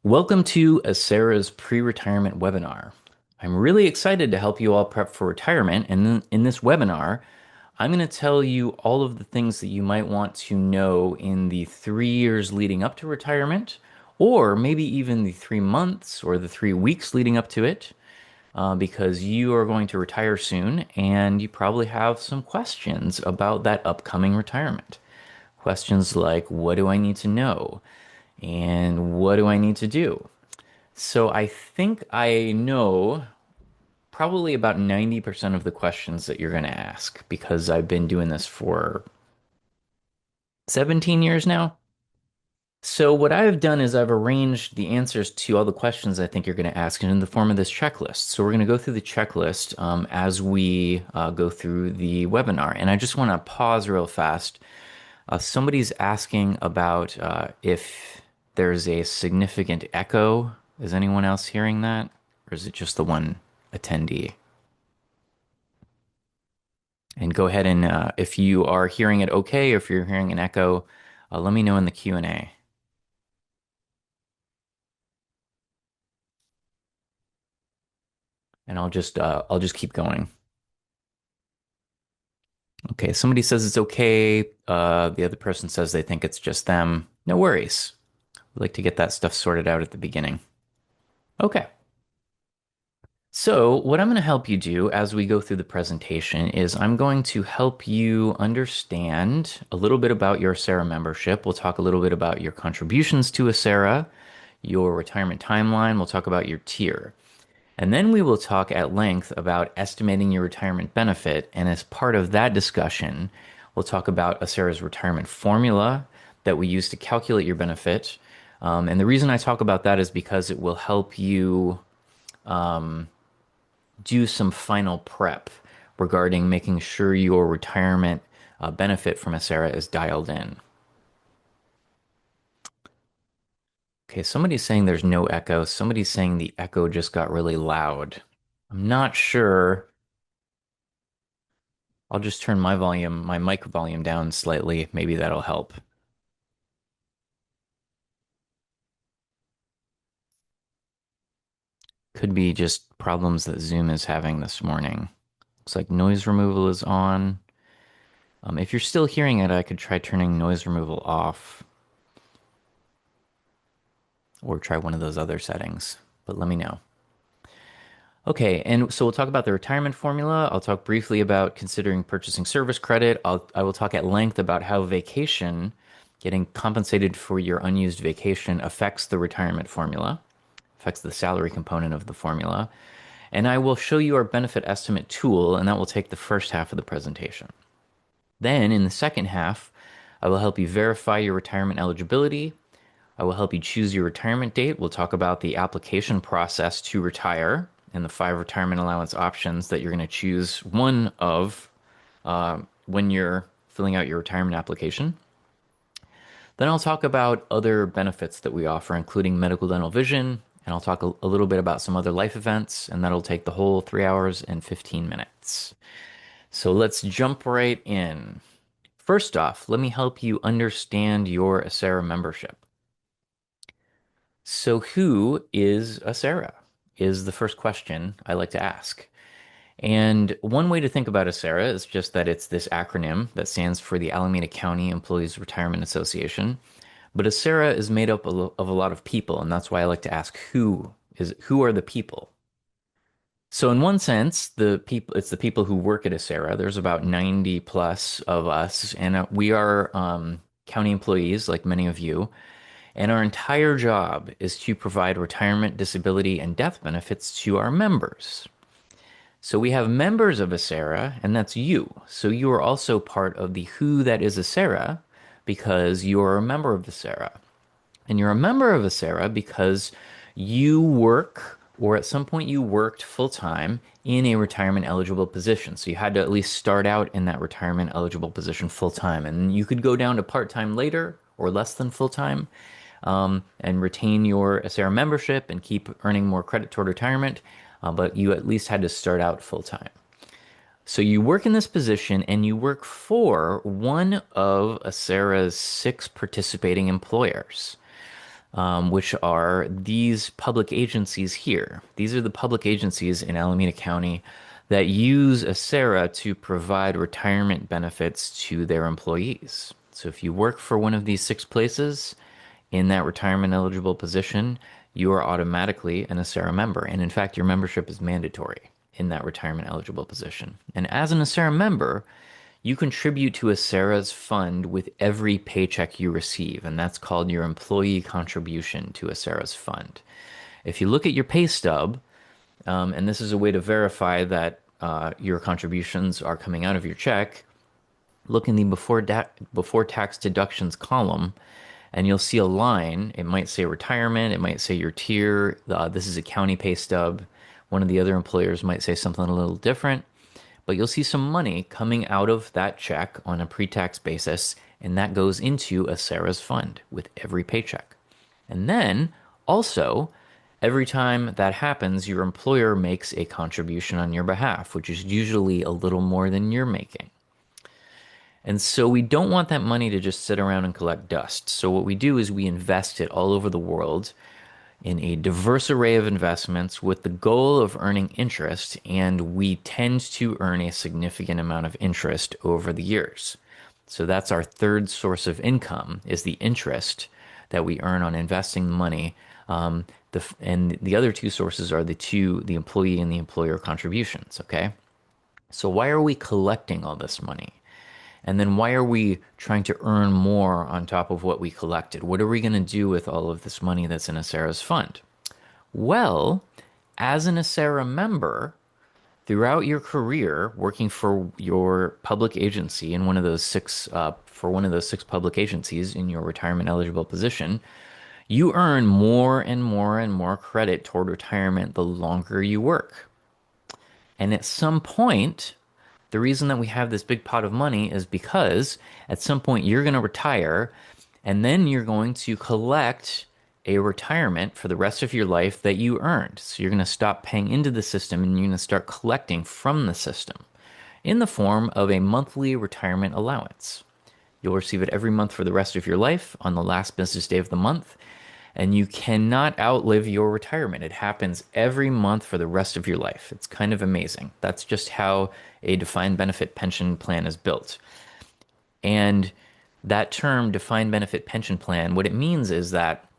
Welcome to Acera's pre-retirement webinar. I'm really excited to help you all prep for retirement, and in this webinar, I'm going to tell you all of the things that you might want to know in the 3 years leading up to retirement, or maybe even the 3 months or the 3 weeks leading up to it, because you are going to retire soon, and you probably have some questions about that upcoming retirement. Questions like, what do I need to know? And what do I need to do? So I think I know probably about 90% of the questions that you're going to ask because I've been doing this for 17 years now. So what I've done is I've arranged the answers to all the questions I think you're going to ask in the form of this checklist. So we're going to go through the checklist as we go through the webinar. And I just want to pause real fast. Somebody's asking about if there's a significant echo. Is anyone else hearing that? Or is it just the one attendee? And go ahead and if you are hearing it okay, or if you're hearing an echo, let me know in the Q&A. And I'll just keep going. Okay, somebody says it's okay. The other person says they think it's just them. No worries. We like to get that stuff sorted out at the beginning. Okay. So, what I'm going to help you do as we go through the presentation is I'm going to help you understand a little bit about your Acera membership. We'll talk a little bit about your contributions to Acera, your retirement timeline. We'll talk about your tier. And then we will talk at length about estimating your retirement benefit. And as part of that discussion, we'll talk about Acera's retirement formula that we use to calculate your benefit. And the reason I talk about that is because it will help you do some final prep regarding making sure your retirement benefit from Acera is dialed in. Okay, somebody's saying there's no echo. Somebody's saying the echo just got really loud. I'm not sure. I'll just turn my mic volume down slightly. Maybe that'll help. Could be just problems that Zoom is having this morning. Looks like noise removal is on. If you're still hearing it, I could try turning noise removal off or try one of those other settings, but let me know. Okay, and so we'll talk about the retirement formula. I'll talk briefly about considering purchasing service credit. I will talk at length about how vacation, getting compensated for your unused vacation, affects the retirement formula, affects the salary component of the formula. And I will show you our benefit estimate tool, and that will take the first half of the presentation. Then in the second half, I will help you verify your retirement eligibility. I will help you choose your retirement date. We'll talk about the application process to retire and the 5 retirement allowance options that you're going to choose one of when you're filling out your retirement application. Then I'll talk about other benefits that we offer, including medical, dental, vision, and I'll talk a little bit about some other life events, and that'll take the whole 3 hours and 15 minutes. So let's jump right in. First off, let me help you understand your Acera membership. So, who is Acera? Is the first question I like to ask. And one way to think about Acera is just that it's this acronym that stands for the Alameda County Employees Retirement Association. But Acera is made up of a lot of people, and that's why I like to ask who are the people? So in one sense, it's the people who work at Acera. There's about 90 plus of us, and we are county employees like many of you. And our entire job is to provide retirement, disability, and death benefits to our members. So we have members of Acera, and that's you. So you are also part of the who that is Acera because you are a member of Acera. And you're a member of Acera because you work, or at some point you worked full time in a retirement eligible position. So you had to at least start out in that retirement eligible position full time. And you could go down to part time later or less than full time and retain your Acera membership and keep earning more credit toward retirement. But you at least had to start out full time. So you work in this position and you work for one of Acera's 6 participating employers. which are these public agencies here. These are the public agencies in Alameda County that use Acera to provide retirement benefits to their employees. So if you work for one of these six places in that retirement eligible position, you are automatically an Acera member. And in fact, your membership is mandatory in that retirement eligible position. And as an Acera member, you contribute to Acera's fund with every paycheck you receive, and that's called your employee contribution to Acera's fund. If you look at your pay stub, and this is a way to verify that your contributions are coming out of your check, look in the before tax deductions column, and you'll see a line. It might say retirement, it might say your tier. This is a county pay stub. One of the other employers might say something a little different, but you'll see some money coming out of that check on a pre-tax basis, and that goes into Acera's fund with every paycheck. And then also, every time that happens, your employer makes a contribution on your behalf, which is usually a little more than you're making. And so we don't want that money to just sit around and collect dust. So what we do is we invest it all over the world in a diverse array of investments with the goal of earning interest, and we tend to earn a significant amount of interest over the years. So that's our third source of income is the interest that we earn on investing money. And the other two sources are the employee and the employer contributions. Okay. So why are we collecting all this money? And then why are we trying to earn more on top of what we collected? What are we going to do with all of this money that's in Acera's fund? Well, as an Acera member, throughout your career working for your public agency in one of those six public agencies in your retirement eligible position, you earn more and more and more credit toward retirement the longer you work. And at some point, the reason that we have this big pot of money is because at some point you're going to retire and then you're going to collect a retirement for the rest of your life that you earned. So you're going to stop paying into the system and you're going to start collecting from the system in the form of a monthly retirement allowance. You'll receive it every month for the rest of your life on the last business day of the month, and you cannot outlive your retirement. It happens every month for the rest of your life. It's kind of amazing. That's just how a defined benefit pension plan is built. And that term, defined benefit pension plan, what it means is that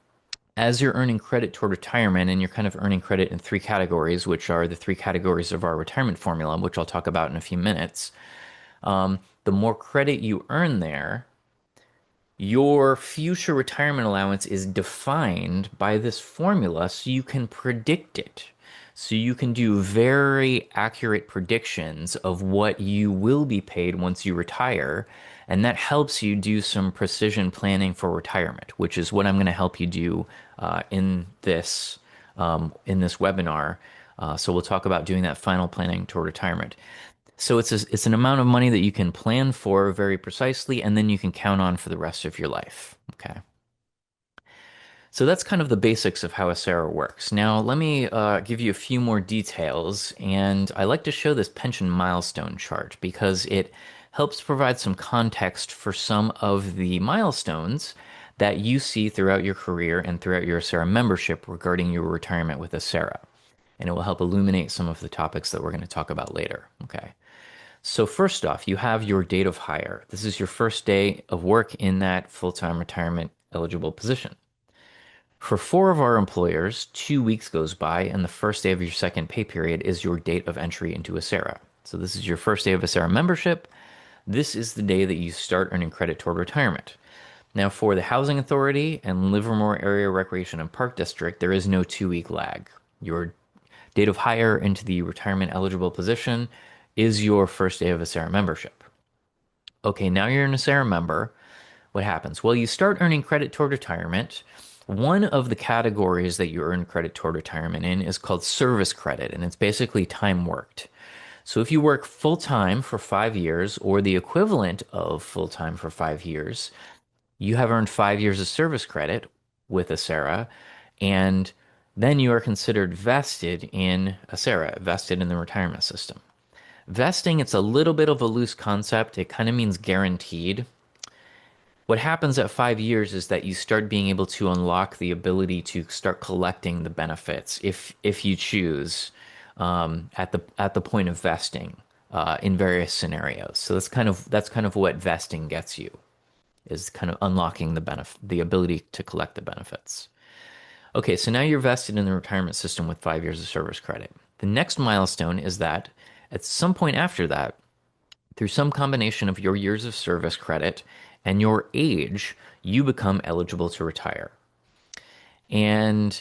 as you're earning credit toward retirement, and you're kind of earning credit in three categories, which are the three categories of our retirement formula, which I'll talk about in a few minutes, the more credit you earn there, your future retirement allowance is defined by this formula so you can predict it. So you can do very accurate predictions of what you will be paid once you retire. And that helps you do some precision planning for retirement, which is what I'm going to help you do in this webinar. So we'll talk about doing that final planning toward retirement. So it's an amount of money that you can plan for very precisely, and then you can count on for the rest of your life. Okay. So that's kind of the basics of how Acera works. Now, let me give you a few more details, and I like to show this pension milestone chart because it helps provide some context for some of the milestones that you see throughout your career and throughout your Acera membership regarding your retirement with Acera. And it will help illuminate some of the topics that we're going to talk about later. Okay. So first off, you have your date of hire. This is your first day of work in that full-time retirement eligible position. For four of our employers, 2 weeks goes by, and the first day of your second pay period is your date of entry into Acera. So this is your first day of Acera membership. This is the day that you start earning credit toward retirement. Now, for the Housing Authority and Livermore Area Recreation and Park District, there is no 2 week lag. Your date of hire into the retirement eligible position is your first day of Acera membership. Okay, now you're an Acera member. What happens? Well, you start earning credit toward retirement. One of the categories that you earn credit toward retirement in is called service credit, and it's basically time worked. So if you work full time for 5 years or the equivalent of full time for 5 years, you have earned 5 years of service credit with Acera, and then you are considered vested in Acera, vested in the retirement system. Vesting, it's a little bit of a loose concept. It kind of means guaranteed. What happens at 5 years is that you start being able to unlock the ability to start collecting the benefits if you choose at the point of vesting in various scenarios. So that's kind of what vesting gets you is kind of unlocking the ability to collect the benefits. Okay, so now you're vested in the retirement system with 5 years of service credit. The next milestone is that at some point after that, through some combination of your years of service credit and your age, you become eligible to retire. And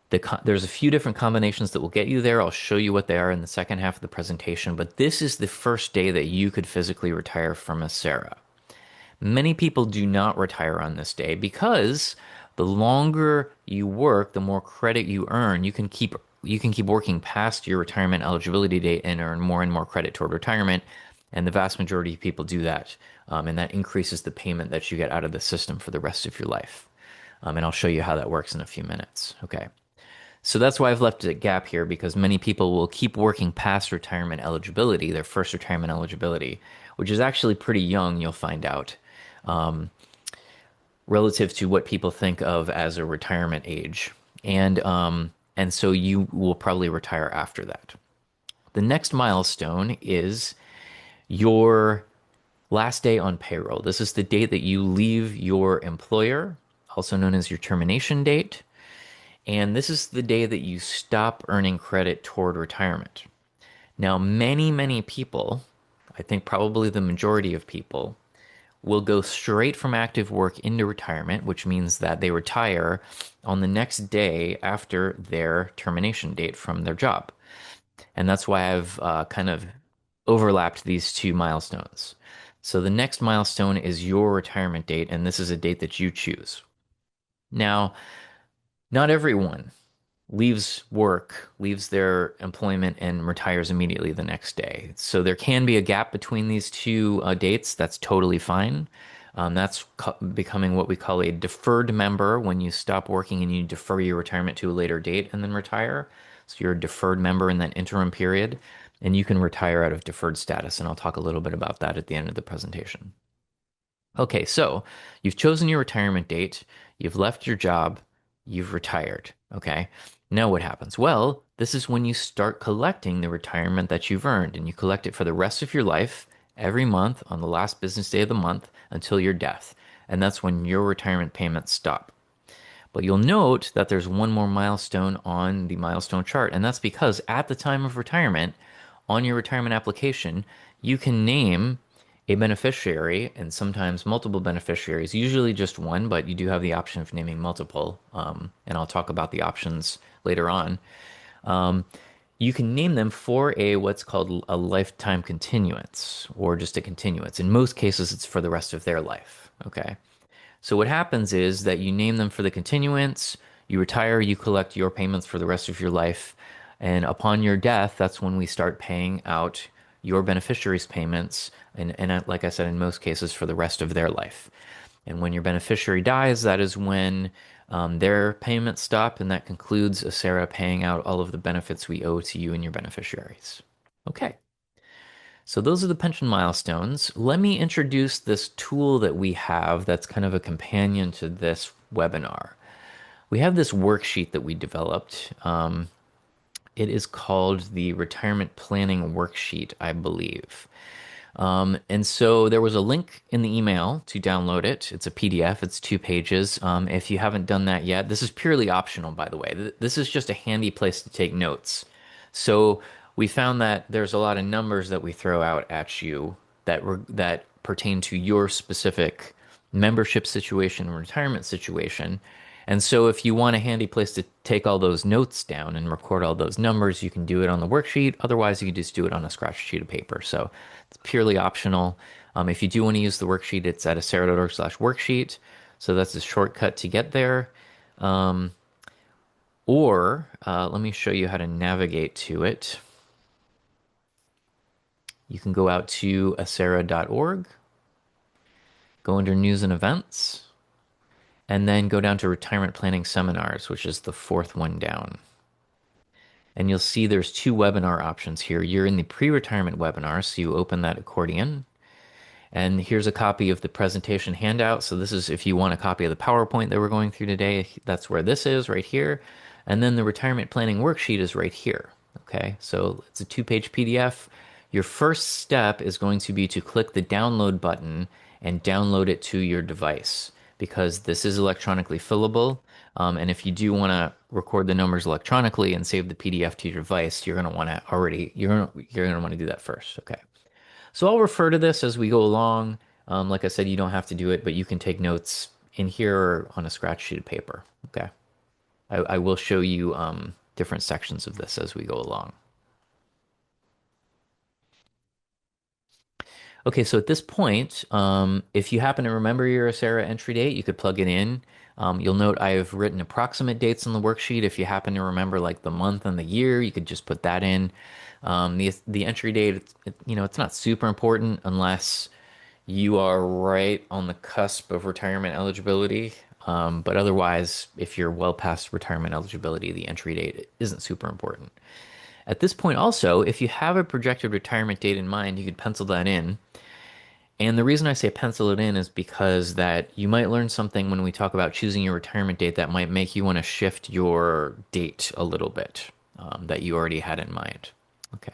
there's a few different combinations that will get you there. I'll show you what they are in the second half of the presentation, but this is the first day that you could physically retire from a SERA. Many people do not retire on this day because the longer you work, the more credit you earn. You can keep working past your retirement eligibility date and earn more and more credit toward retirement. And the vast majority of people do that. And that increases the payment that you get out of the system for the rest of your life. And I'll show you how that works in a few minutes. Okay. So that's why I've left a gap here because many people will keep working past retirement eligibility, their first retirement eligibility, which is actually pretty young, you'll find out, relative to what people think of as a retirement age. And so you will probably retire after that. The next milestone is your last day on payroll. This is the date that you leave your employer, also known as your termination date. And this is the day that you stop earning credit toward retirement. Now, many, many people, I think probably the majority of people, will go straight from active work into retirement, which means that they retire on the next day after their termination date from their job. And that's why I've kind of overlapped these two milestones. So the next milestone is your retirement date, and this is a date that you choose. Now, not everyone leaves work, leaves their employment, and retires immediately the next day. So there can be a gap between these two dates. That's totally fine. That's becoming what we call a deferred member when you stop working and you defer your retirement to a later date and then retire. So you're a deferred member in that interim period, and you can retire out of deferred status. And I'll talk a little bit about that at the end of the presentation. Okay, so you've chosen your retirement date, you've left your job, you've retired. Okay, now what happens? Well, this is when you start collecting the retirement that you've earned, and you collect it for the rest of your life every month on the last business day of the month until your death. And that's when your retirement payments stop. But you'll note that there's one more milestone on the milestone chart, and that's because at the time of retirement, on your retirement application, you can name a beneficiary and sometimes multiple beneficiaries, usually just one, but you do have the option of naming multiple. And I'll talk about the options later on. You can name them for a what's called a lifetime continuance or just a continuance. In most cases, it's for the rest of their life. Okay. So what happens is that you name them for the continuance, you retire, you collect your payments for the rest of your life, and upon your death, that's when we start paying out your beneficiaries' payments, and like I said, in most cases, for the rest of their life. And when your beneficiary dies, that is when their payments stop, and that concludes ACERA paying out all of the benefits we owe to you and your beneficiaries. Okay. So those are the pension milestones. Let me introduce this tool that we have that's kind of a companion to this webinar. We have this worksheet that we developed. It is called the Retirement Planning Worksheet, I believe. And so there was a link in the email to download it. It's a PDF, it's 2 pages. If you haven't done that yet, this is purely optional, by the way. This is just a handy place to take notes. So we found that there's a lot of numbers that we throw out at you that pertain to your specific membership situation, retirement situation. And so if you want a handy place to take all those notes down and record all those numbers, you can do it on the worksheet. Otherwise, you can just do it on a scratch sheet of paper. So it's purely optional. If you do want to use the worksheet, it's at acera.org/worksheet. So that's a shortcut to get there. Or let me show you how to navigate to it. You can go out to acera.org, go under news and events, and then go down to retirement planning seminars, which is the fourth one down. And you'll see there's 2 webinar options here. You're in the pre-retirement webinar, so you open that accordion. And here's a copy of the presentation handout. So this is if you want a copy of the PowerPoint that we're going through today, that's where this is right here. And then the retirement planning worksheet is right here. Okay, so it's a two-page PDF. Your first step is going to be to click the download button and download it to your device because this is electronically fillable. And if you do want to record the numbers electronically and save the PDF to your device, you're going to want to already you're going to want to do that first. Okay. So I'll refer to this as we go along. Like I said, you don't have to do it, but you can take notes in here or on a scratch sheet of paper. Okay. I will show you different sections of this as we go along. Okay, so at this point, if you happen to remember your Acera entry date, you could plug it in. You'll note I've written approximate dates on the worksheet. If you happen to remember like the month and the year, you could just put that in. The entry date, it's not super important unless you are right on the cusp of retirement eligibility. But otherwise, if you're well past retirement eligibility, the entry date isn't super important. At this point, also, if you have a projected retirement date in mind, you could pencil that in. And the reason I say pencil it in is because that you might learn something when we talk about choosing your retirement date that might make you want to shift your date a little bit that you already had in mind. Okay.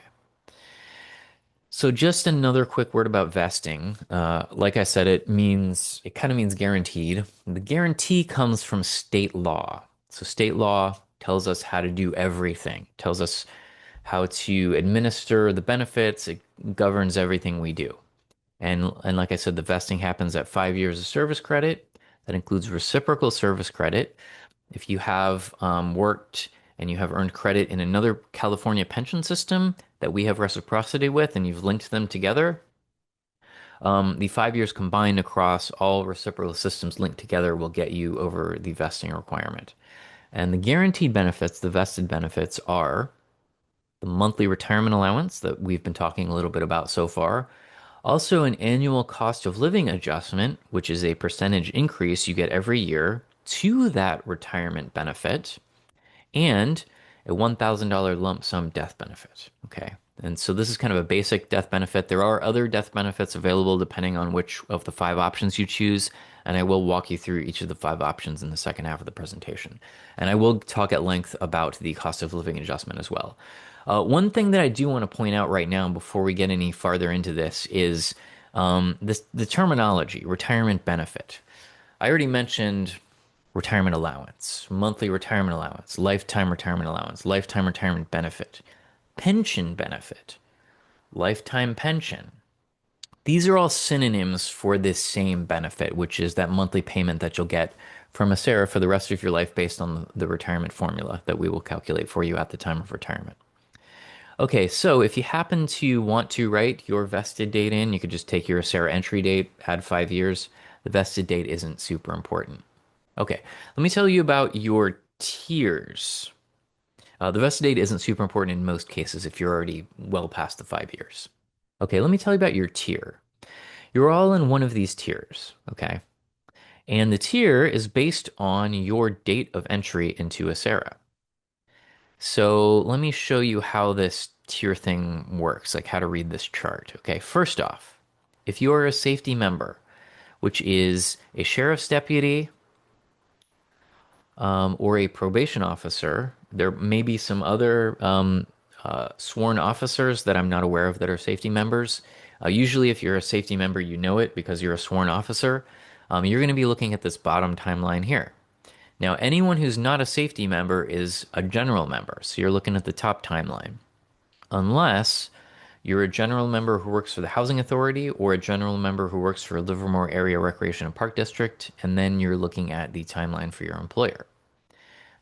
So just another quick word about vesting. Like I said, it kind of means guaranteed. The guarantee comes from state law. So state law tells us how to do everything, tells us how to administer the benefits. It governs everything we do. And like I said, the vesting happens at 5 years of service credit. That includes reciprocal service credit. If you have worked and you have earned credit in another California pension system that we have reciprocity with, and you've linked them together, the 5 years combined across all reciprocal systems linked together will get you over the vesting requirement. And the guaranteed benefits, the vested benefits, are the monthly retirement allowance that we've been talking a little bit about so far. Also, an annual cost of living adjustment, which is a percentage increase you get every year to that retirement benefit, and a $1,000 lump sum death benefit. Okay. And so this is kind of a basic death benefit. There are other death benefits available depending on which of the five options you choose. And I will walk you through each of the five options in the second half of the presentation. And I will talk at length about the cost of living adjustment as well. One thing that I do want to point out right now before we get any farther into this is the terminology, retirement benefit. I already mentioned retirement allowance, monthly retirement allowance, lifetime retirement benefit, pension benefit, lifetime pension. These are all synonyms for this same benefit, which is that monthly payment that you'll get from Acera for the rest of your life based on the retirement formula that we will calculate for you at the time of retirement. Okay, so if you happen to want to write your vested date in, you could just take your Acera entry date, add 5 years. The vested date isn't super important. Okay, let me tell you about your tiers. The vested date isn't super important in most cases if you're already well past the 5 years. Okay, let me tell you about your tier. You're all in one of these tiers, okay? And the tier is based on your date of entry into Acera. So let me show you how this tier thing works, like how to read this chart. Okay, first off, if you are a safety member, which is a sheriff's deputy, or a probation officer. There may be some other sworn officers that I'm not aware of that are safety members. Usually, if you're a safety member, you know it because you're a sworn officer. You're going to be looking at this bottom timeline here. Now, anyone who's not a safety member is a general member, so you're looking at the top timeline. Unless you're a general member who works for the Housing Authority or a general member who works for Livermore Area Recreation and Park District, and then you're looking at the timeline for your employer.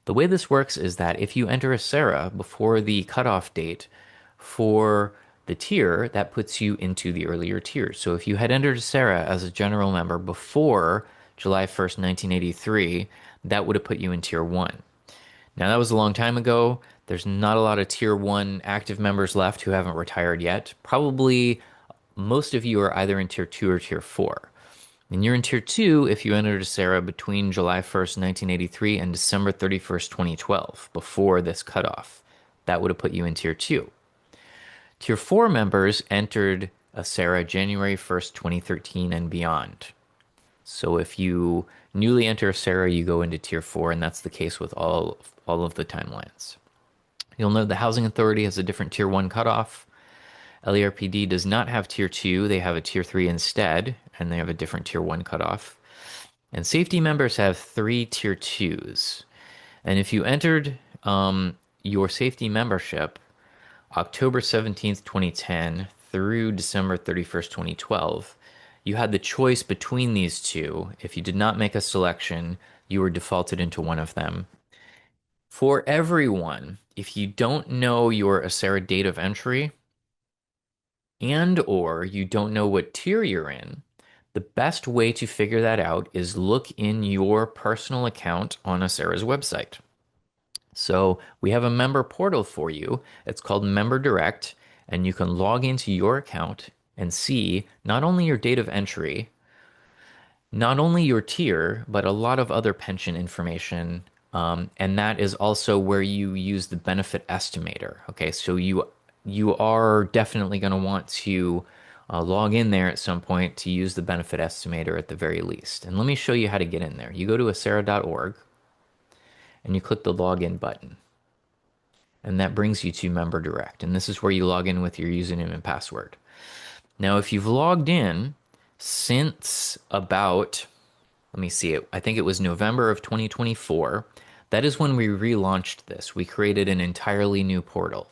The way this works is that if you enter Acera before the cutoff date for the tier, that puts you into the earlier tiers. So if you had entered Acera as a general member before July 1st, 1983, that would have put you in tier 1. Now, that was a long time ago. There's not a lot of tier 1 active members left who haven't retired yet. Probably most of you are either in tier 2 or tier 4. And you're in tier 2 if you entered Acera between July 1st, 1983 and December 31st, 2012, before this cutoff. That would have put you in tier 2. Tier 4 members entered Acera January 1st, 2013 and beyond. So if you newly enter Acera, you go into tier 4, and that's the case with all of the timelines. You'll note the Housing Authority has a different tier 1 cutoff. LERPD does not have tier 2, they have a tier 3 instead, and they have a different tier 1 cutoff. And safety members have 3 tier 2s. And if you entered your safety membership October 17th, 2010 through December 31st, 2012, you had the choice between these two. If you did not make a selection, you were defaulted into one of them. For everyone, if you don't know your Acera date of entry and or you don't know what tier you're in, the best way to figure that out is look in your personal account on Acera's website. So we have a member portal for you. It's called Member Direct, and you can log into your account and see not only your date of entry, not only your tier, but a lot of other pension information. And that is also where you use the benefit estimator. Okay, so you are definitely going to want to log in there at some point to use the benefit estimator at the very least. And let me show you how to get in there. You go to acera.org and you click the login button. And that brings you to Member Direct. And this is where you log in with your username and password. Now, if you've logged in since about, let me see it, I think it was November of 2024, that is when we relaunched this. We created an entirely new portal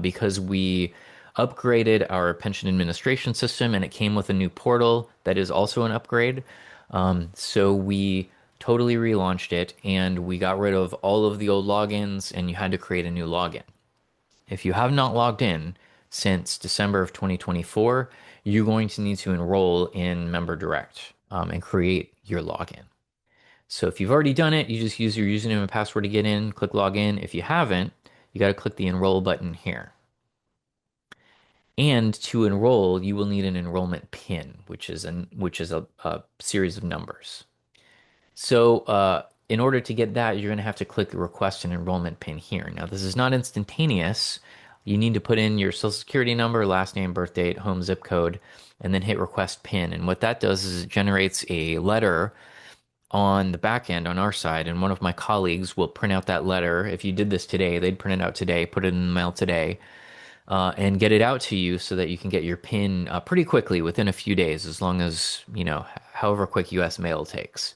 because we upgraded our pension administration system and it came with a new portal that is also an upgrade. So we totally relaunched it and we got rid of all of the old logins and you had to create a new login. If you have not logged in since December of 2024, you're going to need to enroll in Member Direct and create your login. So if you've already done it, you just use your username and password to get in, click login. If you haven't, you got to click the enroll button here. And to enroll, you will need an enrollment PIN, which is a series of numbers. So in order to get that, you're going to have to click request an enrollment PIN here. Now, this is not instantaneous. You need to put in your social security number, last name, birth date, home zip code, and then hit request PIN. And what that does is it generates a letter on the back end on our side, and one of my colleagues will print out that letter. If you did this today, they'd print it out today, put it in the mail today, and get it out to you so that you can get your PIN pretty quickly within a few days, as long as, however quick US mail takes.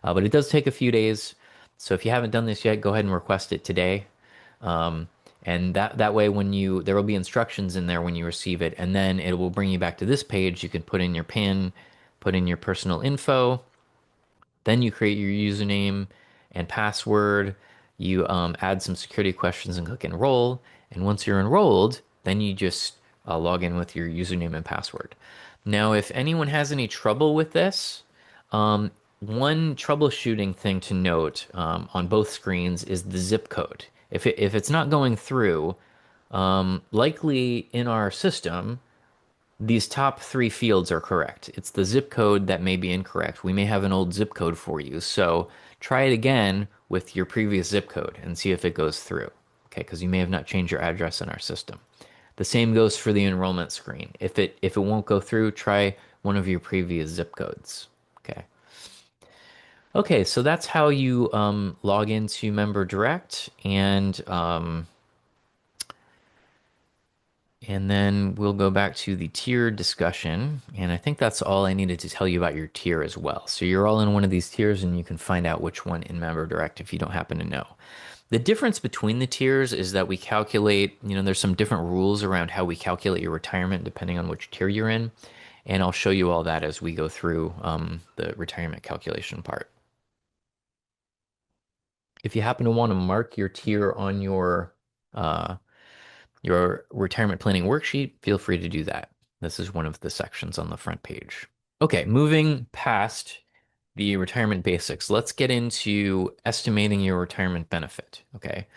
But it does take a few days. So if you haven't done this yet, go ahead and request it today. And that way, there will be instructions in there when you receive it, and then it will bring you back to this page. You can put in your PIN, put in your personal info, then you create your username and password. You add some security questions and click enroll. And once you're enrolled, then you just log in with your username and password. Now, if anyone has any trouble with this, one troubleshooting thing to note on both screens is the zip code. If it's not going through, likely in our system, these top 3 fields are correct. It's the zip code that may be incorrect. We may have an old zip code for you. So try it again with your previous zip code and see if it goes through. Okay, because you may have not changed your address in our system. The same goes for the enrollment screen. If it won't go through, try one of your previous zip codes. Okay. Okay, so that's how you log into Member Direct, and then we'll go back to the tier discussion. And I think that's all I needed to tell you about your tier as well. So you're all in one of these tiers and you can find out which one in Member Direct if you don't happen to know. The difference between the tiers is that we calculate, there's some different rules around how we calculate your retirement depending on which tier you're in. And I'll show you all that as we go through the retirement calculation part. If you happen to want to mark your tier on your retirement planning worksheet, feel free to do that. This is one of the sections on the front page. Okay, moving past the retirement basics, let's get into estimating your retirement benefit. Okay,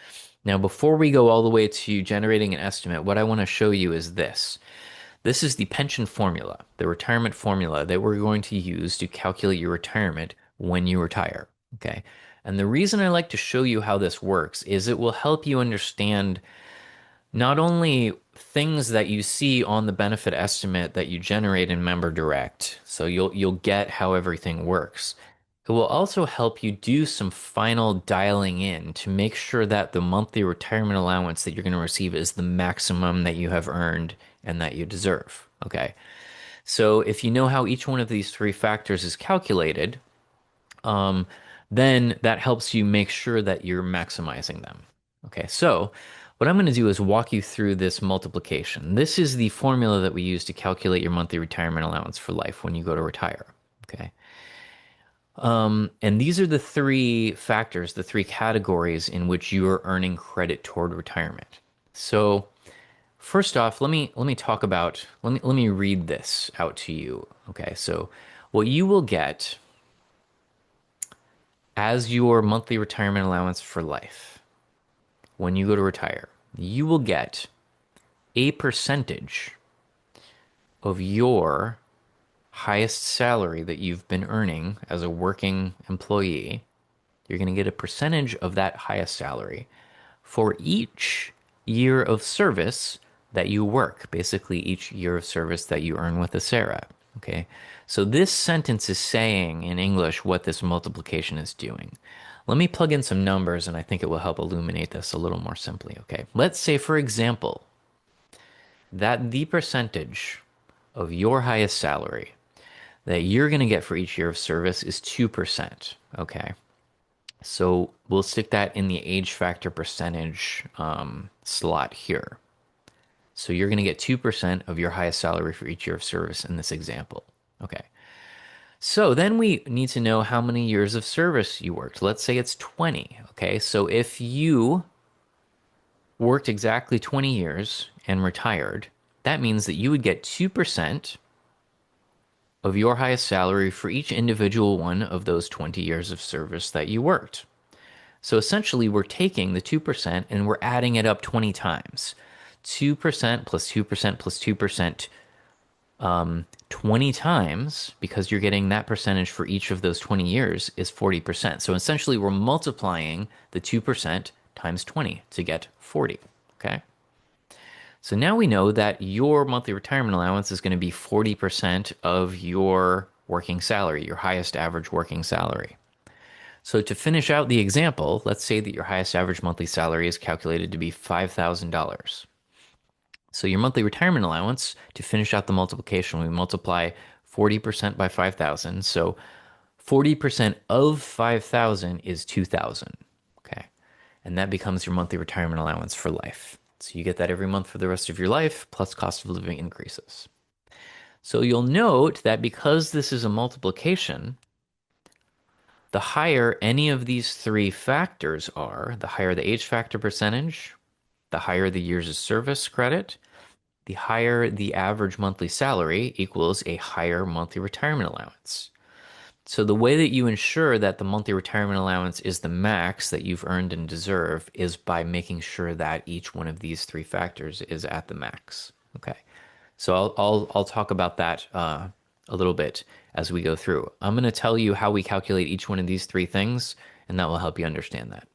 now before we go all the way to generating an estimate, what I want to show you is this. This is the pension formula, the retirement formula that we're going to use to calculate your retirement when you retire. Okay, and the reason I like to show you how this works is it will help you understand not only things that you see on the benefit estimate that you generate in Member Direct, so you'll get how everything works. It will also help you do some final dialing in to make sure that the monthly retirement allowance that you're going to receive is the maximum that you have earned and that you deserve. Okay. So if you know how each one of these three factors is calculated, um, then that helps you make sure that you're maximizing them. Okay, so what I'm going to do is walk you through this multiplication. This is the formula that we use to calculate your monthly retirement allowance for life when you go to retire. Okay. And these are the three factors, the three categories in which you are earning credit toward retirement. So first off, let me talk about let me read this out to you. Okay, so what you will get as your monthly retirement allowance for life when you go to retire, you will get a percentage of your highest salary that you've been earning as a working employee. You're going to get a percentage of that highest salary for each year of service that you work, basically each year of service that you earn with Acera. Okay. So this sentence is saying in English what this multiplication is doing. Let me plug in some numbers and I think it will help illuminate this a little more simply. Okay. Let's say, for example, that the percentage of your highest salary that you're going to get for each year of service is 2%. Okay. So we'll stick that in the age factor percentage slot here. So you're going to get 2% of your highest salary for each year of service in this example. Okay. So then we need to know how many years of service you worked. Let's say it's 20. Okay. So if you worked exactly 20 years and retired, that means that you would get 2% of your highest salary for each individual one of those 20 years of service that you worked. So essentially, we're taking the 2% and we're adding it up 20 times. 2% plus 2% plus 2%, 20 times, because you're getting that percentage for each of those 20 years, is 40%. So essentially, we're multiplying the 2% times 20 to get 40. Okay. So now we know that your monthly retirement allowance is going to be 40% of your working salary, your highest average working salary. So to finish out the example, let's say that your highest average monthly salary is calculated to be $5,000. So your monthly retirement allowance, to finish out the multiplication, we multiply 40% by 5,000. So 40% of 5,000 is 2,000. Okay. And that becomes your monthly retirement allowance for life. So you get that every month for the rest of your life, plus cost of living increases. So you'll note that because this is a multiplication, the higher any of these three factors are, the higher the age factor percentage, the higher the years of service credit, the higher the average monthly salary equals a higher monthly retirement allowance. So the way that you ensure that the monthly retirement allowance is the max that you've earned and deserve is by making sure that each one of these three factors is at the max. Okay. So I'll talk about that a little bit as we go through. I'm going to tell you how we calculate each one of these three things, and that will help you understand that.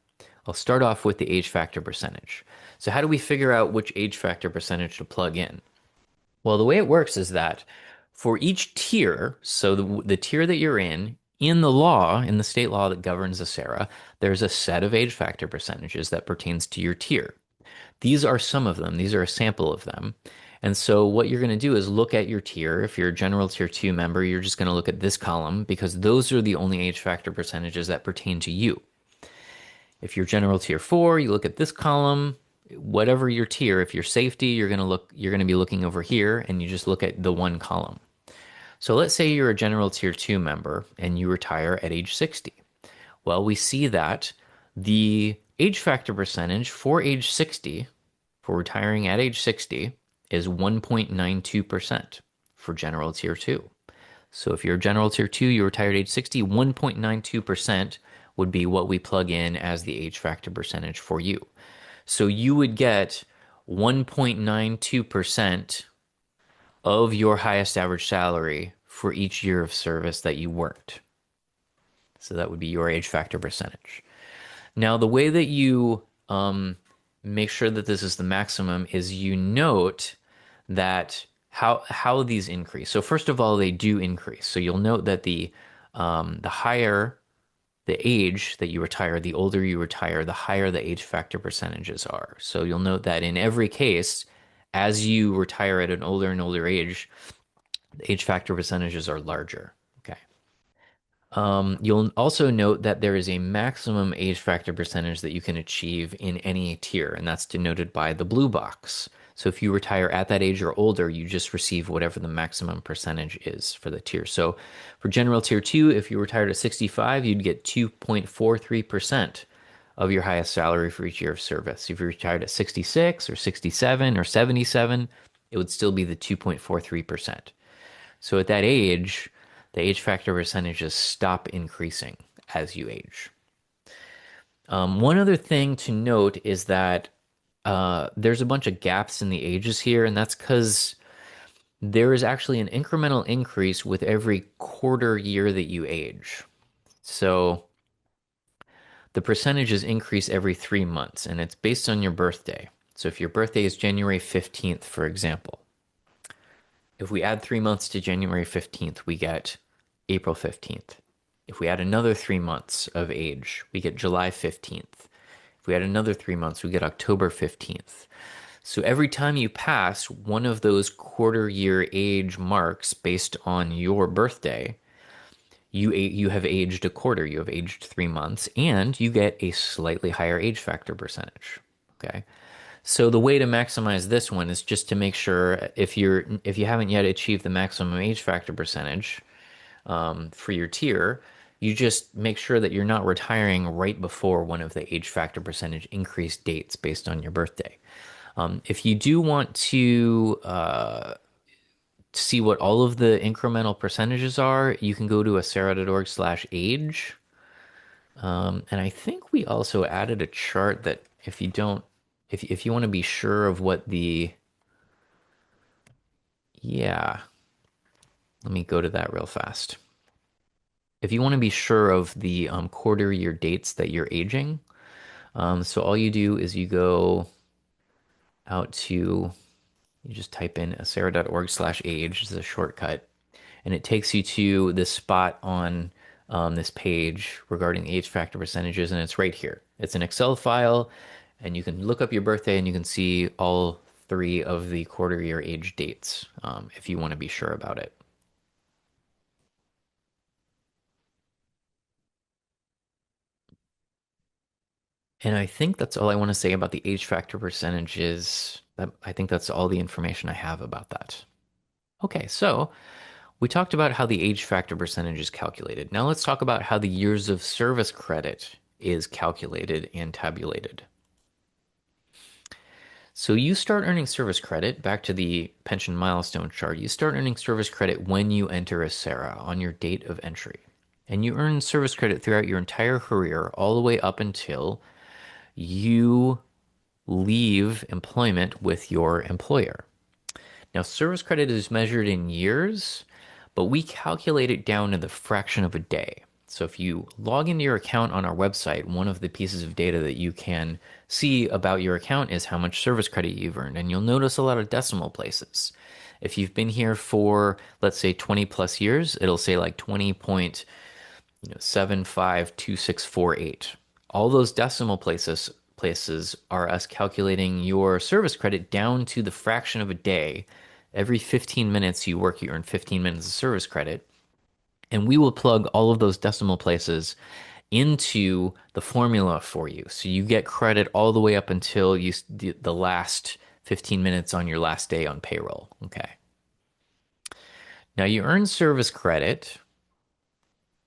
I'll start off with the age factor percentage. So how do we figure out which age factor percentage to plug in? Well, the way it works is that for each tier, so the tier that you're in the law, in the state law that governs Acera, there's a set of age factor percentages that pertains to your tier. These are some of them. These are a sample of them. And so what you're going to do is look at your tier. If you're a general tier 2 member, you're just going to look at this column because those are the only age factor percentages that pertain to you. If you're general tier 4, you look at this column. Whatever your tier, if you're safety, you're going to be looking over here and you just look at the one column. So let's say you're a general tier 2 member and you retire at age 60. Well, we see that the age factor percentage for age 60, for retiring at age 60, is 1.92% for general tier 2. So if you're general tier 2, you retired at age 60, 1.92% would be what we plug in as the age factor percentage for you. So you would get 1.92% of your highest average salary for each year of service that you worked. So that would be your age factor percentage. Now, the way that you make sure that this is the maximum is you note that how these increase. So first of all, they do increase. So you'll note that the higher the age that you retire, the older you retire, the higher the age factor percentages are. So you'll note that in every case, as you retire at an older and older age, the age factor percentages are larger. Okay. You'll also note that there is a maximum age factor percentage that you can achieve in any tier, and that's denoted by the blue box. So if you retire at that age or older, you just receive whatever the maximum percentage is for the tier. So for general tier 2, if you retired at 65, you'd get 2.43% of your highest salary for each year of service. If you retired at 66 or 67 or 77, it would still be the 2.43%. So at that age, the age factor percentages stop increasing as you age. One other thing to note is that there's a bunch of gaps in the ages here, and that's because there is actually an incremental increase with every quarter year that you age. So the percentages increase every 3 months, and it's based on your birthday. So if your birthday is January 15th, for example, if we add 3 months to January 15th, we get April 15th. If we add another 3 months of age, we get July 15th. If we add another 3 months, we get October 15th. So every time you pass one of those quarter year age marks based on your birthday, you have aged a quarter, you have aged 3 months, and you get a slightly higher age factor percentage. Okay. So the way to maximize this one is just to make sure if you haven't yet achieved the maximum age factor percentage for your tier, you just make sure that you're not retiring right before one of the age factor percentage increase dates based on your birthday. If you do want to see what all of the incremental percentages are, you can go to acera.org/age. And I think we also added a chart that if you don't, if you want to be sure of what yeah, let me go to that real fast. If you want to be sure of the quarter year dates that you're aging, so all you do is you go out to, you just type in acera.org/age as a shortcut, and it takes you to this spot on this page regarding age factor percentages, and it's right here. It's an Excel file, and you can look up your birthday and you can see all three of the quarter year age dates if you want to be sure about it. And I think that's all I want to say about the age factor percentages. I think that's all the information I have about that. Okay, so we talked about how the age factor percentage is calculated. Now let's talk about how the years of service credit is calculated and tabulated. So you start earning service credit, back to the pension milestone chart, you start earning service credit when you enter Acera on your date of entry. And you earn service credit throughout your entire career, all the way up until you leave employment with your employer. Now, service credit is measured in years, but we calculate it down to the fraction of a day. So if you log into your account on our website, one of the pieces of data that you can see about your account is how much service credit you've earned. And you'll notice a lot of decimal places. If you've been here for, let's say, 20 plus years, it'll say like 20.752648. All those decimal places are us calculating your service credit down to the fraction of a day. Every 15 minutes you work, you earn 15 minutes of service credit. And we will plug all of those decimal places into the formula for you. So you get credit all the way up until the last 15 minutes on your last day on payroll. Okay. Now you earn service credit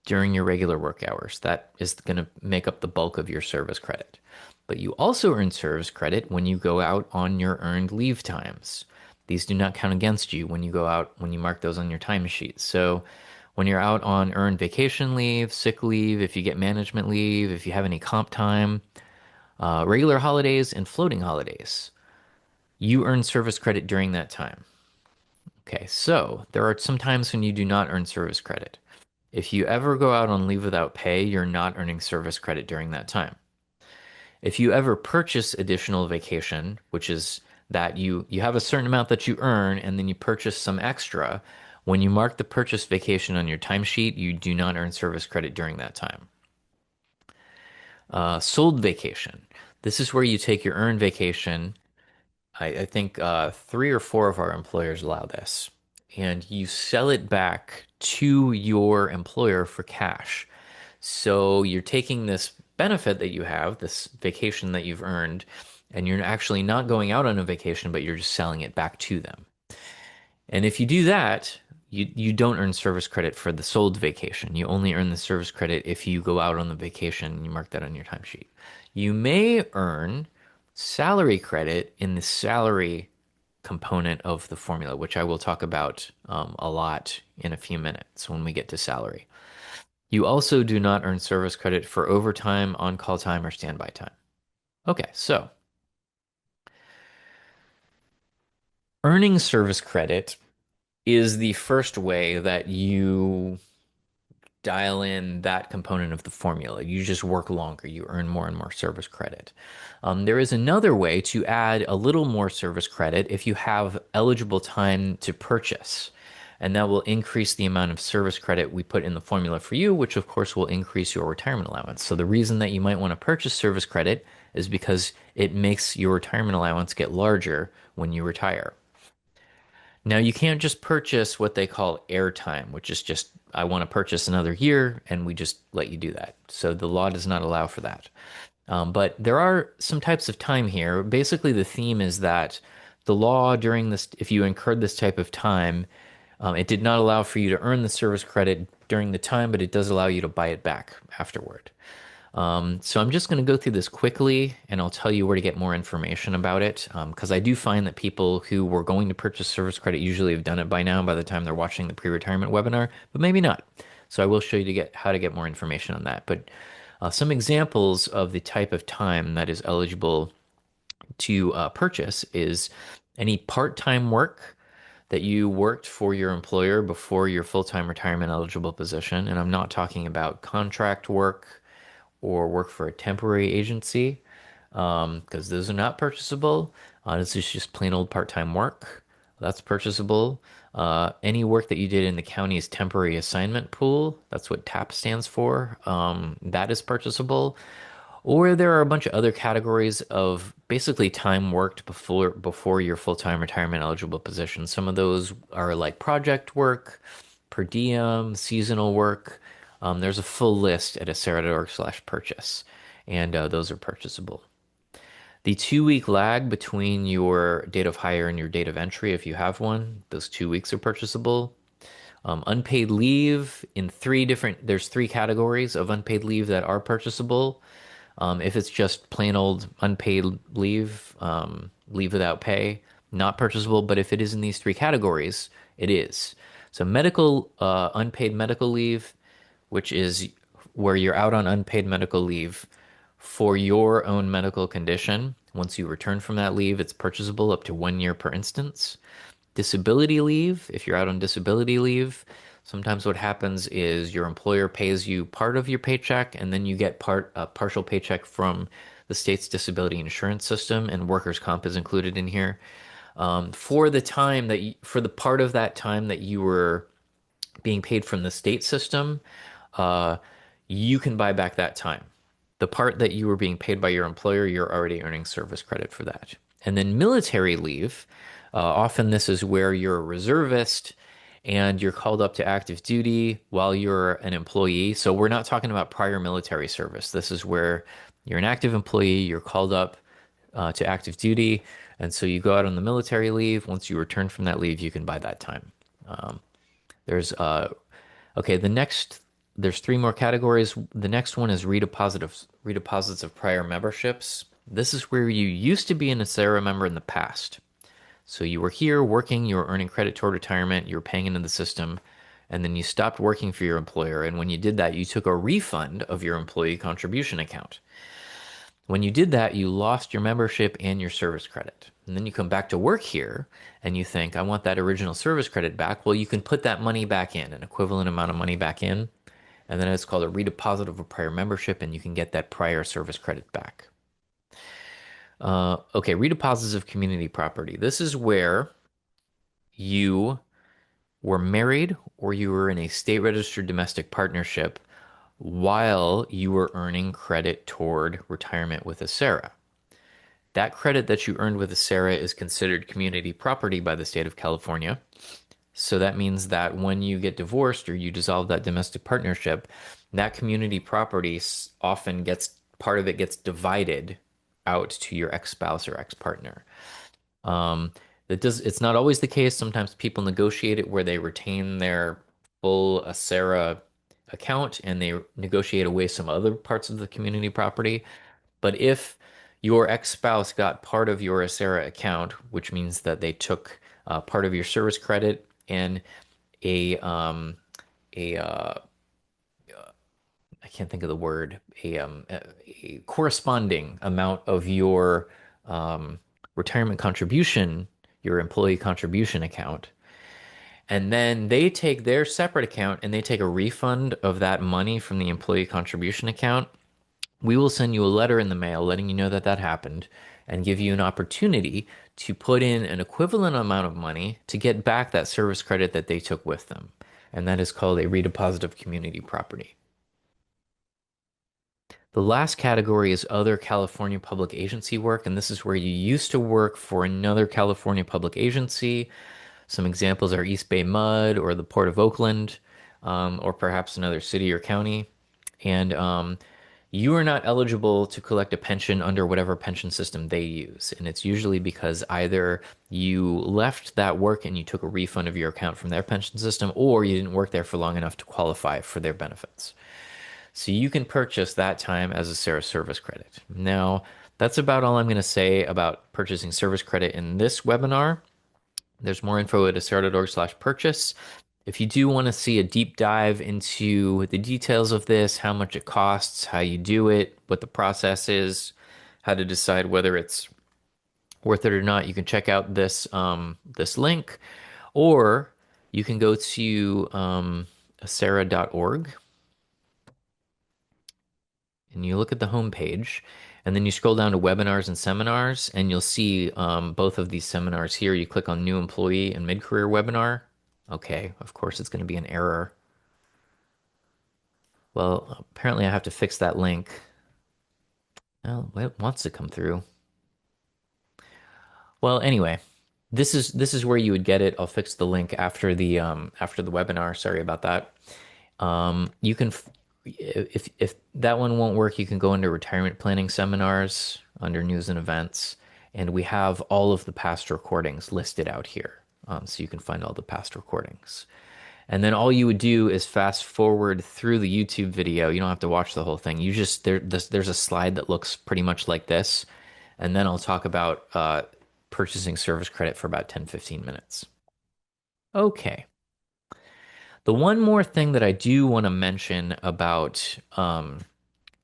during your regular work hours. That is going to make up the bulk of your service credit. But you also earn service credit when you go out on your earned leave times. These do not count against you when you go out, when you mark those on your timesheet. So when you're out on earned vacation leave, sick leave, if you get management leave, if you have any comp time, regular holidays, and floating holidays, you earn service credit during that time. Okay, so there are some times when you do not earn service credit. If you ever go out on leave without pay, you're not earning service credit during that time. If you ever purchase additional vacation, which is that you have a certain amount that you earn and then you purchase some extra, when you mark the purchase vacation on your timesheet, you do not earn service credit during that time. Sold vacation. This is where you take your earned vacation. I think three or four of our employers allow this, and you sell it back to your employer for cash. So you're taking this benefit that you have, this vacation that you've earned, and you're actually not going out on a vacation, but you're just selling it back to them. And if you do that, you don't earn service credit for the sold vacation. You only earn the service credit if you go out on the vacation and you mark that on your timesheet. You may earn salary credit in the salary component of the formula, which I will talk about a lot in a few minutes when we get to salary. You also do not earn service credit for overtime, on-call time, or standby time. Okay, so earning service credit is the first way that you dial in that component of the formula. You just work longer, you earn more and more service credit. There is another way to add a little more service credit if you have eligible time to purchase. And that will increase the amount of service credit we put in the formula for you, which of course will increase your retirement allowance. So the reason that you might want to purchase service credit is because it makes your retirement allowance get larger when you retire. Now, you can't just purchase what they call airtime, which is just, I want to purchase another year, and we just let you do that. So the law does not allow for that. But there are some types of time here. Basically, the theme is that the law during this, if you incurred this type of time, it did not allow for you to earn the service credit during the time, but it does allow you to buy it back afterward. So I'm just going to go through this quickly and I'll tell you where to get more information about it. Because I do find that people who were going to purchase service credit usually have done it by now by the time they're watching the pre-retirement webinar, but maybe not. So I will show you to get how to get more information on that. But some examples of the type of time that is eligible to purchase is any part-time work that you worked for your employer before your full-time retirement eligible position. And I'm not talking about contract work or work for a temporary agency because those are not purchasable. This is just plain old part-time work. That's purchasable. Any work that you did in the county's temporary assignment pool, that's what TAP stands for, that is purchasable. Or there are a bunch of other categories of basically time worked before your full-time retirement eligible position. Some of those are like project work, per diem, seasonal work. There's a full list at acera.org/purchase, and those are purchasable. The 2 week lag between your date of hire and your date of entry, if you have one, those 2 weeks are purchasable. Unpaid leave in there's three categories of unpaid leave that are purchasable. If it's just plain old unpaid leave, leave without pay, not purchasable. But if it is in these three categories, it is. So unpaid medical leave, which is where you're out on unpaid medical leave for your own medical condition. Once you return from that leave, it's purchasable up to 1 year per instance. Disability leave, if you're out on disability leave, sometimes what happens is your employer pays you part of your paycheck and then you get a partial paycheck from the state's disability insurance system, and workers' comp is included in here. For the part of that time that you were being paid from the state system, uh, you can buy back that time. The part that you were being paid by your employer, you're already earning service credit for that. And then military leave, often this is where you're a reservist and you're called up to active duty while you're an employee. So we're not talking about prior military service. This is where you're an active employee, you're called up to active duty, and so you go out on the military leave. Once you return from that leave, you can buy that time. Um, there's Okay, there's three more categories. The next one is redeposits of prior memberships. This is where you used to be an Acera member in the past. So you were here working, you were earning credit toward retirement, you were paying into the system, and then you stopped working for your employer. And when you did that, you took a refund of your employee contribution account. When you did that, you lost your membership and your service credit. And then you come back to work here and you think, I want that original service credit back. Well, you can put that money back in, an equivalent amount of money back in. And then it's called a redeposit of a prior membership, and you can get that prior service credit back. Okay, redeposits of community property. This is where you were married or you were in a state registered domestic partnership while you were earning credit toward retirement with a SARA. That credit that you earned with a SARA is considered community property by the state of California. So that means that when you get divorced or you dissolve that domestic partnership, that community property often gets part of it gets divided out to your ex-spouse or ex-partner. Um, it's not always the case. Sometimes people negotiate it where they retain their full Acera account and they negotiate away some other parts of the community property. But if your ex-spouse got part of your Acera account, which means that they took part of your service credit and a a I can't think of the word, a corresponding amount of your um, retirement contribution, your employee contribution account, and then they take their separate account and they take a refund of that money from the employee contribution account. We will send you a letter in the mail letting you know that that happened and give you an opportunity to put in an equivalent amount of money to get back that service credit that they took with them. And that is called a redeposit of community property. The last category is other California public agency work, and this is where you used to work for another California public agency. Some examples are East Bay Mud or the Port of Oakland, or perhaps another city or county. And you are not eligible to collect a pension under whatever pension system they use. And it's usually because either you left that work and you took a refund of your account from their pension system, or you didn't work there for long enough to qualify for their benefits. So you can purchase that time as a Sarah service credit. Now, that's about all I'm going to say about purchasing service credit in this webinar. There's more info at acera.org/purchase. If you do want to see a deep dive into the details of this, how much it costs, how you do it, what the process is, how to decide whether it's worth it or not, you can check out this link, or you can go to acera.org and you look at the homepage, and then you scroll down to webinars and seminars, and you'll see both of these seminars here. You click on new employee and mid-career webinar. Okay, of course it's going to be an error. Well, apparently I have to fix that link. Oh, it wants to come through. Well, anyway, this is where you would get it. I'll fix the link after the webinar. Sorry about that. You can, if that one won't work, you can go into retirement planning seminars under news and events, and we have all of the past recordings listed out here, so you can find all the past recordings. And then all you would do is fast forward through the YouTube video. You don't have to watch the whole thing. You just there's a slide that looks pretty much like this, and then I'll talk about purchasing service credit for about 10-15 minutes. Okay. The one more thing that I do want to mention about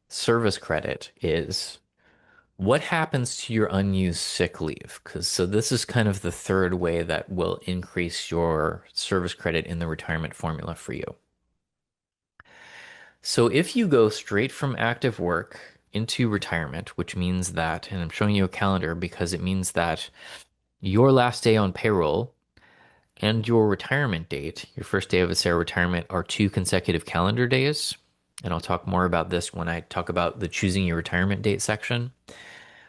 service credit is what happens to your unused sick leave? Because so this is kind of the third way that will increase your service credit in the retirement formula for you. So if you go straight from active work into retirement, which means that, and I'm showing you a calendar because it means that your last day on payroll and your retirement date, your first day of Acera retirement, are two consecutive calendar days. And I'll talk more about this when I talk about the choosing your retirement date section.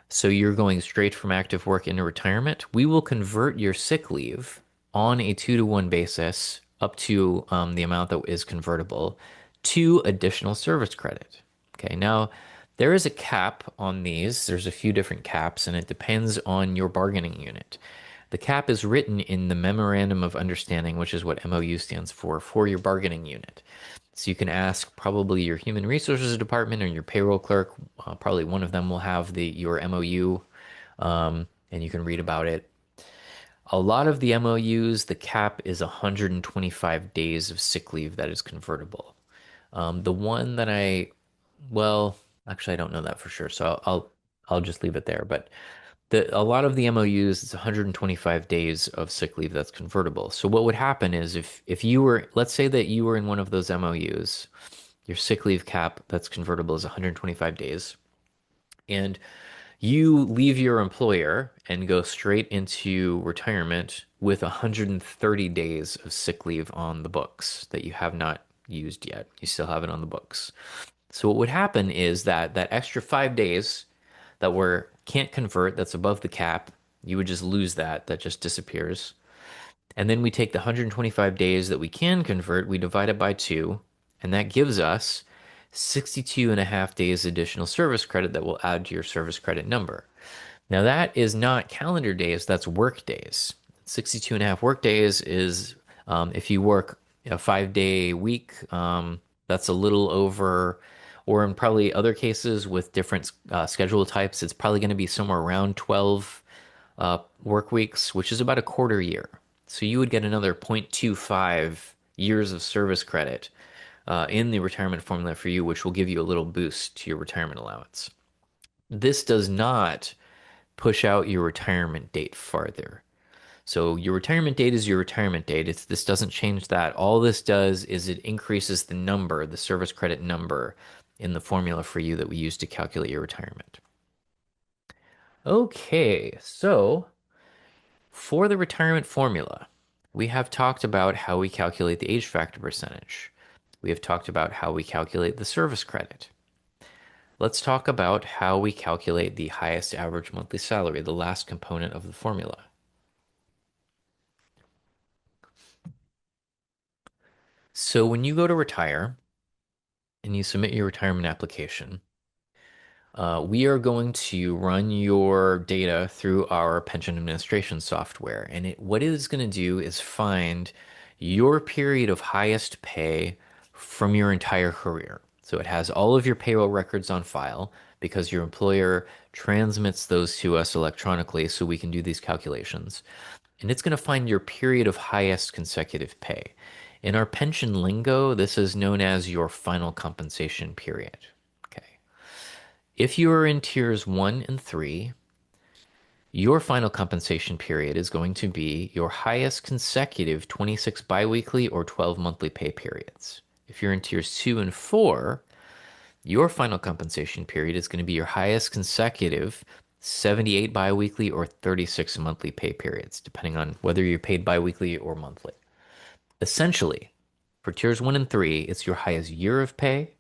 So you're going straight from active work into retirement. We will convert your sick leave on a 2-to-1 basis up to the amount that is convertible to additional service credit. Okay, now there is a cap on these. There's a few different caps, and it depends on your bargaining unit. The cap is written in the Memorandum of Understanding, which is what MOU stands for your bargaining unit. So you can ask probably your human resources department or your payroll clerk. Probably one of them will have your MOU, and you can read about it. A lot of the MOUs, the cap is 125 days of sick leave that is convertible. The one that well, actually, I don't know that for sure, so I'll just leave it there. But a lot of the MOUs, it's 125 days of sick leave that's convertible. So what would happen is if you were, let's say that you were in one of those MOUs, your sick leave cap that's convertible is 125 days, and You leave your employer and go straight into retirement with 130 days of sick leave on the books that you have not used yet. You still have it on the books. So what would happen is that that extra 5 days that were can't convert, that's above the cap, you would just lose that. That just disappears. And then we take the 125 days that we can convert, we divide it by two, and that gives us 62 and a half days additional service credit that will add to your service credit number. Now, that is not calendar days, that's work days. 62 and a half work days is if you work a 5 day week, that's a little over, or in probably other cases with different schedule types, it's probably going to be somewhere around 12 work weeks, which is about a quarter year. So you would get another 0.25 years of service credit in the retirement formula for you, which will give you a little boost to your retirement allowance. This does not push out your retirement date farther. So your retirement date is your retirement date. This doesn't change that. All this does is it increases the number, the service credit number in the formula for you that we use to calculate your retirement. Okay, so for the retirement formula, we have talked about how we calculate the age factor percentage. We have talked about how we calculate the service credit. Let's talk about how we calculate the highest average monthly salary, the last component of the formula. So when you go to retire and you submit your retirement application, we are going to run your data through our pension administration software. And what it is going to do is find your period of highest pay from your entire career. So it has all of your payroll records on file because your employer transmits those to us electronically so we can do these calculations. And it's going to find your period of highest consecutive pay. In our pension lingo, this is known as your final compensation period. Okay. If you are in tiers 1 and 3, your final compensation period is going to be your highest consecutive 26 biweekly or 12 monthly pay periods. If you're in tiers 2 and 4, your final compensation period is going to be your highest consecutive 78 biweekly or 36 monthly pay periods, depending on whether you're paid biweekly or monthly. Essentially, for tiers 1 and 3, it's your highest year of pay,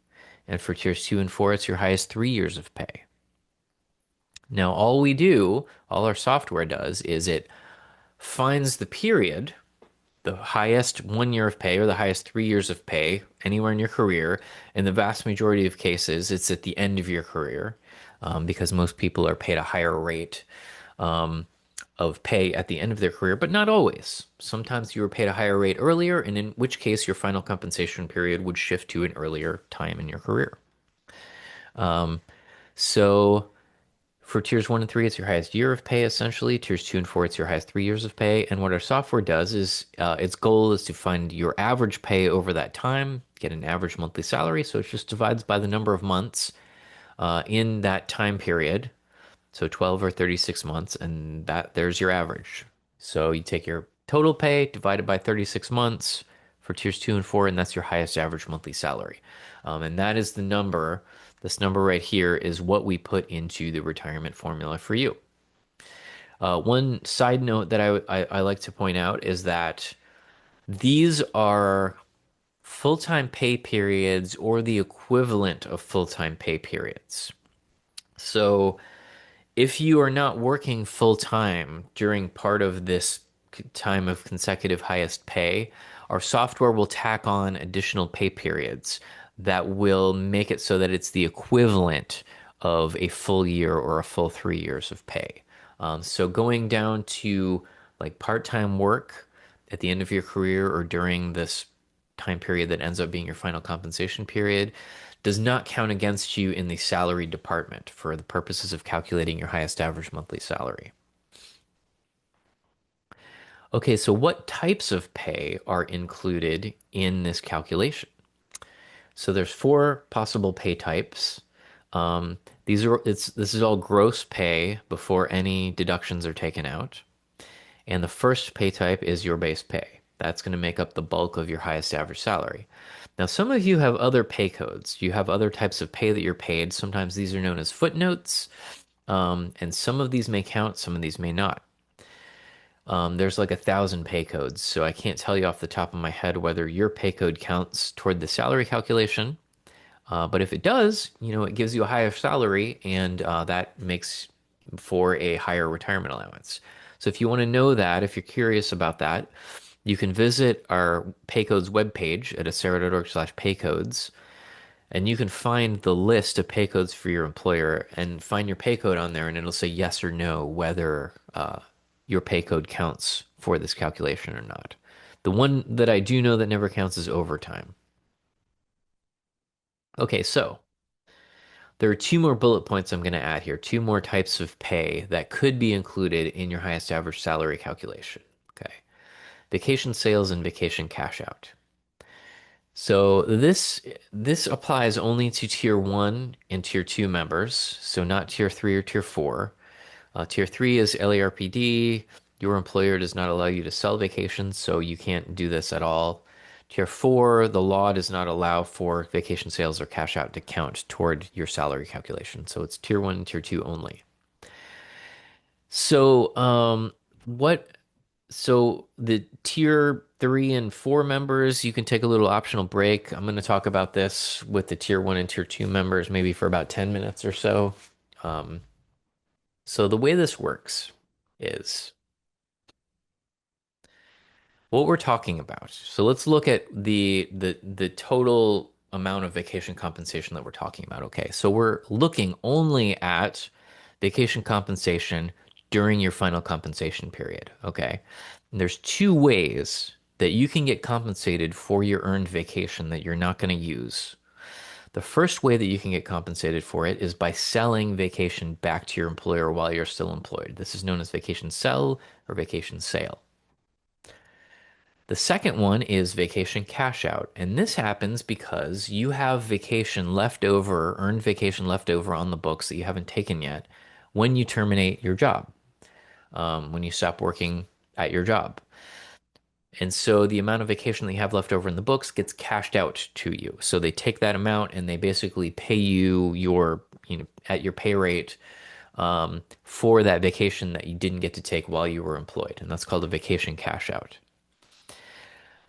and for tiers 2 and 4, it's your highest 3 years of pay. Now, all our software does is it finds the period, the highest 1 year of pay or the highest 3 years of pay anywhere in your career. In the vast majority of cases, it's at the end of your career because most people are paid a higher rate of pay at the end of their career, but not always. Sometimes you were paid a higher rate earlier, and in which case your final compensation period would shift to an earlier time in your career. So for tiers 1 and 3, it's your highest year of pay, essentially. Tiers 2 and 4, it's your highest 3 years of pay. And what our software does is its goal is to find your average pay over that time, get an average monthly salary. So it just divides by the number of months in that time period. So 12 or 36 months, and there's your average. So you take your total pay divided by 36 months for tiers 2 and 4, and that's your highest average monthly salary. And that is the number. This number right here is what we put into the retirement formula for you. One side note that I like to point out is that these are full-time pay periods or the equivalent of full-time pay periods. So if you are not working full time during part of this time of consecutive highest pay, our software will tack on additional pay periods that will make it so that it's the equivalent of a full year or a full 3 years of pay. So going down to like part-time work at the end of your career or during this time period that ends up being your final compensation period does not count against you in the salary department for the purposes of calculating your highest average monthly salary. Okay, so what types of pay are included in this calculation? So there's four possible pay types. This is all gross pay before any deductions are taken out. And the first pay type is your base pay. That's going to make up the bulk of your highest average salary. Now, some of you have other pay codes. You have other types of pay that you're paid. Sometimes these are known as footnotes. And some of these may count, some of these may not. There's like 1,000 pay codes, so I can't tell you off the top of my head whether your pay code counts toward the salary calculation. But if it does, it gives you a higher salary, and that makes for a higher retirement allowance. So if you want to know that, if you're curious about that, you can visit our Paycodes webpage at acera.org/paycodes, and you can find the list of pay codes for your employer and find your pay code on there, and it'll say yes or no whether your pay code counts for this calculation or not. The one that I do know that never counts is overtime. Okay, so there are two more bullet points I'm going to add here, two more types of pay that could be included in your highest average salary calculation. Okay. Vacation sales and vacation cash out. So this applies only to tier 1 and tier 2 members, so not tier 3 or tier 4. Tier 3 is LARPD. Your employer does not allow you to sell vacations, so you can't do this at all. Tier 4, the law does not allow for vacation sales or cash out to count toward your salary calculation. So it's tier 1 and tier 2 only. So, what so the tier 3 and 4 members, you can take a little optional break. I'm going to talk about this with the tier 1 and tier 2 members maybe for about 10 minutes or so. Um, so the way this works is what we're talking about. So let's look at the total amount of vacation compensation that we're talking about. Okay, so we're looking only at vacation compensation during your final compensation period. Okay, and there's two ways that you can get compensated for your earned vacation that you're not going to use. The first way that you can get compensated for it is by selling vacation back to your employer while you're still employed. This is known as vacation sell or vacation sale. The second one is vacation cash out. And this happens because you have vacation left over, earned vacation left over on the books that you haven't taken yet when you terminate your job, when you stop working at your job. And so the amount of vacation that you have left over in the books gets cashed out to you. So they take that amount and they basically pay you at your pay rate for that vacation that you didn't get to take while you were employed. And that's called a vacation cash out.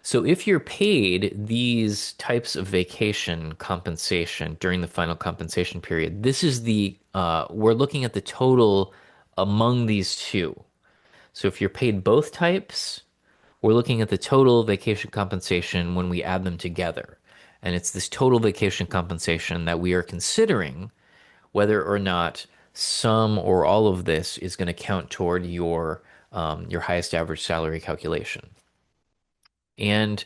So if you're paid these types of vacation compensation during the final compensation period, this is we're looking at the total among these two. So if you're paid both types, we're looking at the total vacation compensation when we add them together. And it's this total vacation compensation that we are considering whether or not some or all of this is going to count toward your highest average salary calculation. And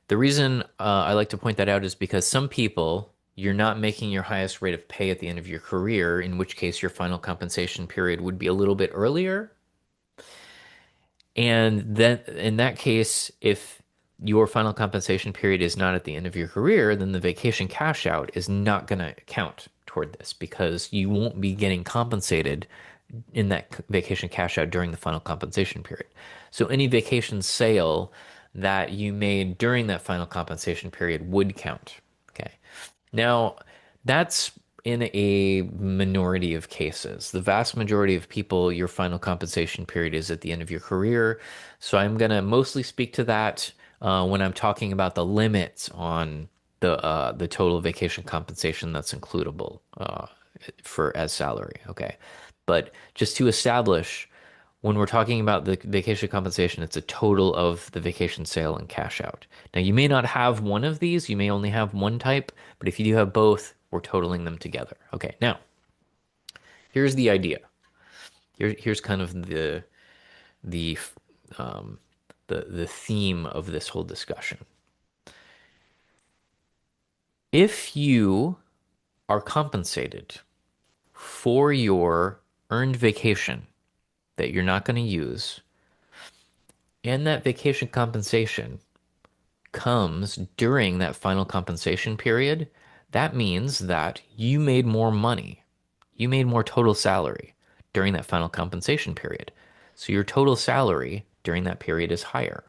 the reason I like to point that out is because some people, you're not making your highest rate of pay at the end of your career, in which case your final compensation period would be a little bit earlier. And then in that case, if your final compensation period is not at the end of your career, then the vacation cash out is not going to count toward this because you won't be getting compensated in that vacation cash out during the final compensation period. So any vacation sale that you made during that final compensation period would count. Okay. Now, that's in a minority of cases. The vast majority of people, your final compensation period is at the end of your career. So I'm going to mostly speak to that when I'm talking about the limits on the total vacation compensation that's includable for as salary. Okay. But just to establish, when we're talking about the vacation compensation, it's a total of the vacation sale and cash out. Now, you may not have one of these, you may only have one type, but if you do have both, we're totaling them together. Okay, now, here's the idea. Here's kind of the um, the theme of this whole discussion. If you are compensated for your earned vacation that you're not going to use, and that vacation compensation comes during that final compensation period, that means that you made more money. You made more total salary during that final compensation period. So your total salary during that period is higher.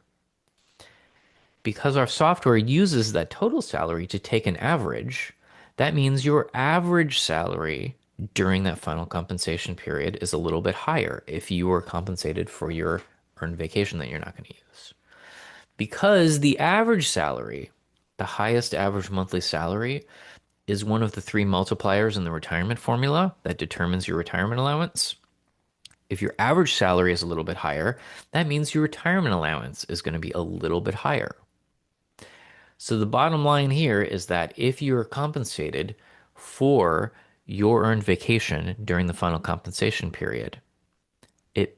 Because our software uses that total salary to take an average, that means your average salary during that final compensation period is a little bit higher if you were compensated for your earned vacation that you're not going to use. Because the average salary, the highest average monthly salary, is one of the three multipliers in the retirement formula that determines your retirement allowance. If your average salary is a little bit higher, that means your retirement allowance is going to be a little bit higher. So the bottom line here is that if you're compensated for your earned vacation during the final compensation period, it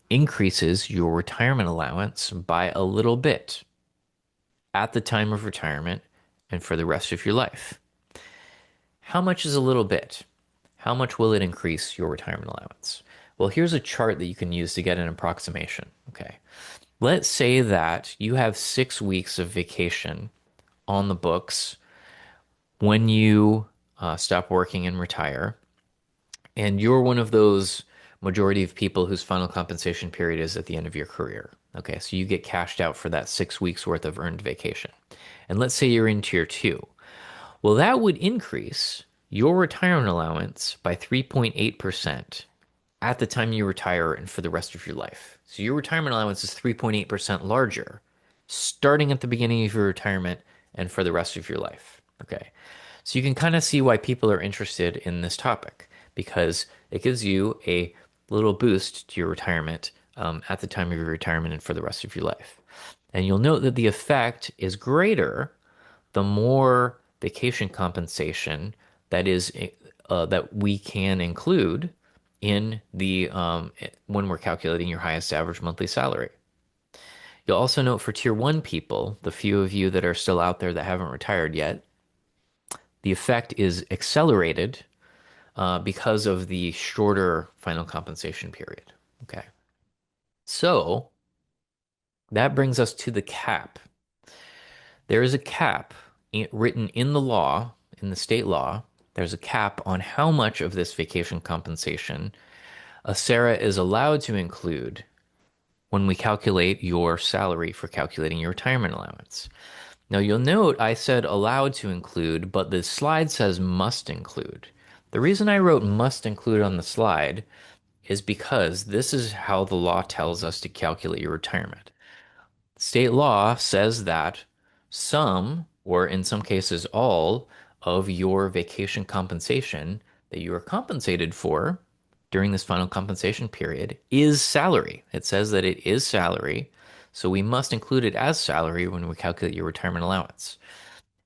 increases your retirement allowance by a little bit at the time of retirement and for the rest of your life. How much is a little bit? How much will it increase your retirement allowance? Well, here's a chart that you can use to get an approximation. Okay. Let's say that you have 6 weeks of vacation on the books when you stop working and retire, and you're one of those majority of people whose final compensation period is at the end of your career. Okay, so you get cashed out for that 6 weeks worth of earned vacation. And let's say you're in tier two. Well, that would increase your retirement allowance by 3.8% at the time you retire and for the rest of your life. So your retirement allowance is 3.8% larger starting at the beginning of your retirement and for the rest of your life. Okay. So you can kind of see why people are interested in this topic because it gives you a little boost to your retirement at the time of your retirement and for the rest of your life. And you'll note that the effect is greater the more vacation compensation that we can include in the when we're calculating your highest average monthly salary. You'll also note for tier one people, the few of you that are still out there that haven't retired yet, the effect is accelerated because of the shorter final compensation period. Okay. So that brings us to the cap. There is a cap written in the law, in the state law. There's a cap on how much of this vacation compensation a SARA is allowed to include when we calculate your salary for calculating your retirement allowance. Now, you'll note I said allowed to include, but the slide says must include. The reason I wrote must include on the slide is because this is how the law tells us to calculate your retirement. State law says that some, or in some cases all, of your vacation compensation that you are compensated for during this final compensation period is salary. It says that it is salary, so we must include it as salary when we calculate your retirement allowance.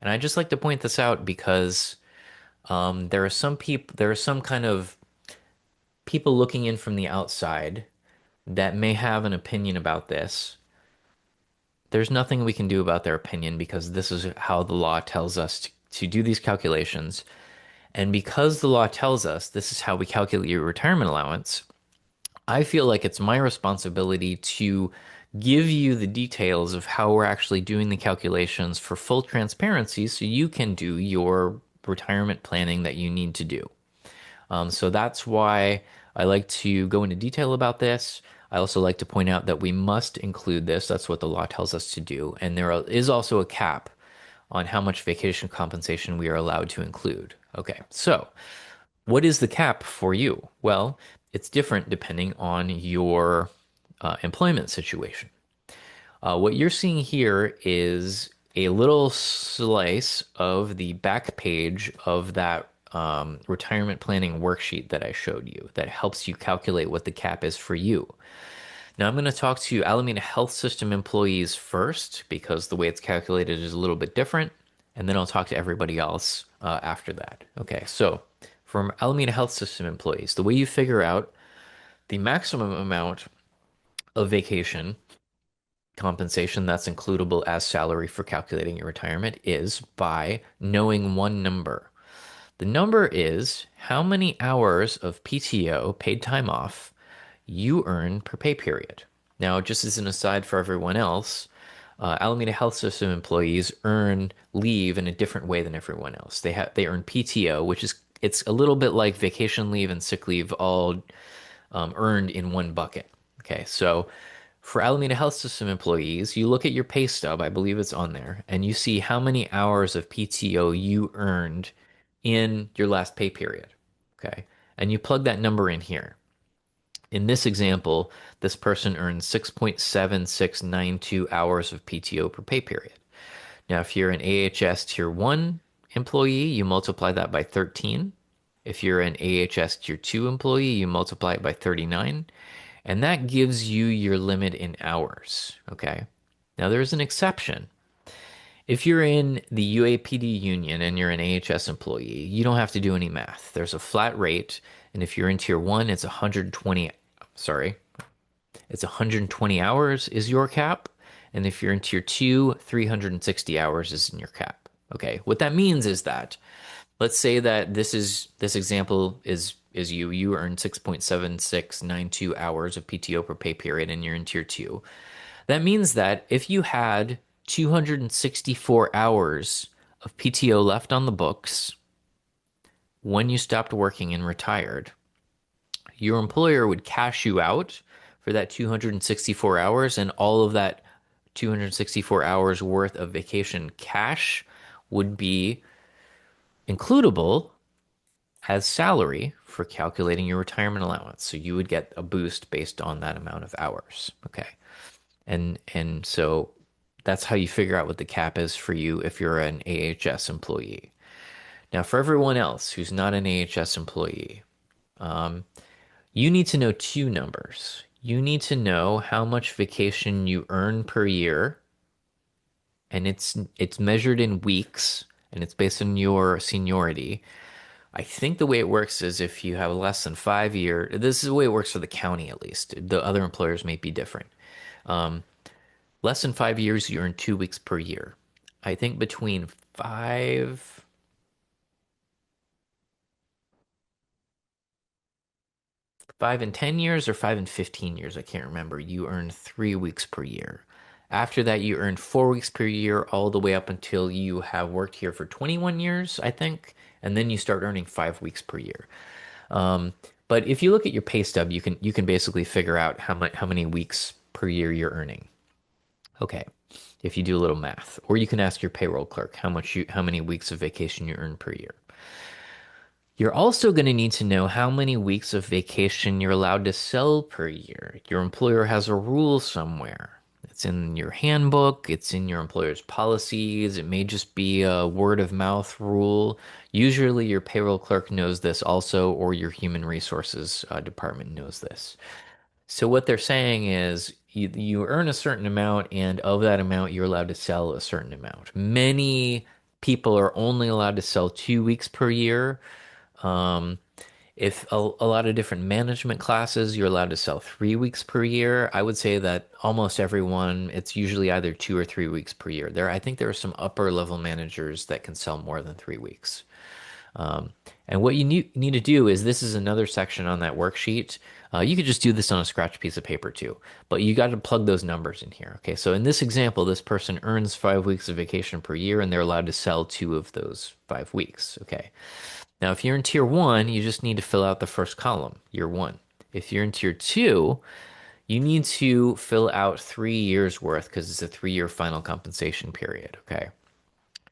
And I just like to point this out because there are some kind of people looking in from the outside that may have an opinion about this. There's nothing we can do about their opinion because this is how the law tells us to do these calculations. And because the law tells us this is how we calculate your retirement allowance, I feel like it's my responsibility to give you the details of how we're actually doing the calculations for full transparency so you can do your retirement planning that you need to do. So that's why I like to go into detail about this. I also like to point out that we must include this. That's what the law tells us to do. And there is also a cap on how much vacation compensation we are allowed to include. Okay, so what is the cap for you? Well, it's different depending on your employment situation. What you're seeing here is a little slice of the back page of that retirement planning worksheet that I showed you that helps you calculate what the cap is for you. Now, I'm going to talk to Alameda Health System employees first because the way it's calculated is a little bit different, and then I'll talk to everybody else after that. Okay, so from Alameda Health System employees, the way you figure out the maximum amount of vacation compensation that's includable as salary for calculating your retirement is by knowing one number. The number is how many hours of PTO, paid time off, you earn per pay period. Now, just as an aside for everyone else, Alameda Health System employees earn leave in a different way than everyone else. They earn PTO, which is it's a little bit like vacation leave and sick leave all earned in one bucket. Okay, so for Alameda Health System employees, you look at your pay stub, I believe it's on there, and you see how many hours of PTO you earned in your last pay period. Okay. and you plug that number in here. In this example, this person earns 6.7692 hours of PTO per pay period. Now, if you're an AHS Tier 1 employee, you multiply that by 13. If you're an AHS Tier 2 employee, you multiply it by 39. And that gives you your limit in hours. Okay. Now, there's an exception. If you're in the UAPD union and you're an AHS employee, you don't have to do any math. There's a flat rate. And if you're in Tier 1, it's 120, sorry, it's 120 hours is your cap. And if you're in Tier 2, 360 hours is in your cap. Okay. What that means is that let's say that this example is you earn 6.7692 hours of PTO per pay period and you're in Tier 2. That means that if you had 264 hours of PTO left on the books when you stopped working and retired, your employer would cash you out for that 264 hours, and all of that 264 hours worth of vacation cash would be includable as salary for calculating your retirement allowance. So you would get a boost based on that amount of hours. Okay. And so that's how you figure out what the cap is for you if you're an AHS employee. Now, for everyone else who's not an AHS employee, you need to know two numbers. You need to know how much vacation you earn per year, and it's measured in weeks, and it's based on your seniority. I think the way it works is if you have less than 5 years, this is the way it works for the county at least. The other employers may be different. Less than 5 years, you earn 2 weeks per year. I think between 5 and 10 years or 5 and 15 years, I can't remember, you earn 3 weeks per year. After that, you earn 4 weeks per year all the way up until you have worked here for 21 years, I think, and then you start earning 5 weeks per year. Um, but if you look at your pay stub, you can basically figure out how many weeks per year you're earning. Okay, if you do a little math, or you can ask your payroll clerk how many weeks of vacation you earn per year. You're also going to need to know how many weeks of vacation you're allowed to sell per year. Your employer has a rule somewhere. It's in your handbook, it's in your employer's policies, it may just be a word of mouth rule. Usually, your payroll clerk knows this also, or your human resources department knows this. So, what they're saying is you earn a certain amount, and of that amount, you're allowed to sell a certain amount. Many people are only allowed to sell 2 weeks per year. Um, if a lot of different management classes, you're allowed to sell 3 weeks per year. I would say that almost everyone, it's usually either 2 or 3 weeks per year. I think there are some upper level managers that can sell more than 3 weeks. And what you need to do is this is another section on that worksheet. You could just do this on a scratch piece of paper too, but you got to plug those numbers in here. Okay, so in this example, this person earns 5 weeks of vacation per year and they're allowed to sell 2 of those 5 weeks. Okay. Now, if you're in Tier 1, you just need to fill out the first column, year 1. If you're in Tier 2, you need to fill out 3 years worth because it's a 3-year final compensation period, okay?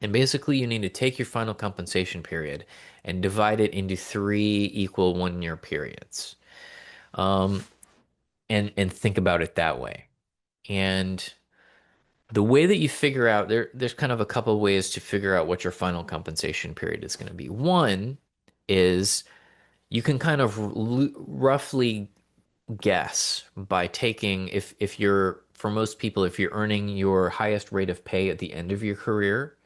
And basically, you need to take your final compensation period and divide it into three equal 1-year periods. Um, and think about it that way. And the way that you figure out there's kind of a couple of ways to figure out what your final compensation period is going to be. One is you can kind of roughly guess by taking if you're for most people if you're earning your highest rate of pay at the end of your career,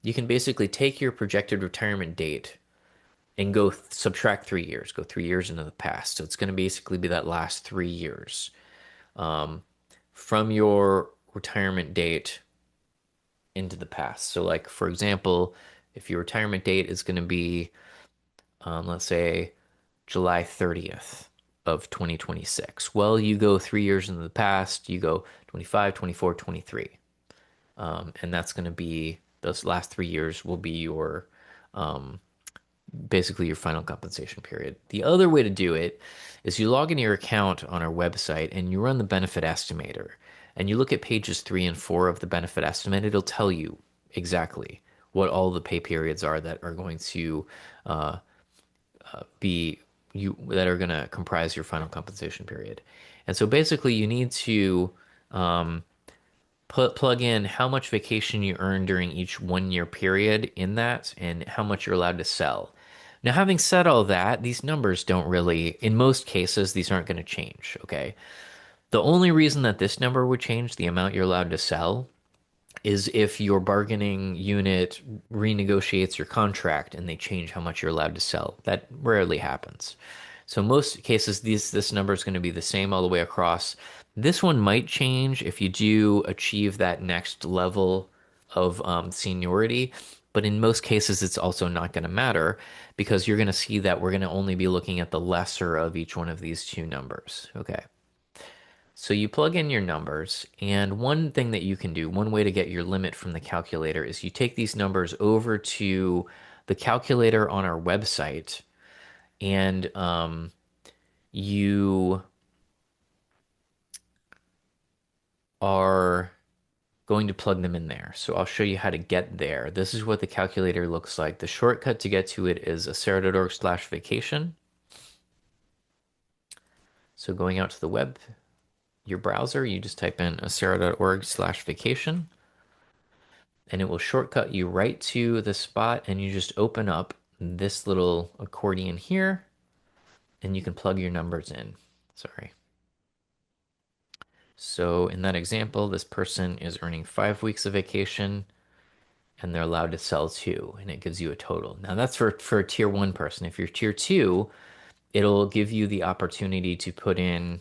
you can basically take your projected retirement date and go subtract 3 years, go 3 years into the past. So it's going to basically be that last 3 years from your retirement date into the past. So, like for example, if your retirement date is going to be, let's say, July 30th of 2026. Well, you go 3 years into the past, you go 25, 24, 23. And that's going to be those last 3 years will be your basically your final compensation period. The other way to do it is you log into your account on our website and you run the benefit estimator. And you look at pages 3 and 4 of the benefit estimate, it'll tell you exactly what all the pay periods are that are going to be that are going to comprise your final compensation period. And so basically you need to um, plug in how much vacation you earn during each 1 year period in that and how much you're allowed to sell. Now, having said all that, these numbers don't really, in most cases, these aren't going to change, okay? The only reason that this number would change, the amount you're allowed to sell, is if your bargaining unit renegotiates your contract and they change how much you're allowed to sell. That rarely happens. So in most cases, this number is going to be the same all the way across. This one might change if you do achieve that next level of seniority, but in most cases, it's also not going to matter because you're going to see that we're going to only be looking at the lesser of each one of these two numbers. Okay. So you plug in your numbers, and one thing that you can do, one way to get your limit from the calculator is you take these numbers over to the calculator on our website, and you are going to plug them in there. So I'll show you how to get there. This is what the calculator looks like. The shortcut to get to it is acera.org/vacation. So going out to the web, your browser, you just type in acera.org/vacation. And it will shortcut you right to the spot, and you just open up this little accordion here and you can plug your numbers in. Sorry. So in that example, this person is earning 5 weeks of vacation and they're allowed to sell two, and it gives you a total. Now that's for a tier one person. If you're tier two, it'll give you the opportunity to put in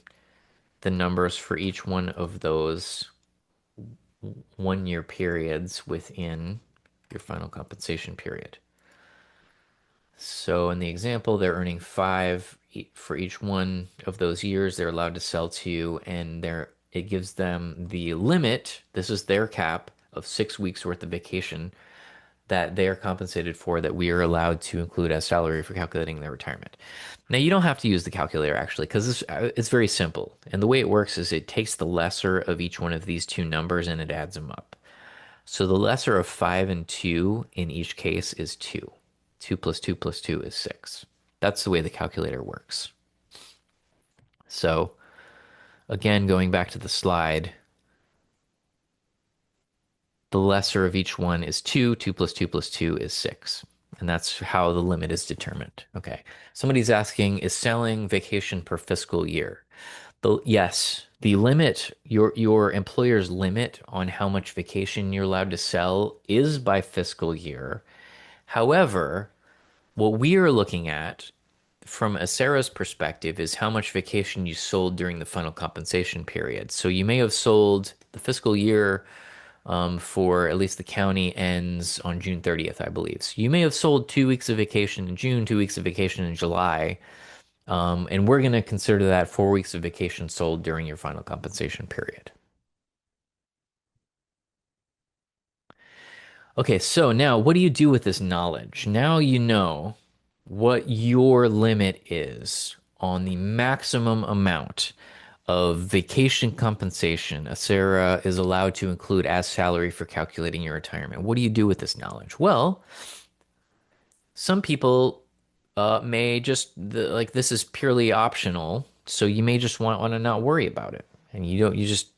the numbers for each one of those 1 year periods within your final compensation period. So in the example, they're earning five for each one of those years. They're allowed to sell two, and it gives them the limit. This is their cap of 6 weeks worth of vacation that they are compensated for that we are allowed to include as salary for calculating their retirement. Now, you don't have to use the calculator actually, because it's very simple. And the way it works is it takes the lesser of each one of these two numbers and it adds them up. So the lesser of 5 and 2 in each case is 2. 2 plus 2 plus 2 is 6. That's the way the calculator works. So again, going back to the slide, the lesser of each one is 2. 2 plus 2 plus 2 is 6. And that's how the limit is determined. Okay. Somebody's asking, is selling vacation per fiscal year? Yes, the limit, your employer's limit on how much vacation you're allowed to sell is by fiscal year. However, what we are looking at from Acera's perspective is how much vacation you sold during the final compensation period. So you may have sold the fiscal year for at least the county ends on June 30th, I believe. So you may have sold 2 weeks of vacation in June, 2 weeks of vacation in July, and we're going to consider that 4 weeks of vacation sold during your final compensation period. Okay, so now what do you do with this knowledge? Now you know what your limit is on the maximum amount of vacation compensation Acera is allowed to include as salary for calculating your retirement. What do you do with this knowledge? Well, some people may just like this is purely optional, so you may just want to not worry about it, and you just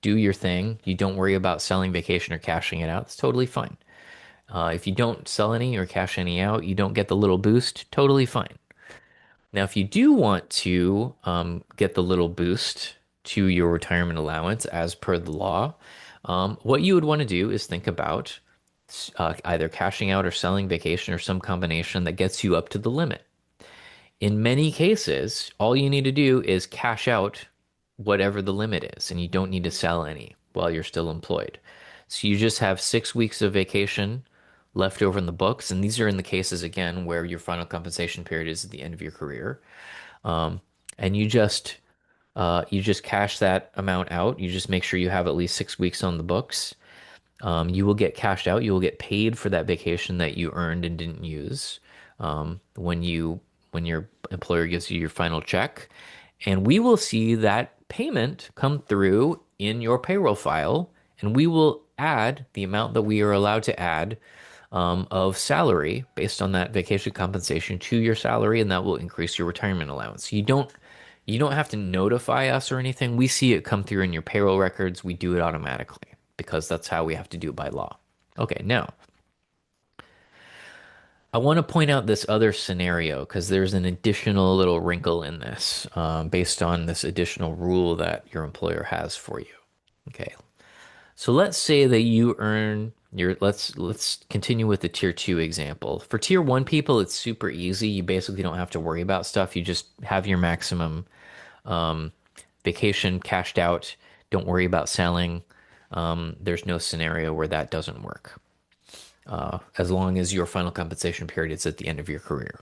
do your thing. You don't worry about selling vacation or cashing it out. It's totally fine. If you don't sell any or cash any out, you don't get the little boost. Totally fine. Now, if you do want to get the little boost to your retirement allowance as per the law, what you would want to do is think about either cashing out or selling vacation or some combination that gets you up to the limit. In many cases, all you need to do is cash out whatever the limit is, and you don't need to sell any while you're still employed. So you just have 6 weeks of vacation left over in the books, and these are in the cases again where your final compensation period is at the end of your career, and you just cash that amount out. You just make sure you have at least 6 weeks on the books. You will get cashed out. You will get paid for that vacation that you earned and didn't use when your employer gives you your final check, and we will see that payment come through in your payroll file, and we will add the amount that we are allowed to add of salary based on that vacation compensation to your salary, and that will increase your retirement allowance. You don't have to notify us or anything. We see it come through in your payroll records. We do it automatically because that's how we have to do it by law. Okay, now I want to point out this other scenario because there's an additional little wrinkle in this based on this additional rule that your employer has for you. Okay, so let's say that you earn your let's continue with the tier 2 example. For tier 1 people, it's super easy. You basically don't have to worry about stuff. You just have your maximum um, vacation cashed out. Don't worry about selling. There's no scenario where that doesn't work. As long as your final compensation period is at the end of your career.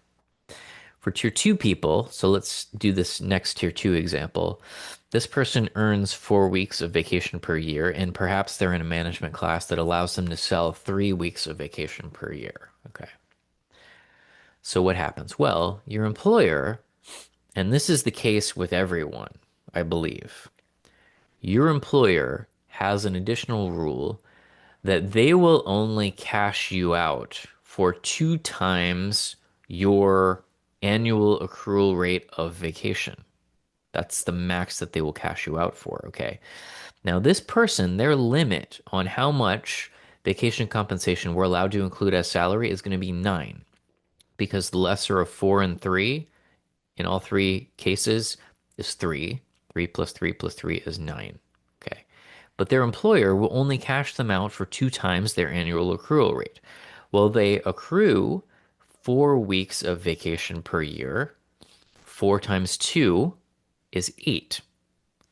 For tier 2 people, so let's do this next tier 2 example. This person earns 4 weeks of vacation per year, and perhaps they're in a management class that allows them to sell 3 weeks of vacation per year. Okay. So what happens? Well, your employer, and this is the case with everyone, I believe, your employer has an additional rule that they will only cash you out for 2 times your annual accrual rate of vacation. That's the max that they will cash you out for, okay? Now, this person, their limit on how much vacation compensation we're allowed to include as salary is going to be 9 because the lesser of 4 and 3 in all three cases is 3. 3 plus 3 plus 3 is 9. Okay. But their employer will only cash them out for 2 times their annual accrual rate. Well, they accrue 4 weeks of vacation per year. 4 times 2 is 8.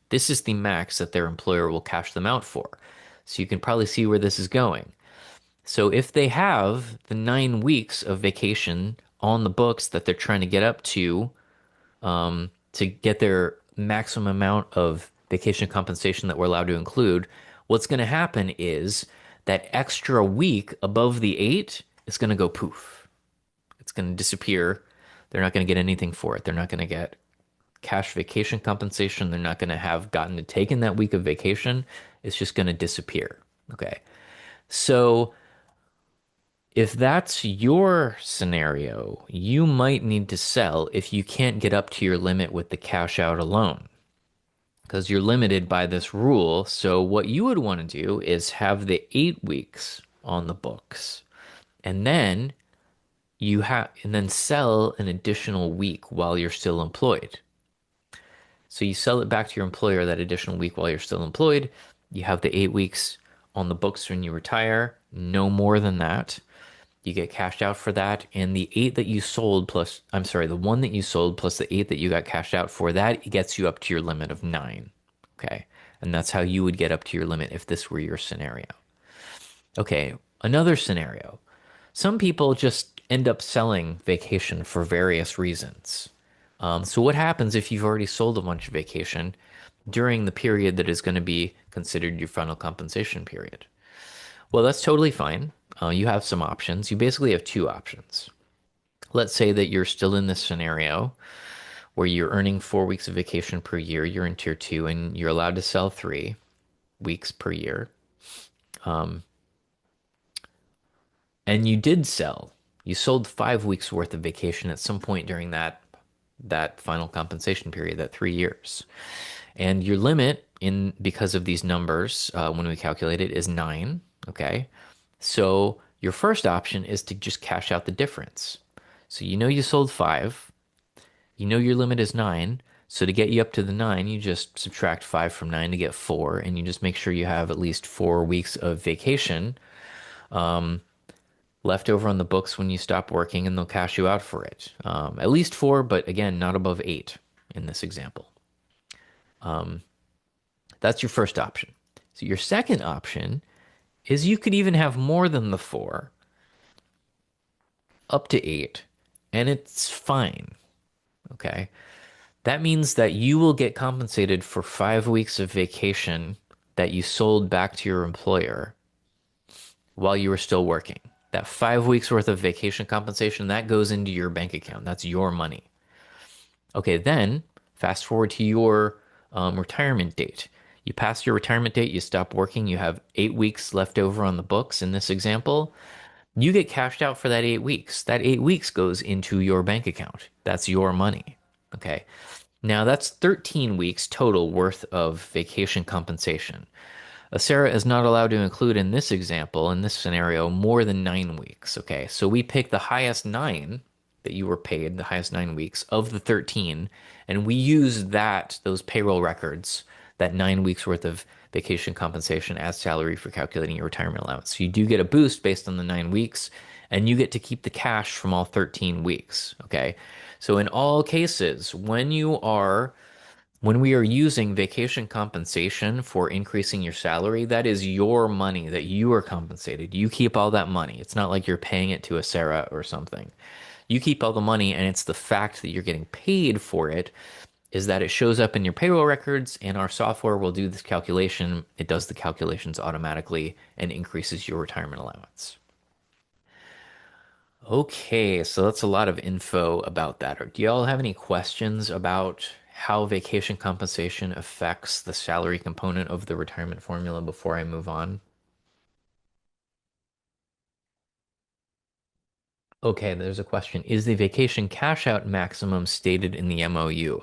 This is the max that their employer will cash them out for. So you can probably see where this is going. So if they have the 9 weeks of vacation on the books that they're trying to get up to get their maximum amount of vacation compensation that we're allowed to include, what's going to happen is that extra week above the 8 is going to go poof. It's going to disappear. They're not going to get anything for it. They're not going to get cash vacation compensation. They're not going to have gotten to taken that week of vacation. It's just going to disappear. Okay. So if that's your scenario, you might need to sell if you can't get up to your limit with the cash out alone because you're limited by this rule. So what you would want to do is have the 8 weeks on the books and then sell an additional week while you're still employed. So you sell it back to your employer that additional week while you're still employed. You have the 8 weeks on the books when you retire, no more than that. You get cashed out for that. And the 8 that you sold plus, I'm sorry, the 1 that you sold plus the 8 that you got cashed out for, that gets you up to your limit of 9. Okay. And that's how you would get up to your limit if this were your scenario. Okay. Another scenario. Some people just end up selling vacation for various reasons. So what happens if you've already sold a bunch of vacation during the period that is going to be considered your final compensation period? Well, that's totally fine. You have some options. You basically have 2 options. Let's say that you're still in this scenario where you're earning 4 weeks of vacation per year. You're in tier 2 and you're allowed to sell 3 weeks per year. And you did sell. You sold 5 weeks worth of vacation at some point during that final compensation period, that 3 years. And your limit in because of these numbers, when we calculate it, is 9. Okay. So your first option is to just cash out the difference. So you sold 5. Your limit is 9. So to get you up to the 9, you just subtract 5 from 9 to get 4, and you just make sure you have at least 4 weeks of vacation left over on the books when you stop working, and they'll cash you out for it. At least 4, but again, not above 8 in this example. That's your first option. So your second option is you could even have more than the 4, up to 8, and it's fine. Okay. That means that you will get compensated for 5 weeks of vacation that you sold back to your employer while you were still working. That 5 weeks worth of vacation compensation, that goes into your bank account. That's your money. Okay, then fast forward to your retirement date. You pass your retirement date, you stop working, you have 8 weeks left over on the books in this example. You get cashed out for that 8 weeks. That 8 weeks goes into your bank account. That's your money. Okay. Now that's 13 weeks total worth of vacation compensation. A Sarah is not allowed to include in this example, in this scenario, more than 9 weeks. Okay. So we pick the highest nine that you were paid, the highest 9 weeks of the 13, and we use those payroll records, that 9 weeks worth of vacation compensation as salary for calculating your retirement allowance. So you do get a boost based on the 9 weeks, and you get to keep the cash from all 13 weeks. Okay. So in all cases, when we are using vacation compensation for increasing your salary, that is your money that you are compensated. You keep all that money. It's not like you're paying it to a Sarah or something. You keep all the money, and it's the fact that you're getting paid for it is that it shows up in your payroll records, and our software will do this calculation. It does the calculations automatically and increases your retirement allowance. Okay, so that's a lot of info about that. Do y'all have any questions about how vacation compensation affects the salary component of the retirement formula before I move on? Okay, there's a question. Is the vacation cash out maximum stated in the MOU?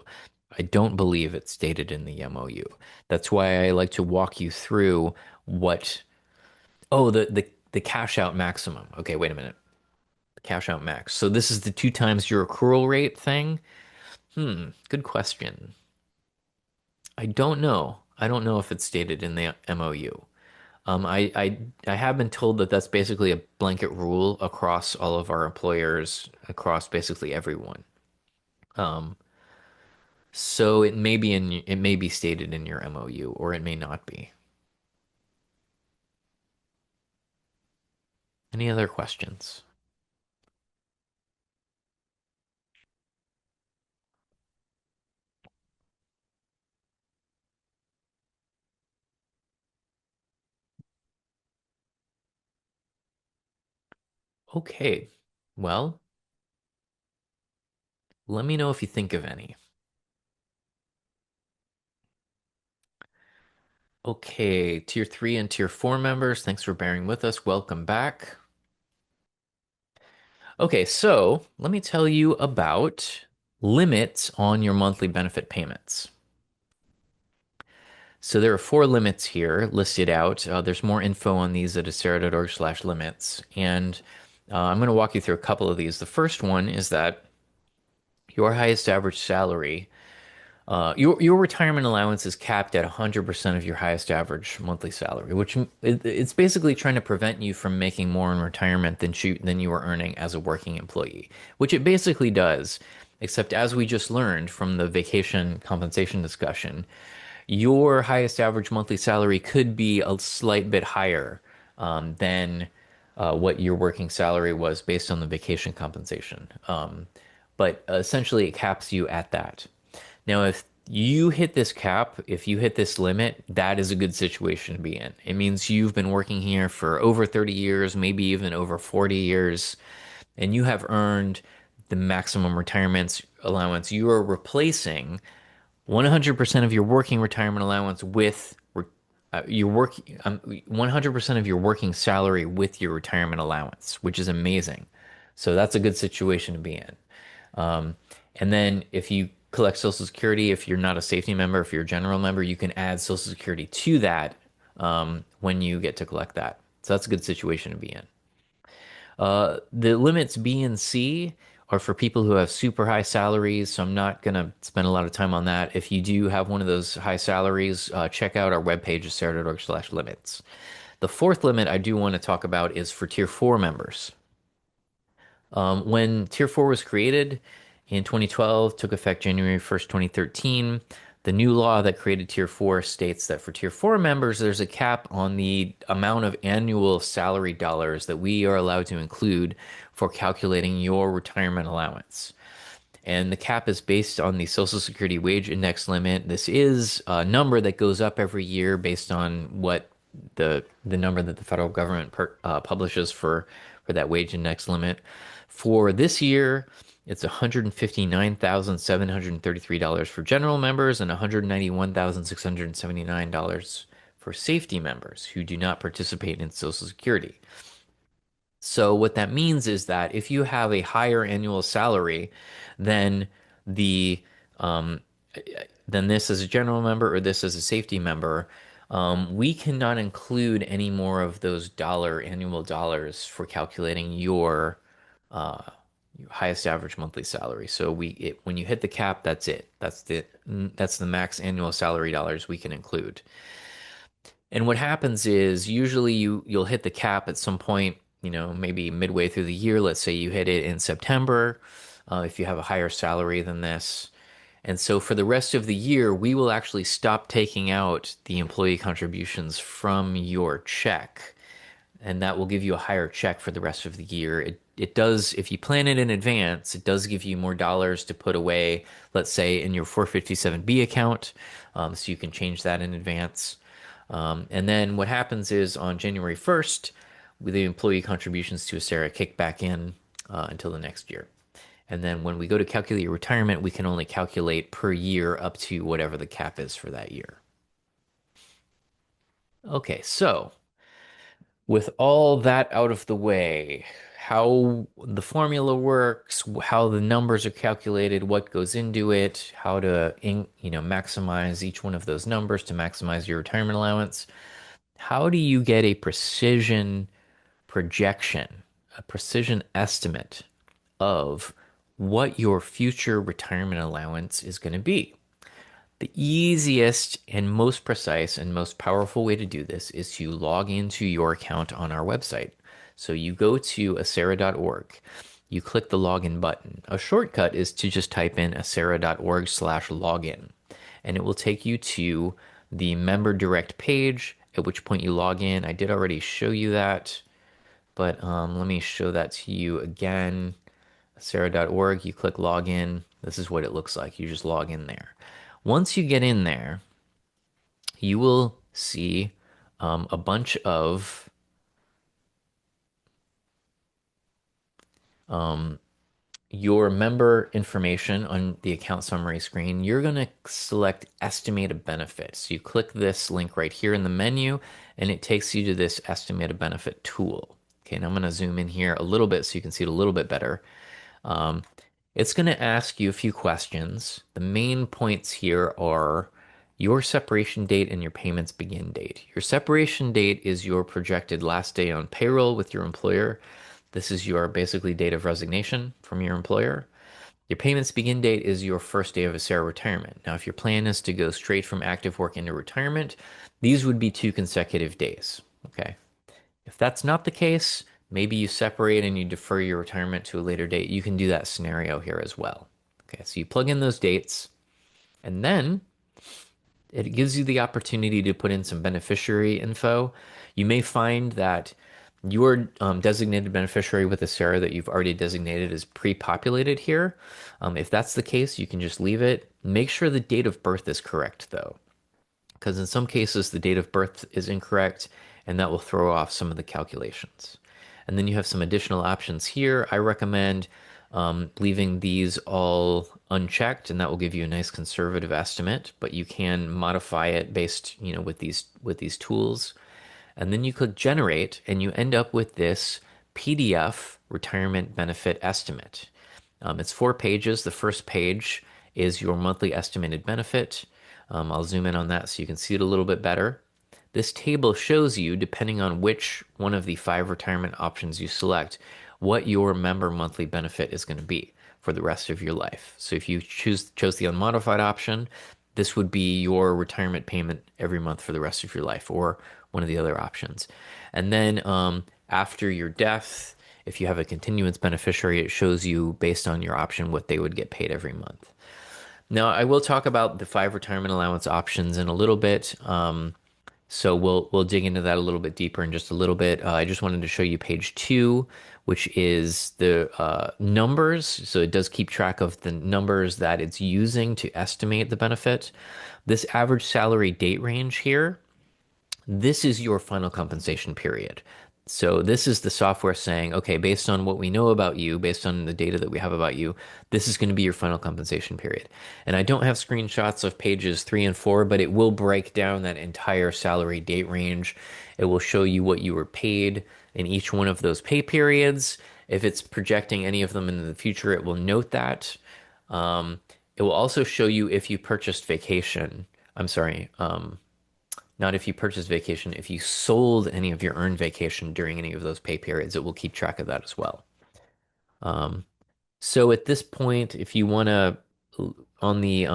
I don't believe it's stated in the MOU. That's why I like to walk you through what. Oh, the cash out maximum. Okay, wait a minute. The cash out max. So this is the two times your accrual rate thing? Good question. I don't know. I don't know if it's stated in the MOU. I have been told that that's basically a blanket rule across all of our employers, across basically everyone. Um, so it may be stated in your MOU, or it may not be. Any other questions? Okay. Well, let me know if you think of any. Okay, tier three and tier four members, thanks for bearing with us. Welcome back. Okay, so let me tell you about limits on your monthly benefit payments. So there are four limits here listed out. There's more info on these at acera.org/limits. And I'm going to walk you through a couple of these. The first one is that your highest average salary, your retirement allowance is capped at 100% of your highest average monthly salary, which it's basically trying to prevent you from making more in retirement than you were earning as a working employee, which it basically does. Except as we just learned from the vacation compensation discussion, your highest average monthly salary could be a slight bit higher than what your working salary was based on the vacation compensation. But essentially, it caps you at that. Now, if you hit this cap, if you hit this limit, that is a good situation to be in. It means you've been working here for over 30 years, maybe even over 40 years, and you have earned the maximum retirement allowance. You are replacing 100% of your working retirement allowance with your work 100% of your working salary with your retirement allowance, which is amazing. So that's a good situation to be in. Um, and then if you collect Social Security, if you're not a safety member, if you're a general member, you can add Social Security to that when you get to collect that. So that's a good situation to be in. The limits B and C are for people who have super high salaries, so I'm not going to spend a lot of time on that. If you do have one of those high salaries, check out our webpage, acera.org/limits. The fourth limit I do want to talk about is for Tier 4 members. When Tier 4 was created in 2012, took effect January 1st, 2013, the new law that created Tier 4 states that for Tier 4 members, there's a cap on the amount of annual salary dollars that we are allowed to include for calculating your retirement allowance. And the cap is based on the Social Security wage index limit. This is a number that goes up every year based on what the number that the federal government publishes for that wage index limit. For this year, it's $159,733 for general members and $191,679 for safety members who do not participate in Social Security. So what that means is that if you have a higher annual salary than the um, than this as a general member or this as a safety member, we cannot include any more of those annual dollars for calculating uh, your highest average monthly salary. So when you hit the cap, that's it. That's the max annual salary dollars we can include. And what happens is usually you'll hit the cap at some point, maybe midway through the year. Let's say you hit it in September, if you have a higher salary than this. And so for the rest of the year, we will actually stop taking out the employee contributions from your check, and that will give you a higher check for the rest of the year. It does, if you plan it in advance, it does give you more dollars to put away, let's say in your 457B account, so you can change that in advance. And then what happens is on January 1st, the employee contributions to Acera kick back in until the next year. And then when we go to calculate your retirement, we can only calculate per year up to whatever the cap is for that year. Okay, so with all that out of the way, how the formula works, how the numbers are calculated, what goes into it, how to maximize each one of those numbers to maximize your retirement allowance. How do you get a precision projection, a precision estimate of what your future retirement allowance is going to be? The easiest and most precise and most powerful way to do this is to log into your account on our website. So you go to acera.org, you click the login button. A shortcut is to just type in acera.org/login, and it will take you to the member direct page, at which point you log in. I did already show you that, but let me show that to you again. Acera.org, you click login. This is what it looks like. You just log in there. Once you get in there, you will see a bunch of your member information on the account summary screen. You're going to select estimated benefits. You click this link right here in the menu, and it takes you to this estimated benefit tool. Okay, and I'm going to zoom in here a little bit so you can see it a little bit better. Um, it's going to ask you a few questions. The main points here are your separation date and your payments begin date. Your separation date is your projected last day on payroll with your employer. This is your basically date of resignation from your employer. Your payments begin date is your first day of Acera retirement. Now, if your plan is to go straight from active work into retirement, these would be 2 consecutive days. Okay. If that's not the case, maybe you separate and you defer your retirement to a later date. You can do that scenario here as well. Okay, so you plug in those dates, and then it gives you the opportunity to put in some beneficiary info. You may find that your designated beneficiary with Acera that you've already designated is pre-populated here. If that's the case, you can just leave it. Make sure the date of birth is correct, though, because in some cases the date of birth is incorrect, and that will throw off some of the calculations. And then you have some additional options here. I recommend leaving these all unchecked, and that will give you a nice conservative estimate, but you can modify it based, with these tools. And then you click generate, and you end up with this PDF retirement benefit estimate. It's 4 pages. The first page is your monthly estimated benefit. I'll zoom in on that so you can see it a little bit better. This table shows you, depending on which one of the 5 retirement options you select, what your member monthly benefit is going to be for the rest of your life. So if you chose the unmodified option, this would be your retirement payment every month for the rest of your life, or one of the other options. And then after your death, if you have a continuance beneficiary, it shows you based on your option what they would get paid every month. Now, I will talk about the 5 retirement allowance options in a little bit. So we'll dig into that a little bit deeper in just a little bit. I just wanted to show you page 2, which is the numbers. So it does keep track of the numbers that it's using to estimate the benefit. This average salary date range here, this is your final compensation period. So this is the software saying, okay, based on what we know about you, based on the data that we have about you, this is going to be your final compensation period. And I don't have screenshots of pages 3 and 4, but it will break down that entire salary date range. It will show you what you were paid in each one of those pay periods. If it's projecting any of them into the future, it will note that. It will also show you if you purchased vacation. I'm sorry, not if you purchased vacation. If you sold any of your earned vacation during any of those pay periods, it will keep track of that as well. Um, so at this point, if you want to, on the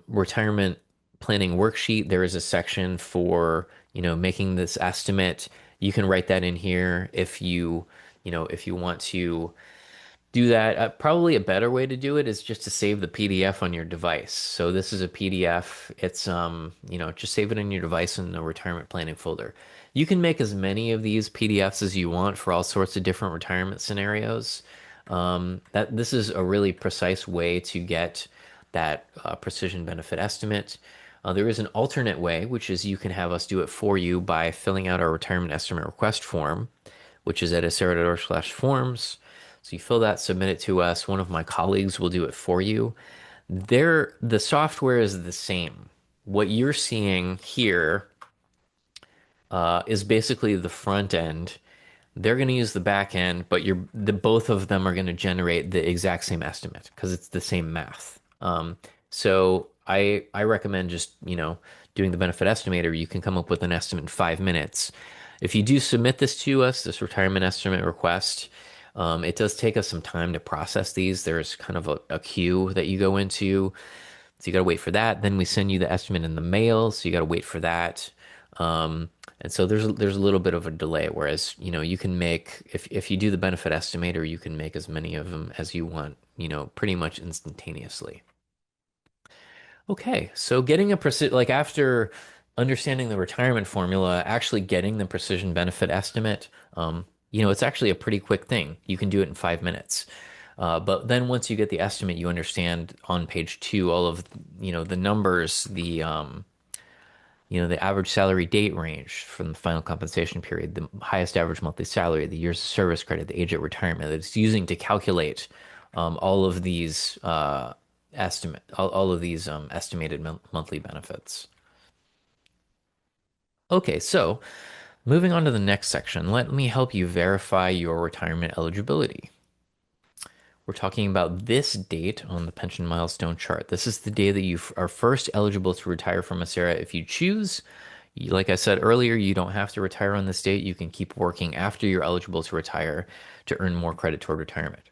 retirement planning worksheet, there is a section for, making this estimate. You can write that in here if you want to do that. Probably a better way to do it is just to save the PDF on your device. So this is a PDF. It's just save it on your device in the retirement planning folder. You can make as many of these PDFs as you want for all sorts of different retirement scenarios. That this is a really precise way to get that precision benefit estimate. There is an alternate way, which is you can have us do it for you by filling out our retirement estimate request form, which is at acera.org/forms. So you fill that, submit it to us. One of my colleagues will do it for you. The software is the same. What you're seeing here is basically the front end. They're going to use the back end, but both of them are going to generate the exact same estimate because it's the same math. So I recommend just, doing the benefit estimator. You can come up with an estimate in 5 minutes. If you do submit this to us, this retirement estimate request, it does take us some time to process these. There's kind of a queue that you go into. So you got to wait for that. Then we send you the estimate in the mail, so you got to wait for that. And so there's a little bit of a delay. Whereas, you can make if you do the benefit estimator, you can make as many of them as you want, pretty much instantaneously. Okay, so getting a precision, like after understanding the retirement formula, actually getting the precision benefit estimate, it's actually a pretty quick thing. You can do it in 5 minutes. But then once you get the estimate, you understand on page 2 all of, the numbers, the average salary date range from the final compensation period, the highest average monthly salary, the years of service credit, the age at retirement that it's using to calculate all of these all of these estimated monthly benefits. Okay, so moving on to the next section, let me help you verify your retirement eligibility. We're talking about this date on the pension milestone chart. This is the day that you are first eligible to retire from Acera if you choose. Like I said earlier, you don't have to retire on this date. You can keep working after you're eligible to retire to earn more credit toward retirement.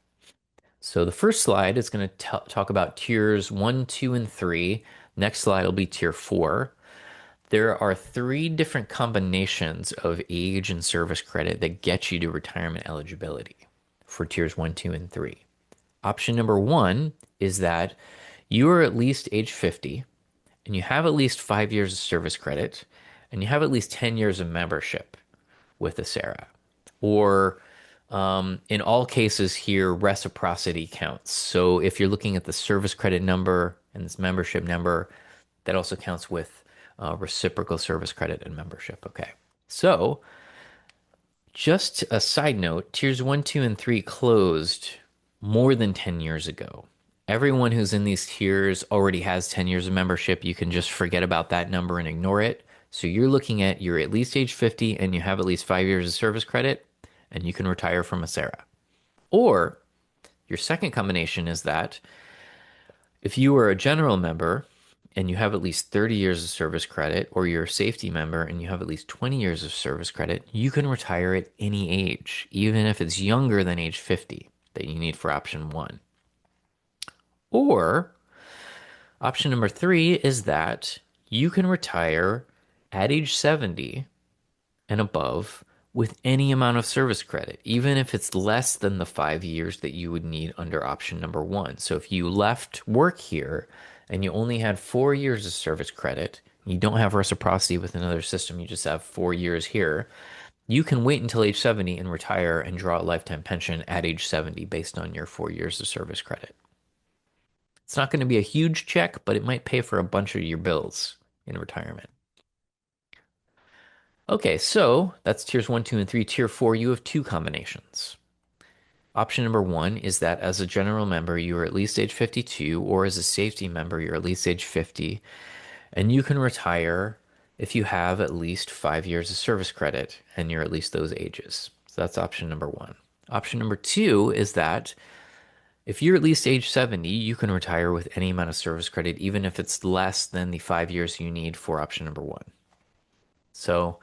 So the first slide is going to talk about tiers 1, 2, and 3. Next slide will be tier 4. There are 3 different combinations of age and service credit that get you to retirement eligibility for tiers 1, 2, and 3. Option number 1 is that you are at least age 50 and you have at least 5 years of service credit and you have at least 10 years of membership with Acera. Or in all cases here, reciprocity counts. So if you're looking at the service credit number and this membership number, that also counts with reciprocal service credit and membership. Okay. So just a side note, tiers 1, 2, and 3 closed more than 10 years ago. Everyone who's in these tiers already has 10 years of membership. You can just forget about that number and ignore it. So you're at least age 50 and you have at least 5 years of service credit and you can retire from Acera. Or your second combination is that if you are a general member and you have at least 30 years of service credit, or you're a safety member and you have at least 20 years of service credit, you can retire at any age, even if it's younger than age 50 that you need for option 1. Or option number 3 is that you can retire at age 70 and above with any amount of service credit, even if it's less than the 5 years that you would need under option number 1. So if you left work here and you only had 4 years of service credit, you don't have reciprocity with another system, you just have 4 years here, you can wait until age 70 and retire and draw a lifetime pension at age 70 based on your 4 years of service credit. It's not going to be a huge check, but it might pay for a bunch of your bills in retirement. Okay, so that's tiers one, two, and three. Tier four, you have two combinations. Option number one is that as a general member, you are at least age 52, or as a safety member, you're at least age 50, and you can retire if you have at least 5 years of service credit and you're at least those ages. So that's option number one. Option number two is that if you're at least age 70, you can retire with any amount of service credit, even if it's less than the 5 years you need for option number one. So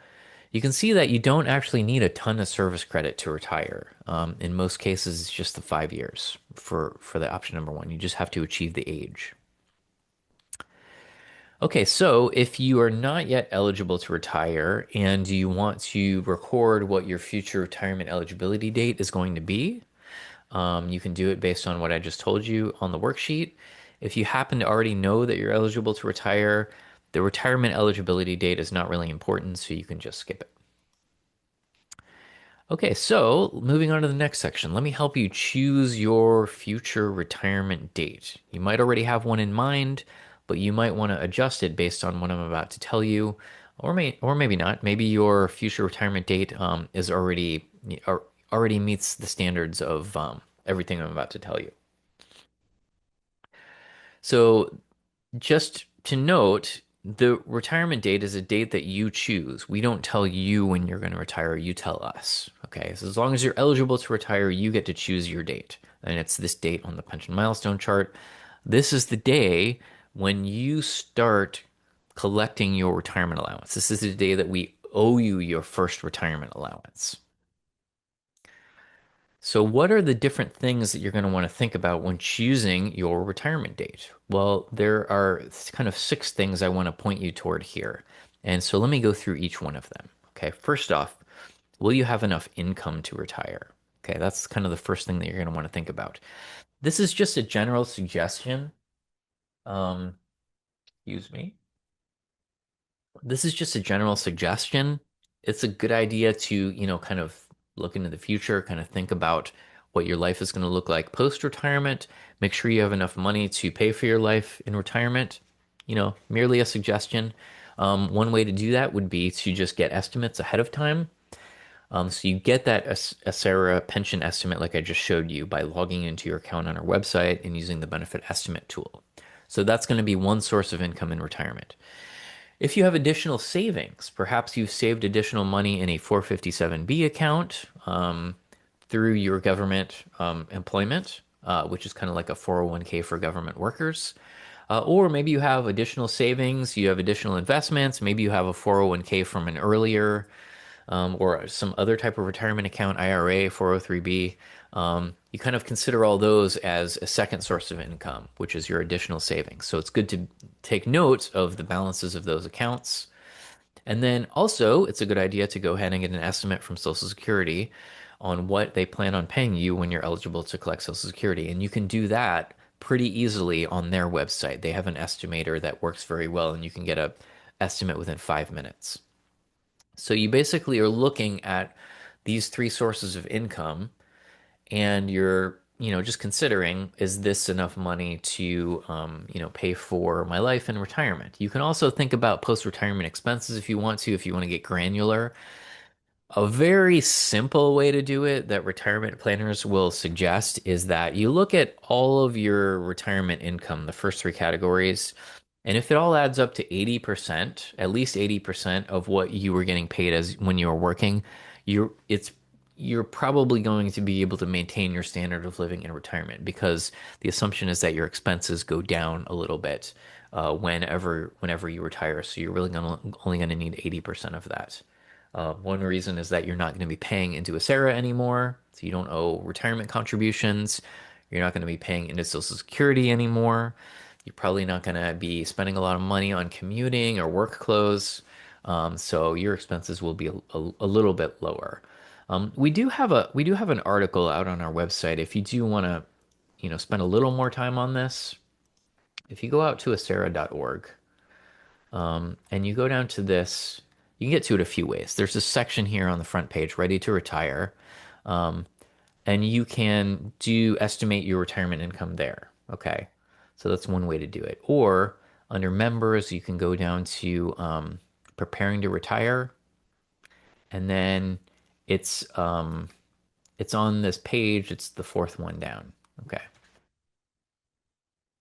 you can see that you don't actually need a ton of service credit to retire. In most cases, it's just the 5 years for the option number one. You just have to achieve the age. Okay, so if you are not yet eligible to retire and you want to record what your future retirement eligibility date is going to be, you can do it based on what I just told you on the worksheet. If you happen to already know that you're eligible to retire, the retirement eligibility date is not really important, so you can just skip it. Okay, so moving on to the next section, let me help you choose your future retirement date. You might already have one in mind, but you might want to adjust it based on what I'm about to tell you, or maybe not. Maybe your future retirement date is already meets the standards of everything I'm about to tell you. So just to note, the retirement date is a date that you choose. We don't tell you when you're going to retire, you tell us. Okay, so as long as you're eligible to retire, you get to choose your date. And it's this date on the pension milestone chart. This is the day when you start collecting your retirement allowance. This is the day that we owe you your first retirement allowance. So, what are the different things that you're going to want to think about when choosing your retirement date? Well, there are kind of six things I want to point you toward here. And so let me go through each one of them. Okay, first off, will you have enough income to retire? Okay, that's kind of the first thing that you're going to want to think about. This is just a general suggestion. Um, Excuse me. This is just a general suggestion. It's a good idea to, kind of look into the future, kind of think about what your life is going to look like post-retirement. Make sure you have enough money to pay for your life in retirement. Merely a suggestion. One way to do that would be to just get estimates ahead of time. So you get that Acera pension estimate like I just showed you by logging into your account on our website and using the benefit estimate tool. So that's going to be one source of income in retirement. If you have additional savings, perhaps you've saved additional money in a 457B account through your government employment, which is kind of like a 401k for government workers. Or maybe you have additional savings, you have additional investments, maybe you have a 401k from an earlier or some other type of retirement account, IRA, 403B. You kind of consider all those as a second source of income, which is your additional savings. So it's good to take note of the balances of those accounts. And then also, it's a good idea to go ahead and get an estimate from Social Security on what they plan on paying you when you're eligible to collect Social Security. And you can do that pretty easily on their website. They have an estimator that works very well, and you can get a estimate within 5 minutes. So you basically are looking at these three sources of income and you're, just considering, is this enough money to, pay for my life in retirement? You can also think about post-retirement expenses if you want to, if you want to get granular. A very simple way to do it that retirement planners will suggest is that you look at all of your retirement income, the first three categories, and if it all adds up to 80%, at least 80% of what you were getting paid as when you were working, you're probably going to be able to maintain your standard of living in retirement because the assumption is that your expenses go down a little bit whenever you retire. So you're really only going to need 80% of that. One reason is that you're not going to be paying into Acera anymore, so you don't owe retirement contributions. You're not going to be paying into Social Security anymore. You're probably not going to be spending a lot of money on commuting or work clothes, so your expenses will be a little bit lower. We do have an article out on our website if you do want to, spend a little more time on this. If you go out to acera.org, and you go down to this, you can get to it a few ways. There's a section here on the front page, ready to retire, um, and you can do estimate your retirement income there. Okay, so that's one way to do it. Or under members, you can go down to preparing to retire, and then it's um it's on this page. It's the fourth one down. Okay.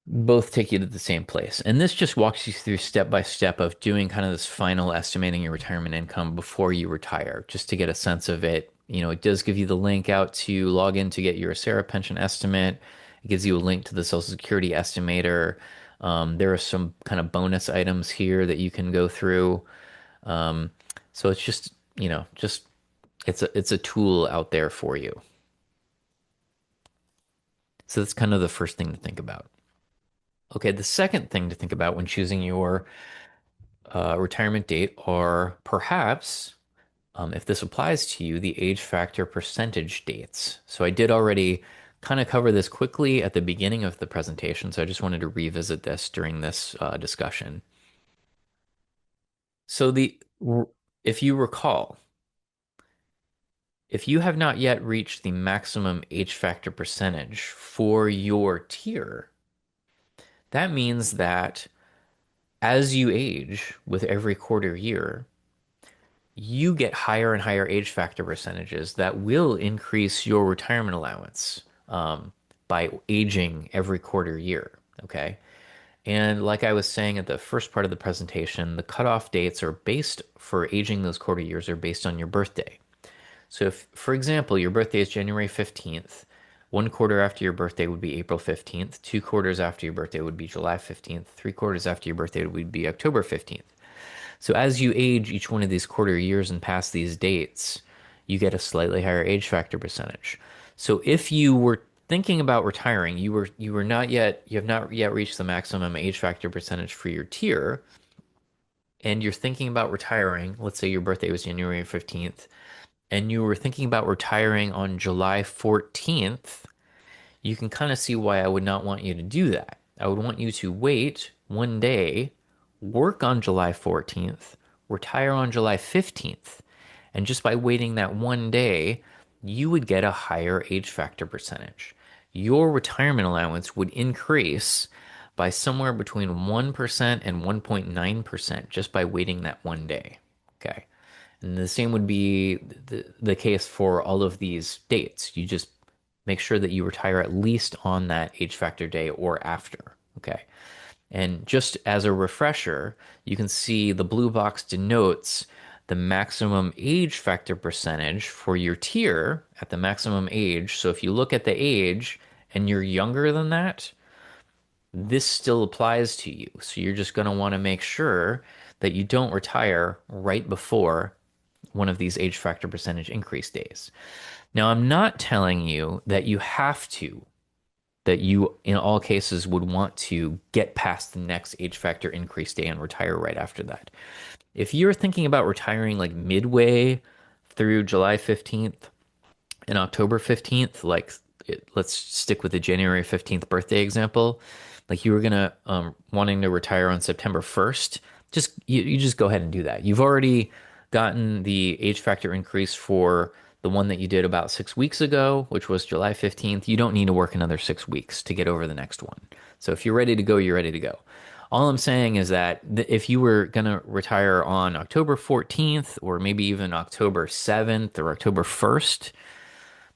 Both take you to the same place. And this just walks you through step by step of doing kind of this final estimating your retirement income before you retire, just to get a sense of it. It does give you the link out to log in to get your Sarah pension estimate. It gives you a link to the Social Security estimator. There are some kind of bonus items here that you can go through. Um, so it's just it's a tool out there for you. So that's kind of the first thing to think about. Okay, the second thing to think about when choosing your retirement date are perhaps, if this applies to you, the age factor percentage dates. So I did already kind of cover this quickly at the beginning of the presentation, so I just wanted to revisit this during this discussion. So if you recall, if you have not yet reached the maximum age factor percentage for your tier, that means that as you age with every quarter year, you get higher and higher age factor percentages that will increase your retirement allowance by aging every quarter year. Okay. And like I was saying at the first part of the presentation, the cutoff dates are based for aging those quarter years are based on your birthday. So if, for example, your birthday is January 15th, one quarter after your birthday would be April 15th, two quarters after your birthday would be July 15th, three quarters after your birthday would be October 15th. So as you age each one of these quarter years and past these dates, you get a slightly higher age factor percentage. So if you were thinking about retiring, you have not yet reached the maximum age factor percentage for your tier, and you're thinking about retiring, let's say your birthday was January 15th, and you were thinking about retiring on July 14th, you can kind of see why I would not want you to do that. I would want you to wait one day, work on July 14th, retire on July 15th. And just by waiting that one day, you would get a higher age factor percentage. Your retirement allowance would increase by somewhere between 1% and 1.9% just by waiting that one day. Okay. And the same would be the case for all of these dates. You just make sure that you retire at least on that age factor day or after. Okay. And just as a refresher, you can see the blue box denotes the maximum age factor percentage for your tier at the maximum age. So if you look at the age and you're younger than that, this still applies to you. So you're just going to want to make sure that you don't retire right before one of these age factor percentage increase days. Now, I'm not telling you that you have to, that you in all cases would want to get past the next age factor increase day and retire right after that. If you're thinking about retiring like midway through July 15th and October 15th, let's stick with the January 15th birthday example. Like you were gonna wanting to retire on September 1st, you just go ahead and do that. You've already gotten the age factor increase for the one that you did about 6 weeks ago, which was July 15th. You don't need to work another 6 weeks to get over the next one. So if you're ready to go, you're ready to go. All I'm saying is that if you were going to retire on October 14th or maybe even October 7th or October 1st,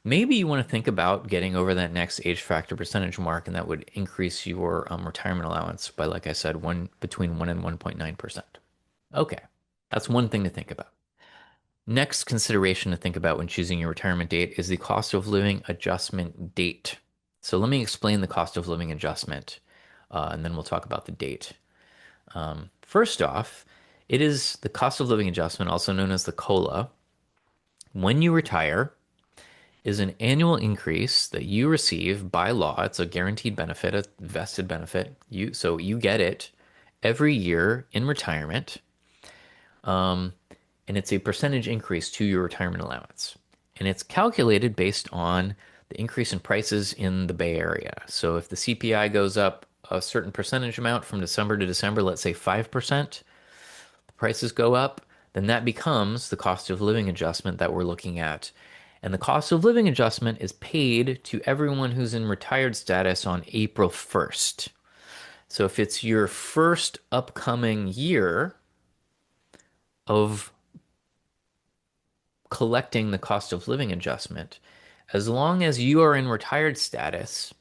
maybe you want to think about getting over that next age factor percentage mark, and that would increase your retirement allowance by, like I said, between 1 and 1.9%. Okay, that's one thing to think about. Next consideration to think about when choosing your retirement date is the cost of living adjustment date. So let me explain the cost of living adjustment, and then we'll talk about the date. First off, it is the cost of living adjustment, also known as the COLA. When you retire, is an annual increase that you receive by law. It's a guaranteed benefit, a vested benefit. So you get it every year in retirement, and it's a percentage increase to your retirement allowance. And it's calculated based on the increase in prices in the Bay Area. So if the CPI goes up a certain percentage amount from December to December, let's say 5%, the prices go up, then that becomes the cost of living adjustment that we're looking at. And the cost of living adjustment is paid to everyone who's in retired status on April 1st. So if it's your first upcoming year of collecting the cost of living adjustment, as long as you are in retired status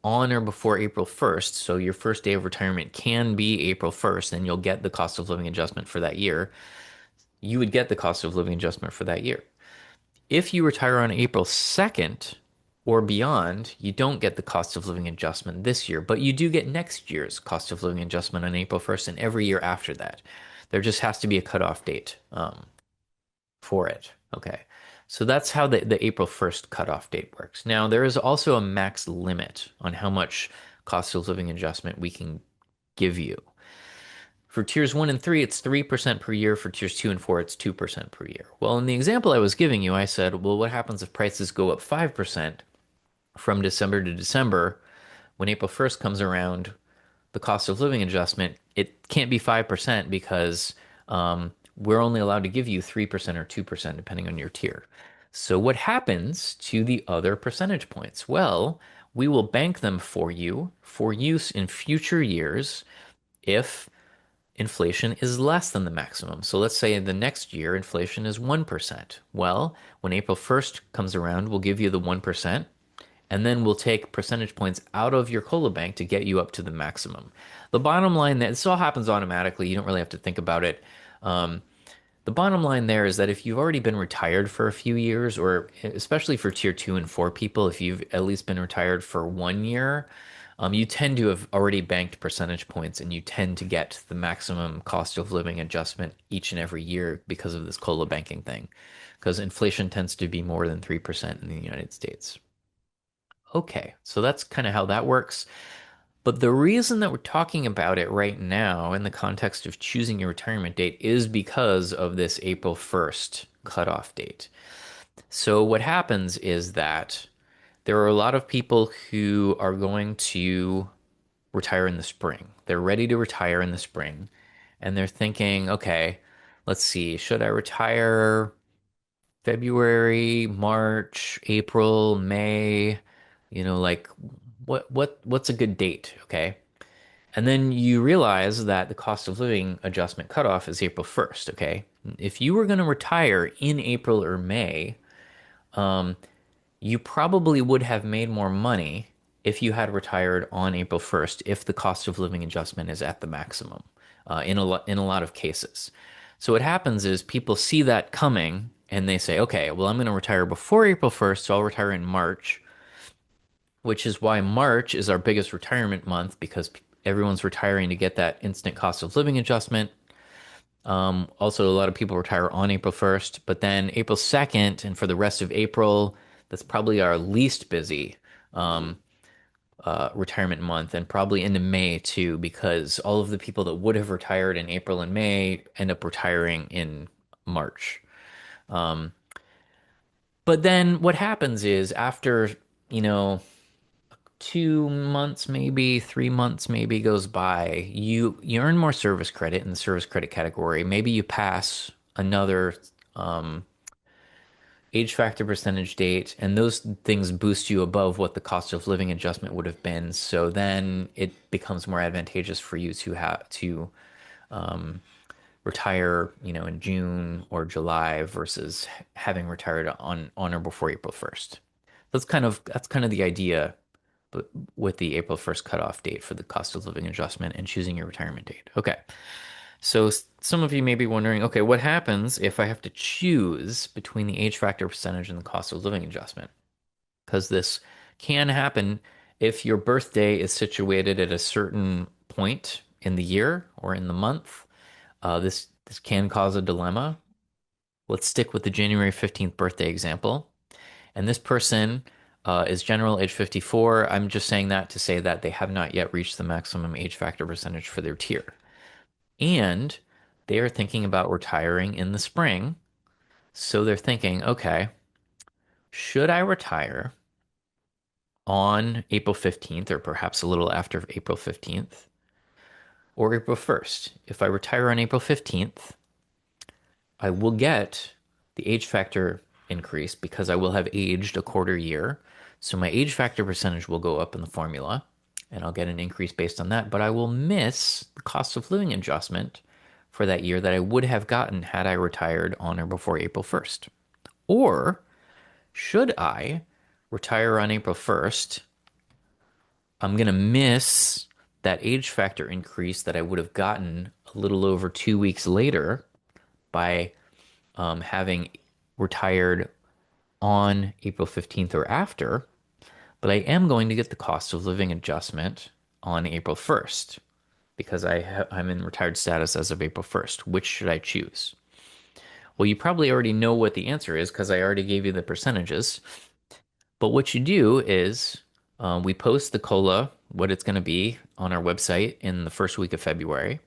on or before April 1st, so your first day of retirement can be April 1st, and you'll get the cost of living adjustment for that year. You would get the cost of living adjustment for that year. If you retire on April 2nd or beyond, you don't get the cost of living adjustment this year, but you do get next year's cost of living adjustment on April 1st and every year after that. There just has to be a cutoff date for it. Okay. So that's how the April 1st cutoff date works. Now, there is also a max limit on how much cost of living adjustment we can give you. For tiers 1 and 3, it's 3% per year. For tiers 2 and 4, it's 2% per year. Well, in the example I was giving you, I said, well, what happens if prices go up 5% from December to December? When April 1st comes around, the cost of living adjustment, it can't be 5% because we're only allowed to give you 3% or 2%, depending on your tier. So, what happens to the other percentage points? Well, we will bank them for you for use in future years if inflation is less than the maximum. So let's say the next year inflation is 1%. Well, when April 1st comes around, we'll give you the 1%, and then we'll take percentage points out of your COLA bank to get you up to the maximum. The bottom line, that this all happens automatically. You don't really have to think about it. Um, the bottom line there is that if you've already been retired for a few years, or especially for tier 2 and 4 people, if you've at least been retired for 1 year, you tend to have already banked percentage points and you tend to get the maximum cost of living adjustment each and every year because of this COLA banking thing. Because inflation tends to be more than 3% in the United States. Okay, so that's kind of how that works. But the reason that we're talking about it right now in the context of choosing your retirement date is because of this April 1st cutoff date. So, what happens is that there are a lot of people who are going to retire in the spring. They're ready to retire in the spring, and they're thinking, okay, let's see, should I retire February, March, April, May? Like what's a good date, okay? And then you realize that the cost of living adjustment cutoff is April 1st, okay? If you were going to retire in April or May, you probably would have made more money if you had retired on April 1st if the cost of living adjustment is at the maximum in a lot of cases. So what happens is people see that coming and they say, okay, well, I'm going to retire before April 1st, so I'll retire in March, which is why March is our biggest retirement month because everyone's retiring to get that instant cost of living adjustment. Also, a lot of people retire on April 1st, but then April 2nd, and for the rest of April, that's probably our least busy retirement month, and probably into May too, because all of the people that would have retired in April and May end up retiring in March. But then what happens is after, you know, 2 months, maybe 3 months, maybe goes by, you earn more service credit in the service credit category. Maybe you pass another age factor percentage date, and those things boost you above what the cost of living adjustment would have been. So then it becomes more advantageous for you to have to retire, in June or July versus having retired on or before April 1st. That's kind of the idea but with the April 1st cutoff date for the cost of living adjustment and choosing your retirement date. Okay. So some of you may be wondering, okay, what happens if I have to choose between the age factor percentage and the cost of living adjustment? Because this can happen if your birthday is situated at a certain point in the year or in the month. This can cause a dilemma. Let's stick with the January 15th birthday example. And this person is general age 54. I'm just saying that to say that they have not yet reached the maximum age factor percentage for their tier. And they are thinking about retiring in the spring. So they're thinking, okay, should I retire on April 15th or perhaps a little after April 15th or April 1st? If I retire on April 15th, I will get the age factor increase because I will have aged a quarter year. So my age factor percentage will go up in the formula and I'll get an increase based on that. But I will miss the cost of living adjustment for that year that I would have gotten had I retired on or before April 1st. Or should I retire on April 1st? I'm going to miss that age factor increase that I would have gotten a little over 2 weeks later by having retired on April 15th or after, but I am going to get the cost of living adjustment on April 1st because I'm in retired status as of April 1st. Which should I choose? Well, you probably already know what the answer is because I already gave you the percentages. But what you do is we post the COLA, what it's going to be, on our website in the first week of February.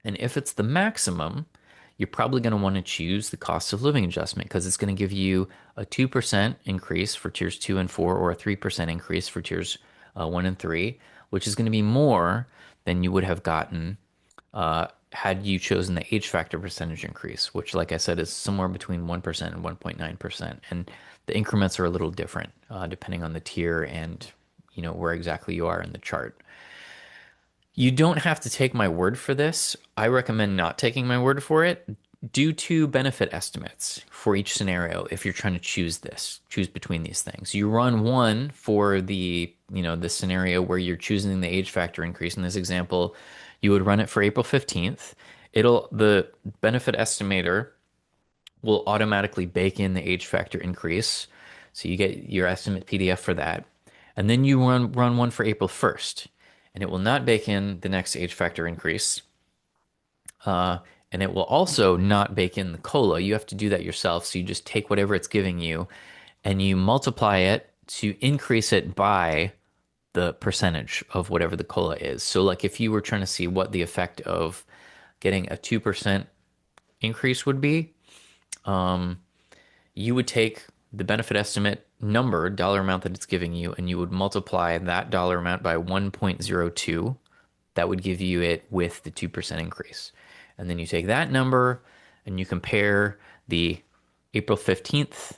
And if it's the maximum, you're probably going to want to choose the cost of living adjustment because it's going to give you a 2% increase for tiers 2 and 4 or a 3% increase for tiers 1 and 3, which is going to be more than you would have gotten had you chosen the age factor percentage increase, which, like I said, is somewhere between 1% and 1.9%. And the increments are a little different depending on the tier and where exactly you are in the chart. You don't have to take my word for this. I recommend not taking my word for it due to benefit estimates for each scenario. If you're trying to choose between these things. You run one for the scenario where you're choosing the age factor increase. In this example, you would run it for April 15th. The benefit estimator will automatically bake in the age factor increase. So you get your estimate PDF for that. And then you run one for April 1st, and it will not bake in the next age factor increase. And it will also not bake in the COLA. You have to do that yourself. So you just take whatever it's giving you and you multiply it to increase it by the percentage of whatever the COLA is. So, like if you were trying to see what the effect of getting a 2% increase would be, you would take the benefit estimate number, dollar amount that it's giving you, and you would multiply that dollar amount by 1.02. That would give you it with the 2% increase. And then you take that number and you compare the April 15th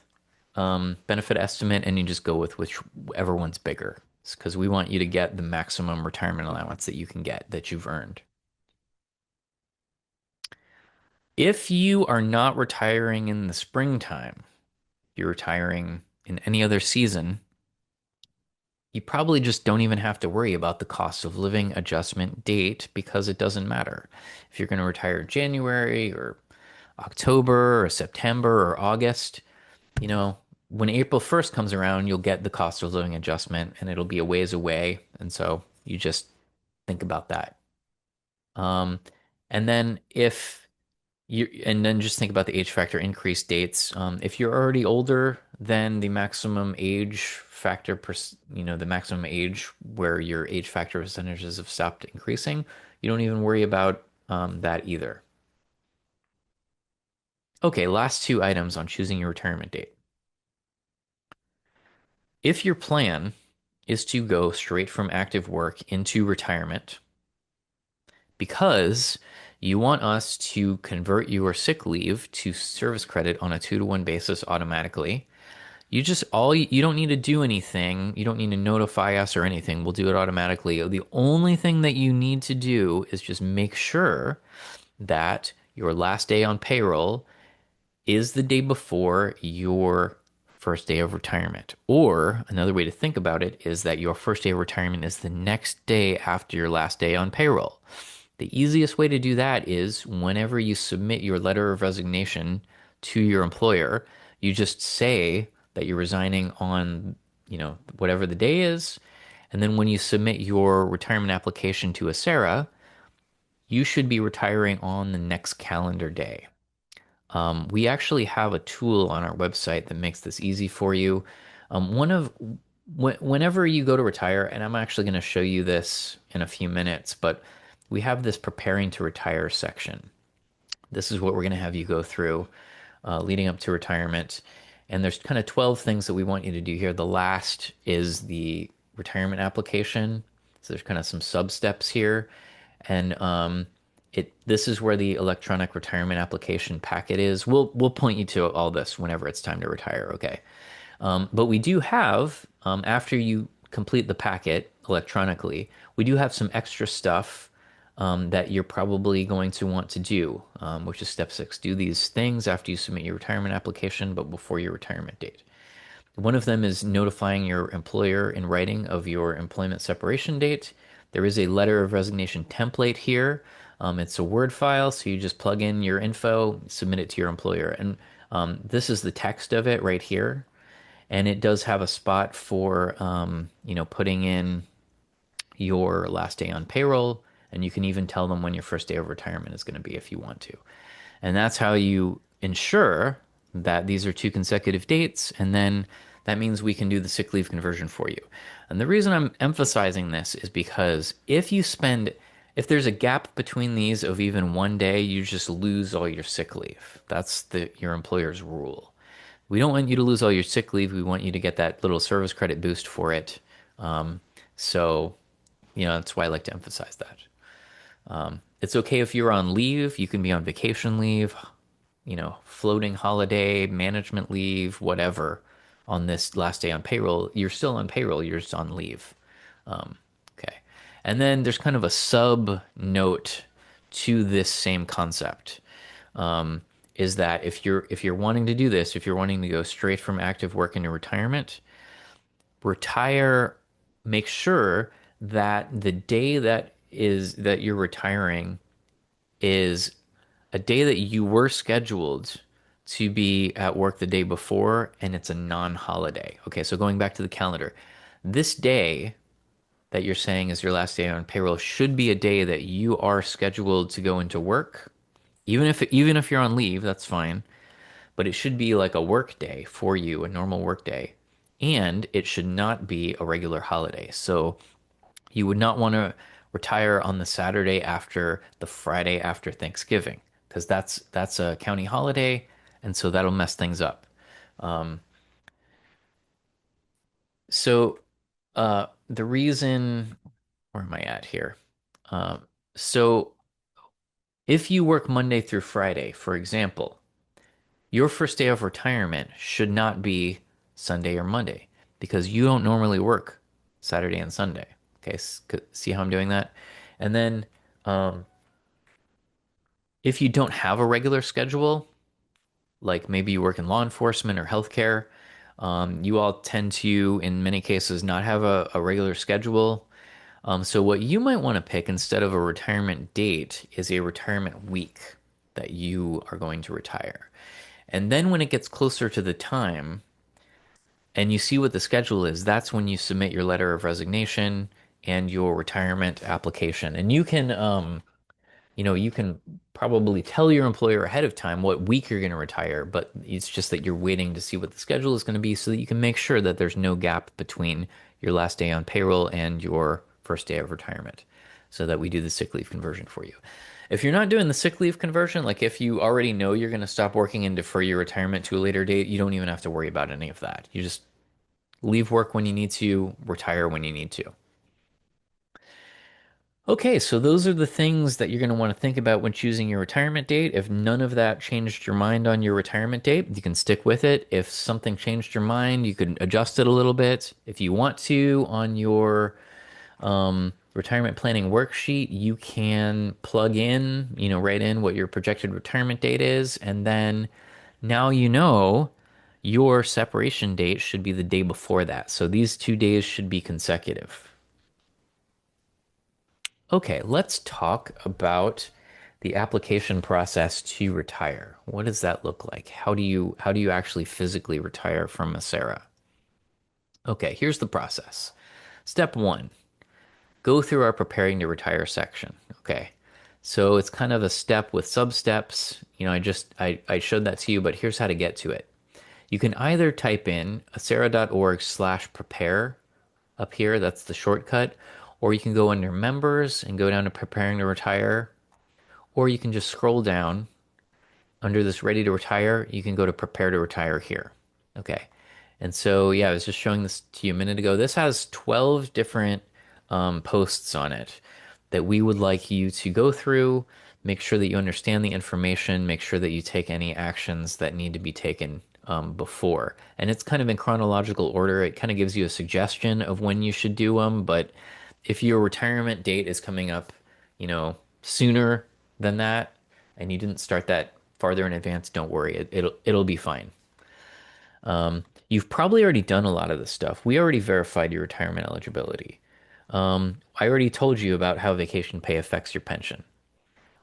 benefit estimate and you just go with whichever one's bigger. Because we want you to get the maximum retirement allowance that you can get that you've earned. If you are not retiring in the springtime, you're retiring in any other season, you probably just don't even have to worry about the cost of living adjustment date because it doesn't matter. If you're going to retire January or October or September or August, when April 1st comes around, you'll get the cost of living adjustment and it'll be a ways away. And so you just think about that. Um, and then just think about the age factor increase dates. If you're already older than the maximum age factor, the maximum age where your age factor percentages have stopped increasing, you don't even worry about that either. Okay, last two items on choosing your retirement date. If your plan is to go straight from active work into retirement because you want us to convert your sick leave to service credit on a 2-to-1 basis automatically, you don't need to do anything. You don't need to notify us or anything. We'll do it automatically. The only thing that you need to do is just make sure that your last day on payroll is the day before your first day of retirement. Or another way to think about it is that your first day of retirement is the next day after your last day on payroll. The easiest way to do that is whenever you submit your letter of resignation to your employer, you just say that you're resigning on, whatever the day is. And then when you submit your retirement application to Acera, you should be retiring on the next calendar day. We actually have a tool on our website that makes this easy for you. Whenever you go to retire, and I'm actually going to show you this in a few minutes, but we have this preparing to retire section. This is what we're going to have you go through leading up to retirement. And there's kind of 12 things that we want you to do here. The last is the retirement application. So there's kind of some sub steps here. And this is where the electronic retirement application packet is. We'll point you to all this whenever it's time to retire, okay? But we do have, after you complete the packet electronically, we do have some extra stuff that you're probably going to want to do, which is step six. Do these things after you submit your retirement application, but before your retirement date. One of them is notifying your employer in writing of your employment separation date. There is a letter of resignation template here. It's a Word file, so you just plug in your info, submit it to your employer. And this is the text of it right here. And it does have a spot for, putting in your last day on payroll, and you can even tell them when your first day of retirement is going to be if you want to. And that's how you ensure that these are two consecutive dates, and then that means we can do the sick leave conversion for you. And the reason I'm emphasizing this is because if there's a gap between these of even one day, you just lose all your sick leave. That's your employer's rule. We don't want you to lose all your sick leave. We want you to get that little service credit boost for it. So that's why I like to emphasize that. It's okay if you're on leave. You can be on vacation leave, floating holiday, management leave, whatever. On this last day on payroll, you're still on payroll. You're just on leave. Okay. And then there's kind of a sub note to this same concept. Is that if you're wanting to do this, if you're wanting to go straight from active work into retirement, retire, make sure that the day that you're retiring is a day that you were scheduled to be at work the day before, and it's a non-holiday. Okay, so going back to the calendar, this day that you're saying is your last day on payroll should be a day that you are scheduled to go into work. Even if you're on leave, that's fine, but it should be like a work day for you, a normal work day. And it should not be a regular holiday. So you would not want to retire on the Saturday after the Friday after Thanksgiving because that's a county holiday, and so that'll mess things up. Um, so the reason, where am I at here? So if you work Monday through Friday, for example, your first day of retirement should not be Sunday or Monday because you don't normally work Saturday and Sunday. Okay, see how I'm doing that? And then um, if you don't have a regular schedule, like maybe you work in law enforcement or healthcare, you all tend to, in many cases, not have a regular schedule. So what you might want to pick instead of a retirement date is a retirement week that you are going to retire. And then when it gets closer to the time and you see what the schedule is, that's when you submit your letter of resignation and your retirement application. And you can probably tell your employer ahead of time what week you're going to retire, but it's just that you're waiting to see what the schedule is going to be so that you can make sure that there's no gap between your last day on payroll and your first day of retirement so that we do the sick leave conversion for you. If you're not doing the sick leave conversion, like if you already know you're going to stop working and defer your retirement to a later date, you don't even have to worry about any of that. You just leave work when you need to, retire when you need to. Okay, so those are the things that you're going to want to think about when choosing your retirement date. If none of that changed your mind on your retirement date, you can stick with it. If something changed your mind, you can adjust it a little bit. If you want to, on your retirement planning worksheet, you can plug in, write in what your projected retirement date is, and then now your separation date should be the day before that. So these 2 days should be consecutive. Okay, let's talk about the application process to retire. What does that look like? How do you actually physically retire from Acera? Okay, here's the process. Step one, go through our preparing to retire section. Okay. So it's kind of a step with sub steps. I showed that to you, but here's how to get to it. You can either type in acera.org/prepare up here, that's the shortcut, or you can go under members and go down to preparing to retire, or you can just scroll down under this ready to retire, you can go to prepare to retire here. Okay. And so, yeah, I was just showing this to you a minute ago. This has 12 different posts on it that we would like you to go through, make sure that you understand the information, make sure that you take any actions that need to be taken before. And it's kind of in chronological order. It kind of gives you a suggestion of when you should do them. But if your retirement date is coming up, sooner than that and you didn't start that farther in advance, don't worry. It'll be fine. You've probably already done a lot of this stuff. We already verified your retirement eligibility. I already told you about how vacation pay affects your pension.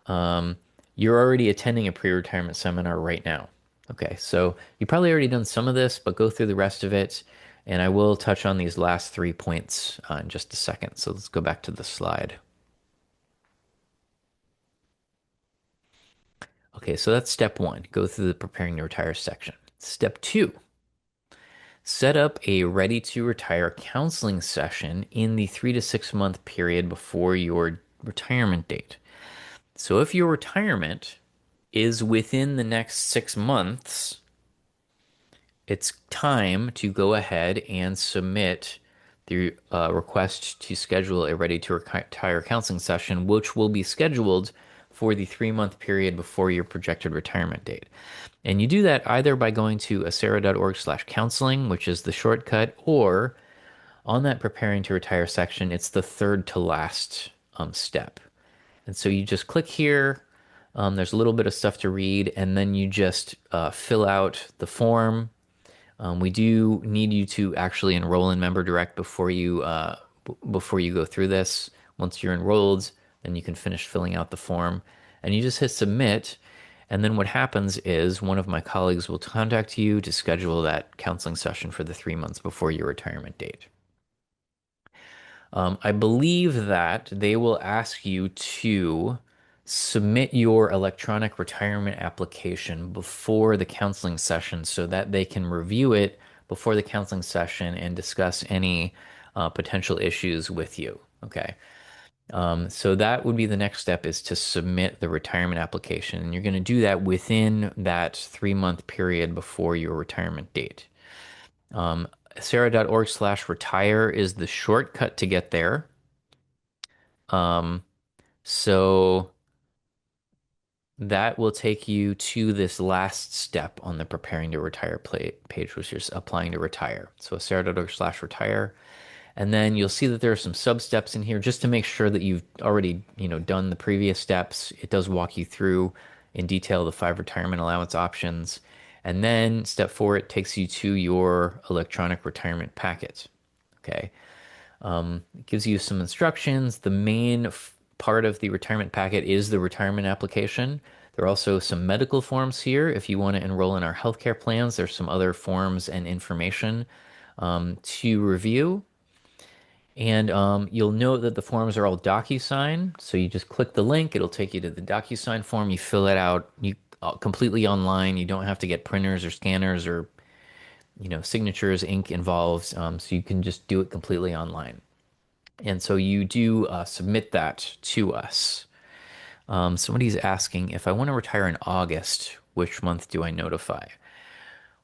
Um, you're already attending a pre-retirement seminar right now. Okay, so you probably already done some of this, but go through the rest of it, and I will touch on these last 3 points in just a second. So let's go back to the slide. Okay, so that's step one. Go through the preparing to retire section. Step two, set up a ready to retire counseling session in the 3 to 6 month period before your retirement date. So if your retirement is within the next 6 months, it's time to go ahead and submit the request to schedule a ready to retire counseling session, which will be scheduled for the 3 month period before your projected retirement date. And you do that either by going to acera.org/counseling, which is the shortcut, or on that preparing to retire section, it's the third to last step. And so you just click here. There's a little bit of stuff to read, and then you just fill out the form. We do need you to actually enroll in Member Direct before you go through this. Once you're enrolled, then you can finish filling out the form, and you just hit submit. And then what happens is one of my colleagues will contact you to schedule that counseling session for the 3 months before your retirement date. I believe that they will ask you to submit your electronic retirement application before the counseling session so that they can review it before the counseling session and discuss any potential issues with you. Okay. So that would be the next step is to submit the retirement application. And you're going to do that within that 3 month period before your retirement date. Acera.org/retire is the shortcut to get there. Um, so that will take you to this last step on the preparing to retire page, which is applying to retire. So acera.org/retire. And then you'll see that there are some sub steps in here just to make sure that you've already, done the previous steps. It does walk you through in detail the 5 retirement allowance options. And then step 4, it takes you to your electronic retirement packet. Okay. It gives you some instructions. The main part of the retirement packet is the retirement application. There are also some medical forms here. If you want to enroll in our healthcare plans, there's some other forms and information to review. And you'll note that the forms are all DocuSign. So you just click the link, it'll take you to the DocuSign form. You fill it out completely online. You don't have to get printers or scanners or signatures, ink involved. So you can just do it completely online. And so you do submit that to us. Somebody's asking if I want to retire in August, which month do I notify?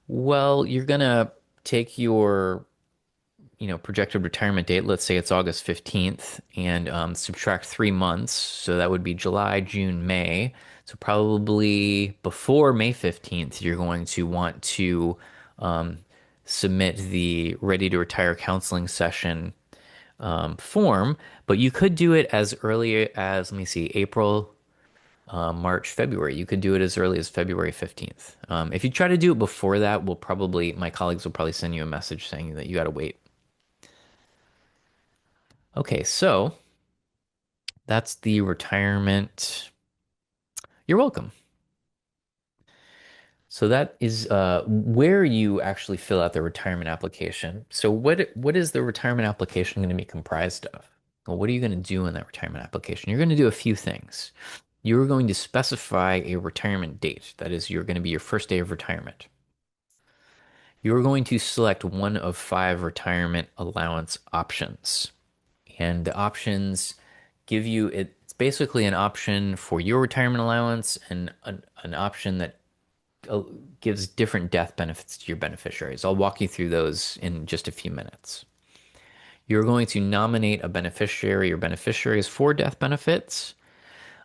Well, you're gonna take your projected retirement date, let's say it's August 15th, and subtract 3 months. So that would be July, June, May. So probably before May 15th, you're going to want to um, submit the ready to retire counseling session form, but you could do it as early as, let me see, April, March, February. You could do it as early as February 15th. If you try to do it before that, my colleagues will probably send you a message saying that you got to wait. Okay, so that's the retirement. You're welcome. So that is where you actually fill out the retirement application. So what is the retirement application going to be comprised of? Well, what are you going to do in that retirement application? You're going to do a few things. You're going to specify a retirement date. That is, you're going to be your first day of retirement. You're going to select one of 5 retirement allowance options. And the options give you it's basically an option for your retirement allowance and an option that gives different death benefits to your beneficiaries. I'll walk you through those in just a few minutes. You're going to nominate a beneficiary or beneficiaries for death benefits.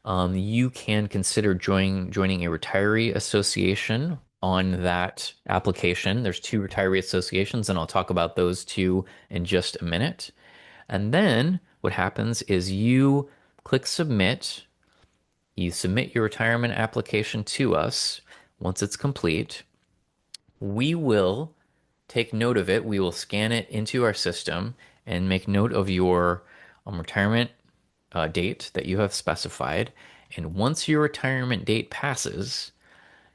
You can consider joining a retiree association on that application. There's 2 retiree associations, and I'll talk about those 2 in just a minute. And then what happens is you click submit, You submit your retirement application to us. Once it's complete, we will take note of it. We will scan it into our system and make note of your retirement date that you have specified. And once your retirement date passes,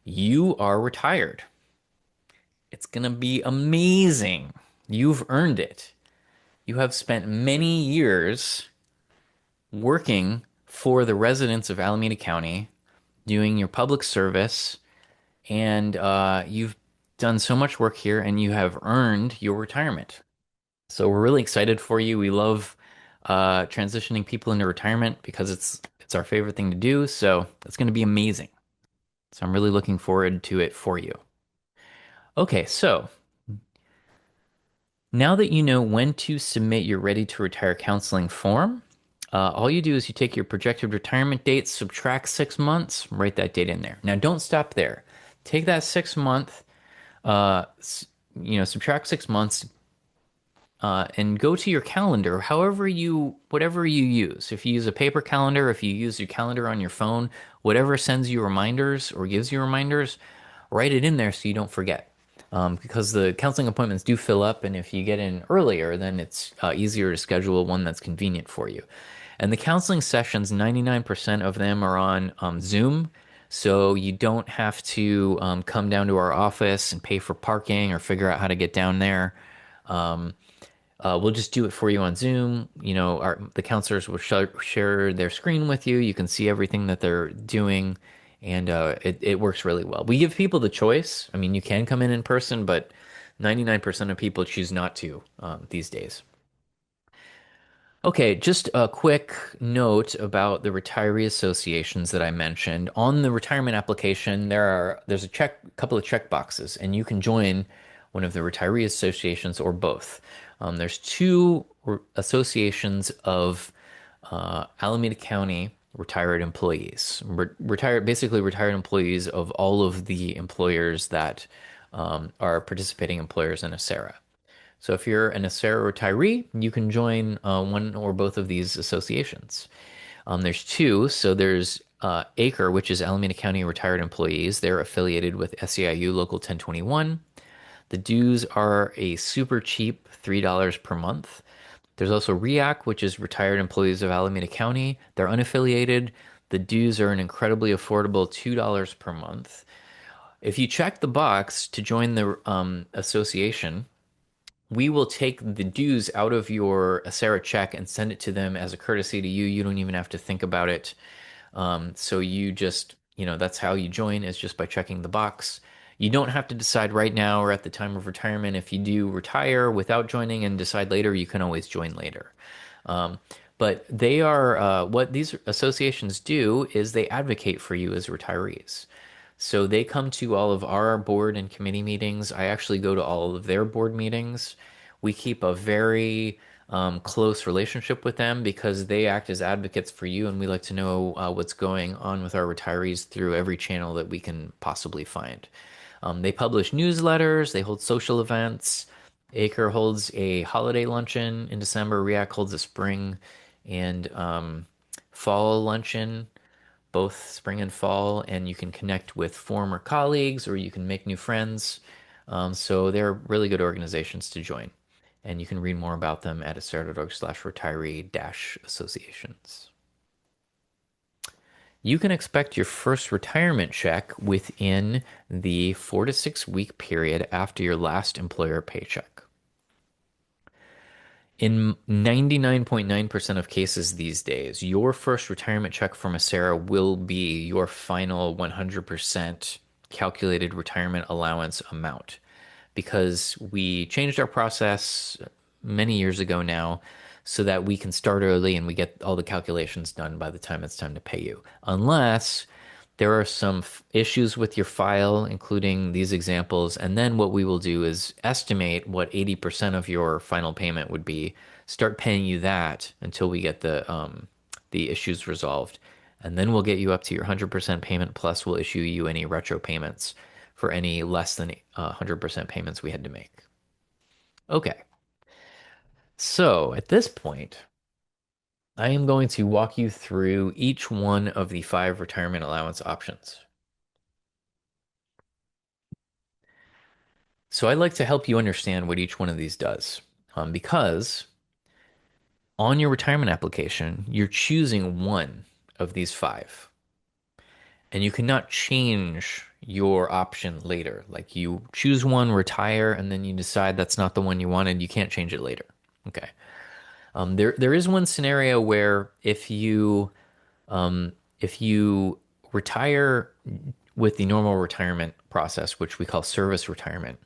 you are retired. It's going to be amazing. You've earned it. You have spent many years working for the residents of Alameda County, doing your public service, and you've done so much work here and you have earned your retirement. So we're really excited for you. We love transitioning people into retirement because it's our favorite thing to do. So it's going to be amazing. So I'm really looking forward to it for you. Okay, so now that you know when to submit your ready to retire counseling form, all you do is you take your projected retirement date, subtract 6 months, write that date in there. Now, don't stop there. Take that 6 month, uh, subtract 6 months, and go to your calendar, whatever you use. If you use a paper calendar, if you use your calendar on your phone, whatever sends you reminders or gives you reminders, write it in there so you don't forget. Because the counseling appointments do fill up, and if you get in earlier, then it's easier to schedule one that's convenient for you. And the counseling sessions, 99% of them are on Zoom, so you don't have to come down to our office and pay for parking or figure out how to get down there. Um, we'll just do it for you on Zoom. The counselors will share their screen with you. You can see everything that they're doing, and it works really well. We give people the choice. I mean, you can come in person, but 99% of people choose not to these days. Okay, just a quick note about the retiree associations that I mentioned. On the retirement application, there's couple of check boxes, and you can join one of the retiree associations or both. There's two associations of Alameda County retired employees, basically retired employees of all of the employers that are participating employers in ACERA. So if you're an Acera retiree, you can join one or both of these associations. There's two. So there's ACRE, which is Alameda County Retired Employees. They're affiliated with SEIU Local 1021. The dues are a super cheap $3 per month. There's also REAC, which is Retired Employees of Alameda County. They're unaffiliated. The dues are an incredibly affordable $2 per month. If you check the box to join the association, we will take the dues out of your Acera check and send it to them as a courtesy to you. You don't even have to think about it. So you just, that's how you join is just by checking the box. You don't have to decide right now or at the time of retirement. If you do retire without joining and decide later, you can always join later. Um, but they are what these associations do is they advocate for you as retirees. So they come to all of our board and committee meetings. I actually go to all of their board meetings. We keep a very close relationship with them because they act as advocates for you, and we like to know what's going on with our retirees through every channel that we can possibly find. They publish newsletters, they hold social events. Acre holds a holiday luncheon in December. REAC holds a spring and fall luncheon, both spring and fall, and you can connect with former colleagues or you can make new friends. So they're really good organizations to join. And you can read more about them at acera.org/retiree-associations. You can expect your first retirement check within the 4 to 6 week period after your last employer paycheck. In 99.9% of cases these days, your first retirement check from Acera will be your final 100% calculated retirement allowance amount because we changed our process many years ago now so that we can start early and we get all the calculations done by the time it's time to pay you. Unless there are some issues with your file, including these examples, and then what we will do is estimate what 80% of your final payment would be, start paying you that until we get the issues resolved, and then we'll get you up to your 100% payment, plus we'll issue you any retro payments for any less than 100% payments we had to make. Okay, so at this point, I am going to walk you through each one of the five retirement allowance options. So I'd like to help you understand what each one of these does, because on your retirement application, you're choosing one of these five, and you cannot change your option later. Like you choose one, retire, and then you decide that's not the one you wanted, you can't change it later. Okay. There is one scenario where if you retire with the normal retirement process, which we call service retirement,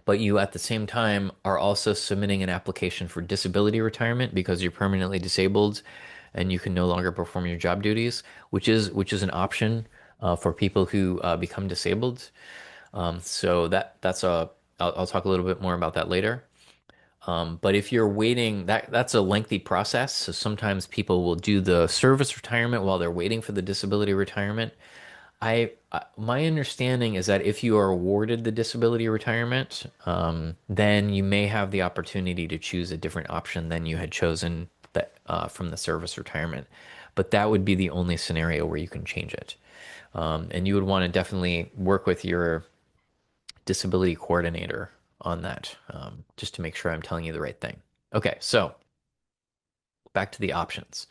but you at the same time are also submitting an application for disability retirement because you're permanently disabled and you can no longer perform your job duties, which is an option for people who become disabled. So that's a I'll talk a little bit more about that later. But if you're waiting, that's a lengthy process. So sometimes people will do the service retirement while they're waiting for the disability retirement. My understanding is that if you are awarded the disability retirement, then you may have the opportunity to choose a different option than you had chosen that from the service retirement. But that would be the only scenario where you can change it. And you would want to definitely work with your disability coordinator on that, just to make sure I'm telling you the right thing. Okay, so back to the options.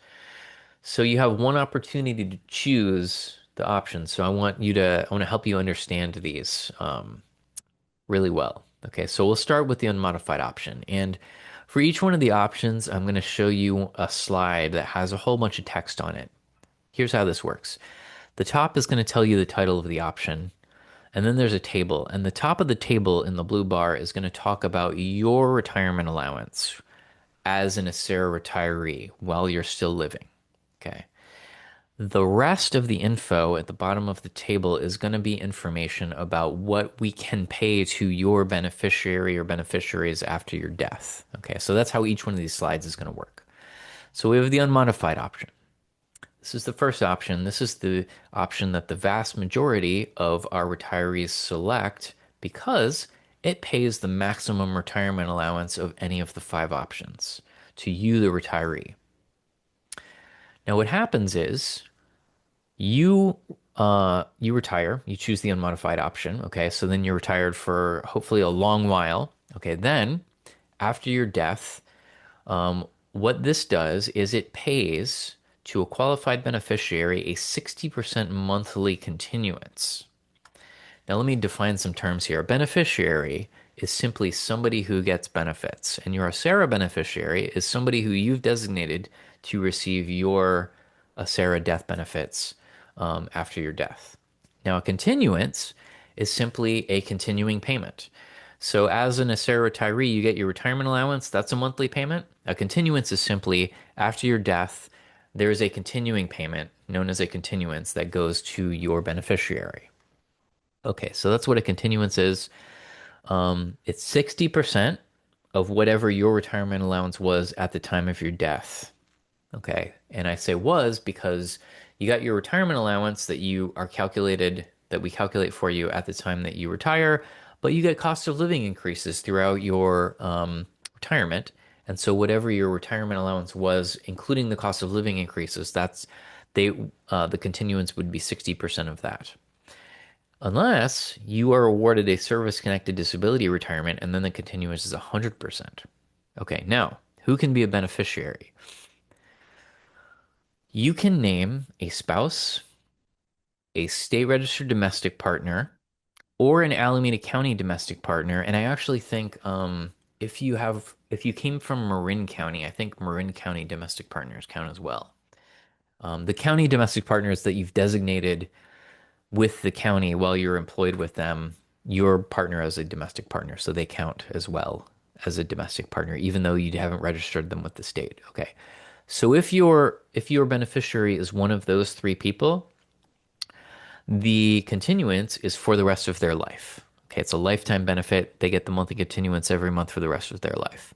So you have one opportunity to choose the options. So I want to help you understand these really well. Okay, so we'll start with the unmodified option. And for each one of the options, I'm going to show you a slide that has a whole bunch of text on it. Here's how this works. The top is going to tell you the title of the option. And then there's a table. And the top of the table in the blue bar is going to talk about your retirement allowance as an Acera retiree while you're still living. Okay. The rest of the info at the bottom of the table is going to be information about what we can pay to your beneficiary or beneficiaries after your death. Okay, so that's how each one of these slides is going to work. So we have the unmodified option. This is the first option. This is the option that the vast majority of our retirees select because it pays the maximum retirement allowance of any of the five options to you, the retiree. Now, what happens is you retire, you choose the unmodified option, okay? So then you're retired for hopefully a long while. Okay, then after your death, what this does is it pays to a qualified beneficiary a 60% monthly continuance. Now, let me define some terms here. A beneficiary is simply somebody who gets benefits, and your Acera beneficiary is somebody who you've designated to receive your Acera death benefits after your death. Now, a continuance is simply a continuing payment. So, as an Acera retiree, you get your retirement allowance, that's a monthly payment. A continuance is simply after your death, there is a continuing payment known as a continuance that goes to your beneficiary. Okay, so that's what a continuance is. It's 60% of whatever your retirement allowance was at the time of your death. Okay, and I say was because you got your retirement allowance that we calculate for you at the time that you retire, but you get cost of living increases throughout your retirement. And so whatever your retirement allowance was, including the cost of living increases, they the continuance would be 60% of that. Unless you are awarded a service-connected disability retirement and then the continuance is 100%. Okay, now, who can be a beneficiary? You can name a spouse, a state registered domestic partner, or an Alameda County domestic partner. And I actually think if you came from Marin County, I think Marin County domestic partners count as well. The county domestic partners that you've designated with the county while you're employed with them, your partner as a domestic partner, so they count as well as a domestic partner, even though you haven't registered them with the state. Okay. So if your beneficiary is one of those three people, the continuance is for the rest of their life. Okay, it's a lifetime benefit. They get the monthly continuance every month for the rest of their life.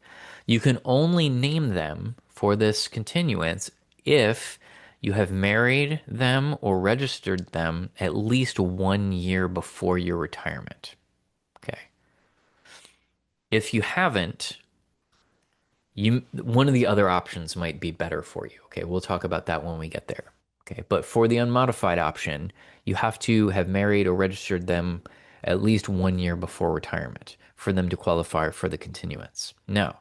You can only name them for this continuance if you have married them or registered them at least 1 year before your retirement. Okay. If you haven't, One of the other options might be better for you. Okay, we'll talk about that when we get there. Okay, but for the unmodified option, you have to have married or registered them at least 1 year before retirement for them to qualify for the continuance. Now,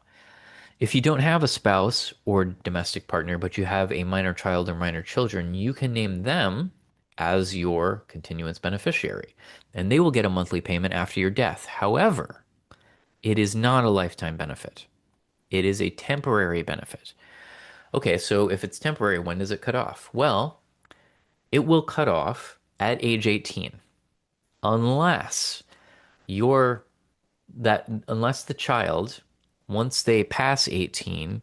if you don't have a spouse or domestic partner, but you have a minor child or minor children, you can name them as your continuance beneficiary, and they will get a monthly payment after your death. However, it is not a lifetime benefit. It is a temporary benefit. Okay, so if it's temporary, when does it cut off? Well, it will cut off at age 18 unless you're unless the child, once they pass 18,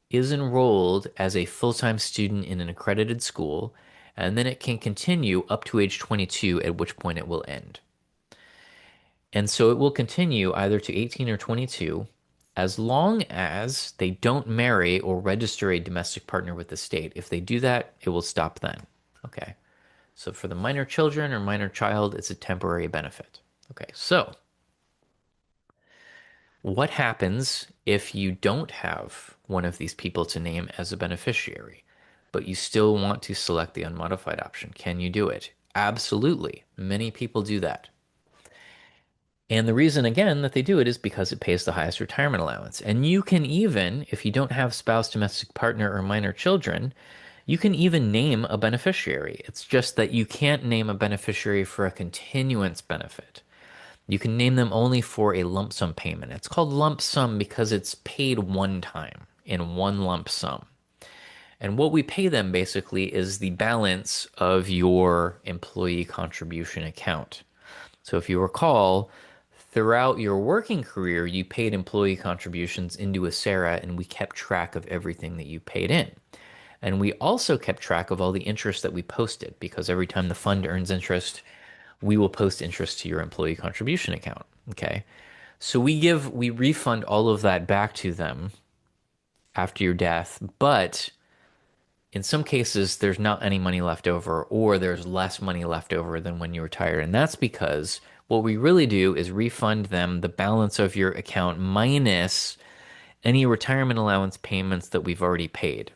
is enrolled as a full-time student in an accredited school, and then it can continue up to age 22, at which point it will end. And so it will continue either to 18 or 22 as long as they don't marry or register a domestic partner with the state. If they do that, it will stop then. Okay. So for the minor children or minor child, it's a temporary benefit. Okay. So what happens if you don't have one of these people to name as a beneficiary, but you still want to select the unmodified option? Can you do it? Absolutely. Many people do that. And the reason, again, that they do it is because it pays the highest retirement allowance. And you can even, if you don't have spouse, domestic partner, or minor children, you can even name a beneficiary. It's just that you can't name a beneficiary for a continuance benefit. You can name them only for a lump sum payment. It's called lump sum because it's paid one time in one lump sum. And what we pay them basically is the balance of your employee contribution account. So if you recall, throughout your working career, you paid employee contributions into Acera, and we kept track of everything that you paid in. And we also kept track of all the interest that we posted because every time the fund earns interest, we will post interest to your employee contribution account. Okay. So we refund all of that back to them after your death, but in some cases, there's not any money left over, or there's less money left over than when you retired. And that's because what we really do is refund them the balance of your account minus any retirement allowance payments that we've already paid.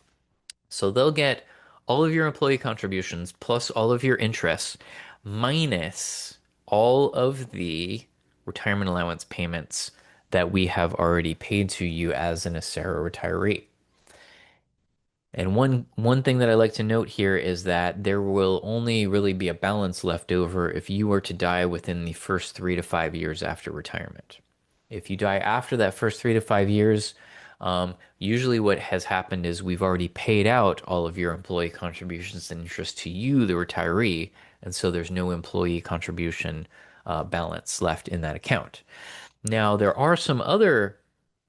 So they'll get all of your employee contributions plus all of your interests minus all of the retirement allowance payments that we have already paid to you as an Acera retiree. And one thing that I like to note here is that there will only really be a balance left over if you were to die within the first 3 to 5 years after retirement. If you die after that first 3 to 5 years, usually what has happened is we've already paid out all of your employee contributions and interest to you, the retiree, and so there's no employee contribution balance left in that account. Now, there are some other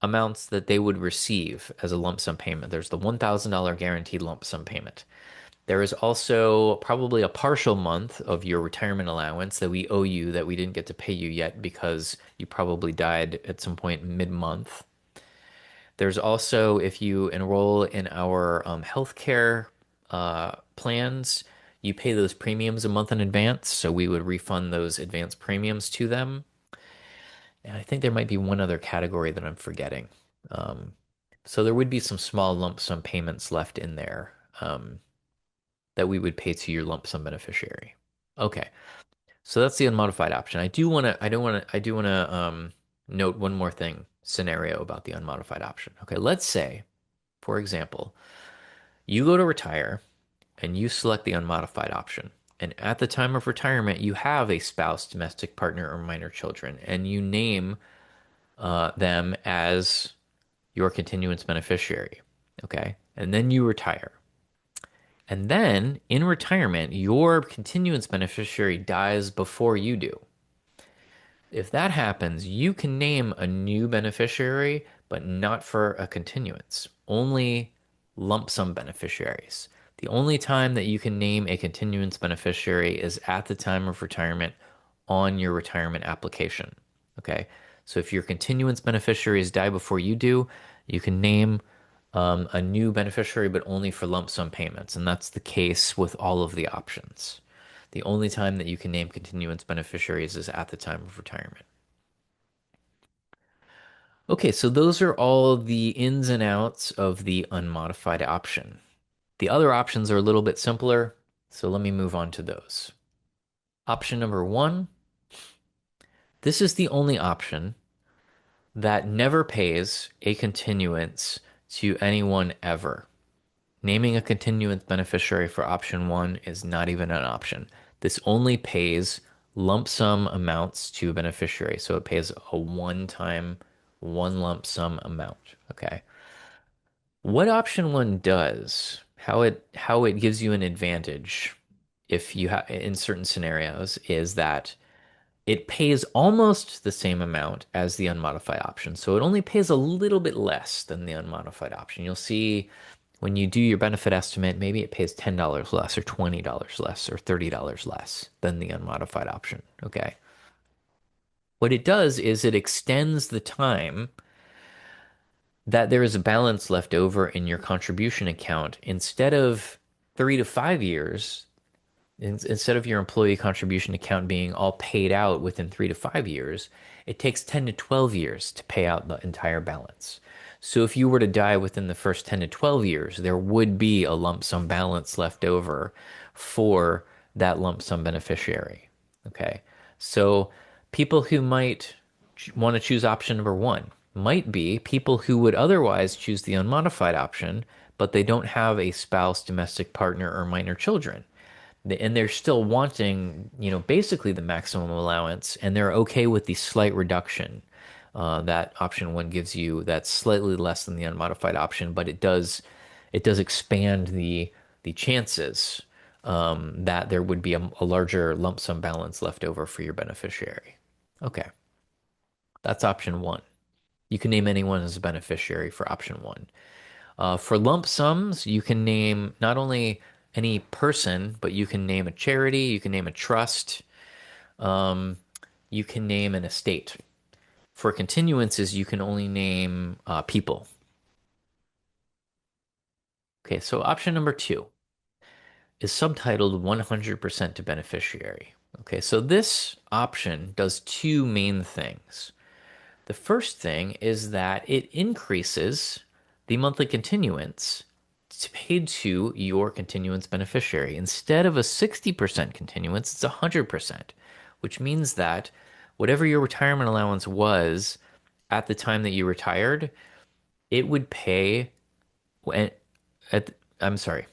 amounts that they would receive as a lump sum payment. There's the $1,000 guaranteed lump sum payment. There is also probably a partial month of your retirement allowance that we owe you that we didn't get to pay you yet because you probably died at some point mid-month. There's also, if you enroll in our healthcare plans, you pay those premiums a month in advance, so we would refund those advance premiums to them. And I think there might be one other category that I'm forgetting. Um, so there would be some small lump sum payments left in there that we would pay to your lump sum beneficiary. Okay, so that's the unmodified option. I do want to note one more thing scenario about the unmodified option. Okay, let's say, for example, you go to retire and you select the unmodified option. And at the time of retirement, you have a spouse, domestic partner, or minor children, and you name them as your continuance beneficiary. Okay. And then you retire. And then in retirement, your continuance beneficiary dies before you do. If that happens, you can name a new beneficiary, but not for a continuance, only lump sum beneficiaries. The only time that you can name a continuance beneficiary is at the time of retirement on your retirement application. Okay. So if your continuance beneficiaries die before you do, you can name a new beneficiary, but only for lump sum payments. And that's the case with all of the options. The only time that you can name continuance beneficiaries is at the time of retirement. Okay, so those are all the ins and outs of the unmodified option. The other options are a little bit simpler, so let me move on to those. Option number one, this is the only option that never pays a continuance to anyone ever. Naming a continuance beneficiary for option one is not even an option. This only pays lump sum amounts to a beneficiary. So it pays a one-time, one lump sum amount. Okay. What option one does, how it gives you an advantage if you have in certain scenarios is that it pays almost the same amount as the unmodified option. So it only pays a little bit less than the unmodified option. You'll see when you do your benefit estimate, maybe it pays $10 less or $20 less or $30 less than the unmodified option. Okay. What it does is it extends the time that there is a balance left over in your contribution account. Instead of 3 to 5 years, instead of your employee contribution account being all paid out within 3 to 5 years, it takes 10 to 12 years to pay out the entire balance. So if you were to die within the first 10 to 12 years, there would be a lump sum balance left over for that lump sum beneficiary. Okay. So people who might want to choose option number one might be people who would otherwise choose the unmodified option, but they don't have a spouse, domestic partner, or minor children and they're still wanting, basically the maximum allowance, and they're okay with the slight reduction that option one gives you. That's slightly less than the unmodified option, but it does expand the chances that there would be a larger lump sum balance left over for your beneficiary. Okay, that's option one. You can name anyone as a beneficiary for option one. For lump sums, you can name not only any person, but you can name a charity, you can name a trust, um, you can name an estate. For continuances, you can only name people. Okay, so option number two is subtitled 100% to beneficiary. Okay, so this option does two main things. The first thing is that it increases the monthly continuance paid to your continuance beneficiary. Instead of a 60% continuance, it's 100%, which means that whatever your retirement allowance was at the time that you retired, it would pay at I'm sorry.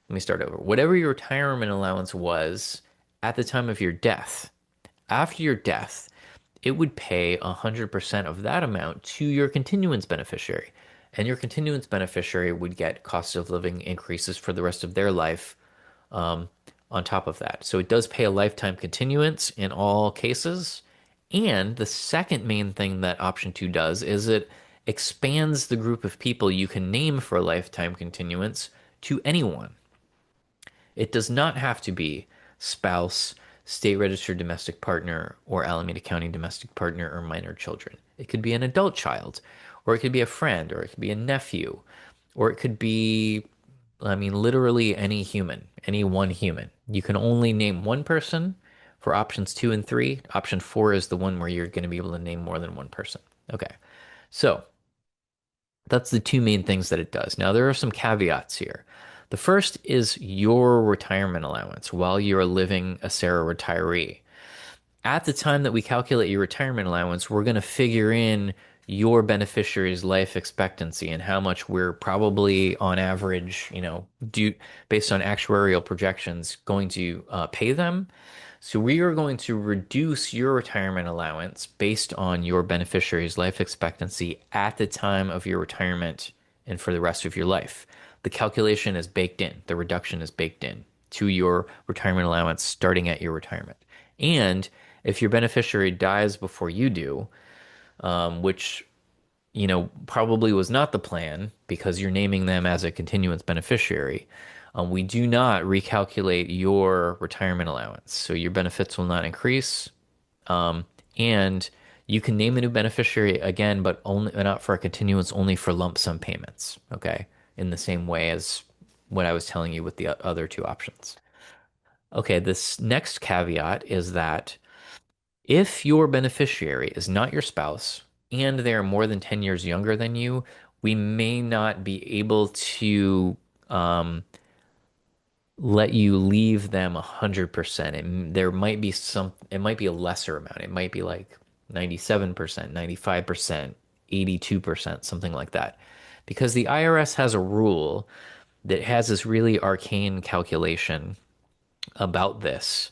Let me start over. Whatever your retirement allowance was at the time of your death, after your death, it would pay 100% of that amount to your continuance beneficiary. And your continuance beneficiary would get cost of living increases for the rest of their life um, on top of that. So it does pay a lifetime continuance in all cases. And the second main thing that option two does is it expands the group of people you can name for a lifetime continuance to anyone. It does not have to be spouse, state registered domestic partner, or Alameda County domestic partner or minor children. It could be an adult child, or it could be a friend, or it could be a nephew, or it could be, I mean, literally any human, any one human. You can only name one person for options two and three. Option four is the one where you're going to be able to name more than one person. Okay. So that's the two main things that it does. Now, there are some caveats here. The first is your retirement allowance while you're a living ACERA retiree. At the time that we calculate your retirement allowance, we're going to figure in your beneficiary's life expectancy and how much we're probably on average, due based on actuarial projections, going to pay them. So we are going to reduce your retirement allowance based on your beneficiary's life expectancy at the time of your retirement and for the rest of your life. The calculation is baked in, the reduction is baked in to your retirement allowance starting at your retirement. And if your beneficiary dies before you do, which probably was not the plan because you're naming them as a continuance beneficiary. We do not recalculate your retirement allowance, so your benefits will not increase. Um, and you can name a new beneficiary again, but only not for a continuance, only for lump sum payments. Okay, in the same way as what I was telling you with the other two options. Okay, this next caveat is that if your beneficiary is not your spouse, and they're more than 10 years younger than you, we may not be able to um, let you leave them 100%. There might be it might be a lesser amount. It might be like 97%, 95%, 82%, something like that. Because the IRS has a rule that has this really arcane calculation about this.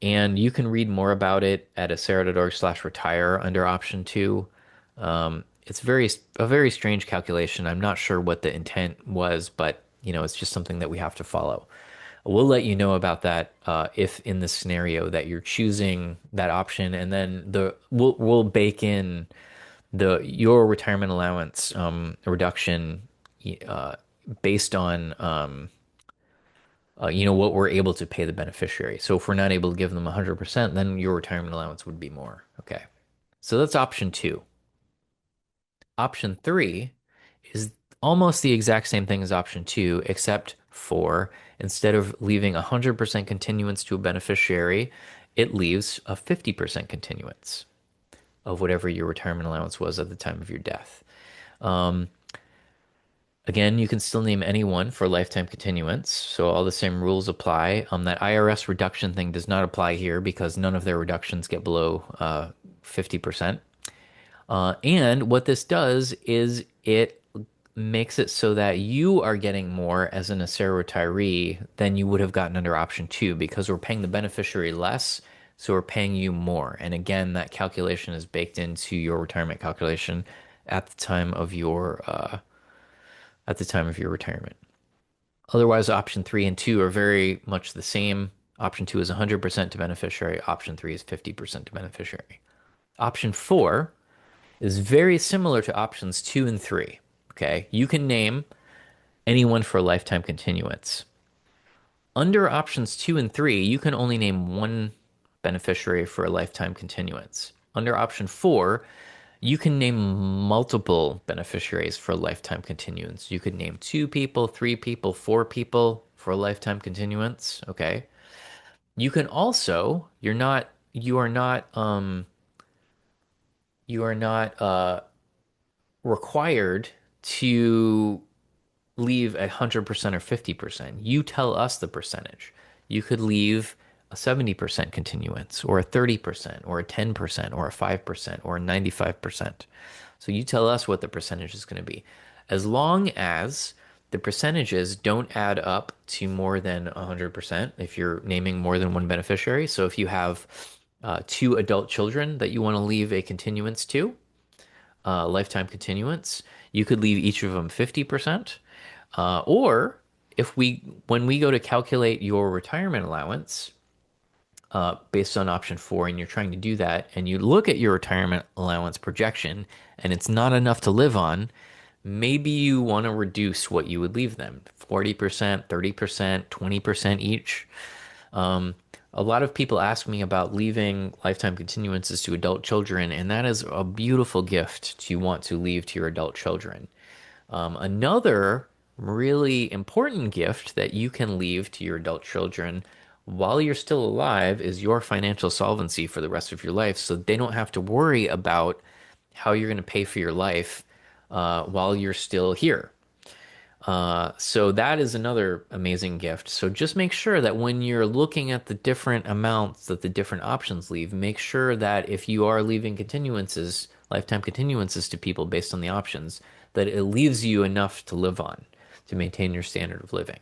And you can read more about it at acera.org/retire under option two. It's a very strange calculation. I'm not sure what the intent was, but it's just something that we have to follow. We'll let you know about that if in the scenario that you're choosing that option, and then we'll bake in the your retirement allowance reduction uh, based on what we're able to pay the beneficiary. So if we're not able to give them 100%, then your retirement allowance would be more. Okay. So that's option two. Option three is almost the exact same thing as option two, except for instead of leaving 100% continuance to a beneficiary, it leaves a 50% continuance of whatever your retirement allowance was at the time of your death. Um, Again, you can still name anyone for lifetime continuance, so all the same rules apply. That IRS reduction thing does not apply here because none of their reductions get below 50%. And what this does is it makes it so that you are getting more as an Acera retiree than you would have gotten under option two because we're paying the beneficiary less, so we're paying you more. And again, that calculation is baked into your retirement calculation at the time of your retirement. Otherwise, option three and two are very much the same. Option two is 100% to beneficiary. Option three is 50% to beneficiary. Option four is very similar to options two and three. Okay. You can name anyone for a lifetime continuance. Under options two and three, you can only name one beneficiary for a lifetime continuance. Under option four, you can name multiple beneficiaries for a lifetime continuance. You could name two people, three people, four people for a lifetime continuance. Okay. You can also, you are not required to leave 100% or 50%. You tell us the percentage. You could leave a 70% continuance or a 30% or a 10% or a 5% or a 95%. So you tell us what the percentage is going to be. As long as the percentages don't add up to more than 100% if you're naming more than one beneficiary. So if you have two adult children that you want to leave a continuance to, lifetime continuance, you could leave each of them 50%. Or when we go to calculate your retirement allowance based on option four, and you're trying to do that, and you look at your retirement allowance projection, and it's not enough to live on, maybe you want to reduce what you would leave them 40%, 30%, 20% each. Um, a lot of people ask me about leaving lifetime continuances to adult children, and that is a beautiful gift to want to leave to your adult children. Another really important gift that you can leave to your adult children while you're still alive is your financial solvency for the rest of your life, so they don't have to worry about how you're going to pay for your life while you're still here. So that is another amazing gift. So just make sure that when you're looking at the different amounts that the different options leave, make sure that if you are leaving continuances, lifetime continuances to people based on the options, that it leaves you enough to live on to maintain your standard of living.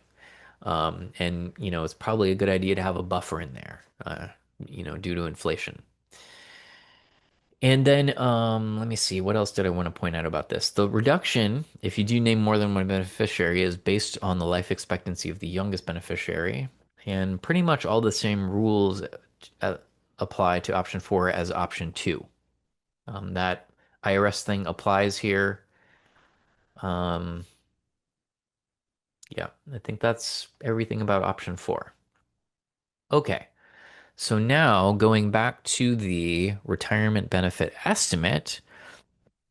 And it's probably a good idea to have a buffer in there, due to inflation. And then let me see, what else did I want to point out about this? The reduction, if you do name more than one beneficiary, is based on the life expectancy of the youngest beneficiary. And pretty much all the same rules uh, apply to option four as option two. That IRS thing applies here. Um, yeah, I think that's everything about option four. Okay, so now going back to the retirement benefit estimate.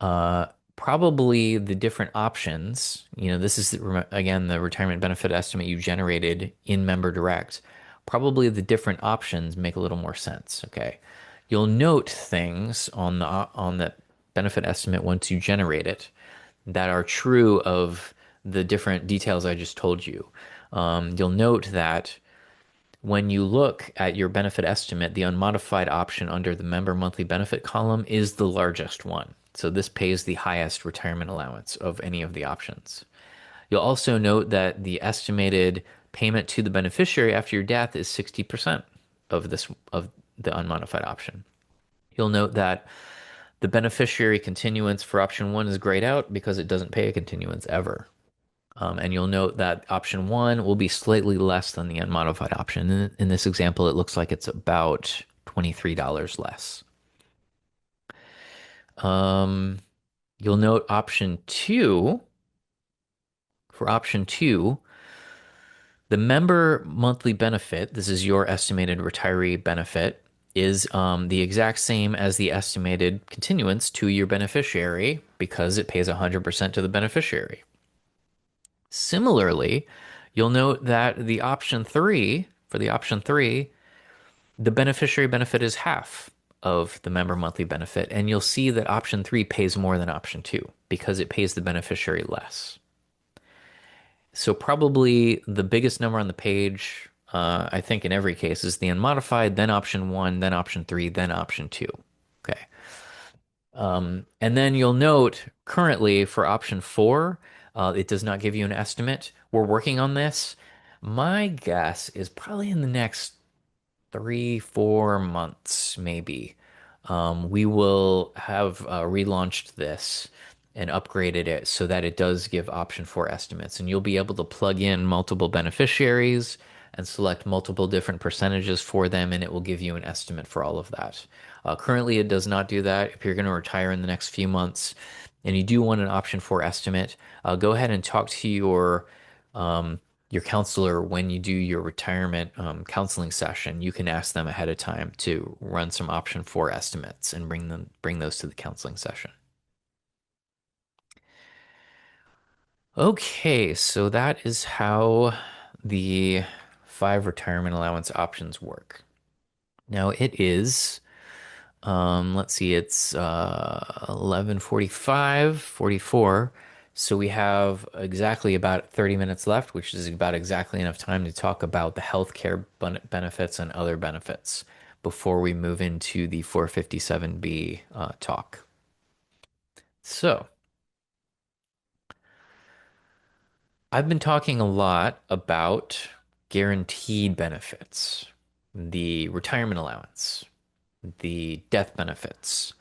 Uh, Probably the different options, this is again the retirement benefit estimate you generated in Member Direct. Probably the different options make a little more sense. Okay. You'll note things on the benefit estimate once you generate it that are true of the different details I just told you. You'll note that when you look at your benefit estimate, the unmodified option under the member monthly benefit column is the largest one. So this pays the highest retirement allowance of any of the options. You'll also note that the estimated payment to the beneficiary after your death is 60% of the unmodified option. You'll note that the beneficiary continuance for option one is grayed out because it doesn't pay a continuance ever. And you'll note that option one will be slightly less than the unmodified option. In this example, it looks like it's about $23 less. Um, you'll note option two. For option two, the member monthly benefit, this is your estimated retiree benefit, is the exact same as the estimated continuance to your beneficiary because it pays 100% to the beneficiary. Similarly, you'll note that for the option three, the beneficiary benefit is half of the member monthly benefit. And you'll see that option three pays more than option two because it pays the beneficiary less. So probably the biggest number on the page, I think in every case, is the unmodified, then option one, then option three, then option two. Okay. And then you'll note currently for option four, it does not give you an estimate. We're working on this. My guess is probably in the next 3, 4 months, maybe. We will have relaunched this and upgraded it so that it does give option four estimates. And you'll be able to plug in multiple beneficiaries and select multiple different percentages for them, and it will give you an estimate for all of that. Currently, it does not do that. If you're going to retire in the next few months and you do want an option four estimate, go ahead and talk to your counselor when you do your retirement counseling session. You can ask them ahead of time to run some option four estimates and bring those to the counseling session. Okay, so that is how the five retirement allowance options work. Now it is, let's see, it's 11:45, 44. So we have exactly about 30 minutes left, which is about exactly enough time to talk about the healthcare benefits and other benefits before we move into the 457B talk. So I've been talking a lot about guaranteed benefits, the retirement allowance, the death benefits,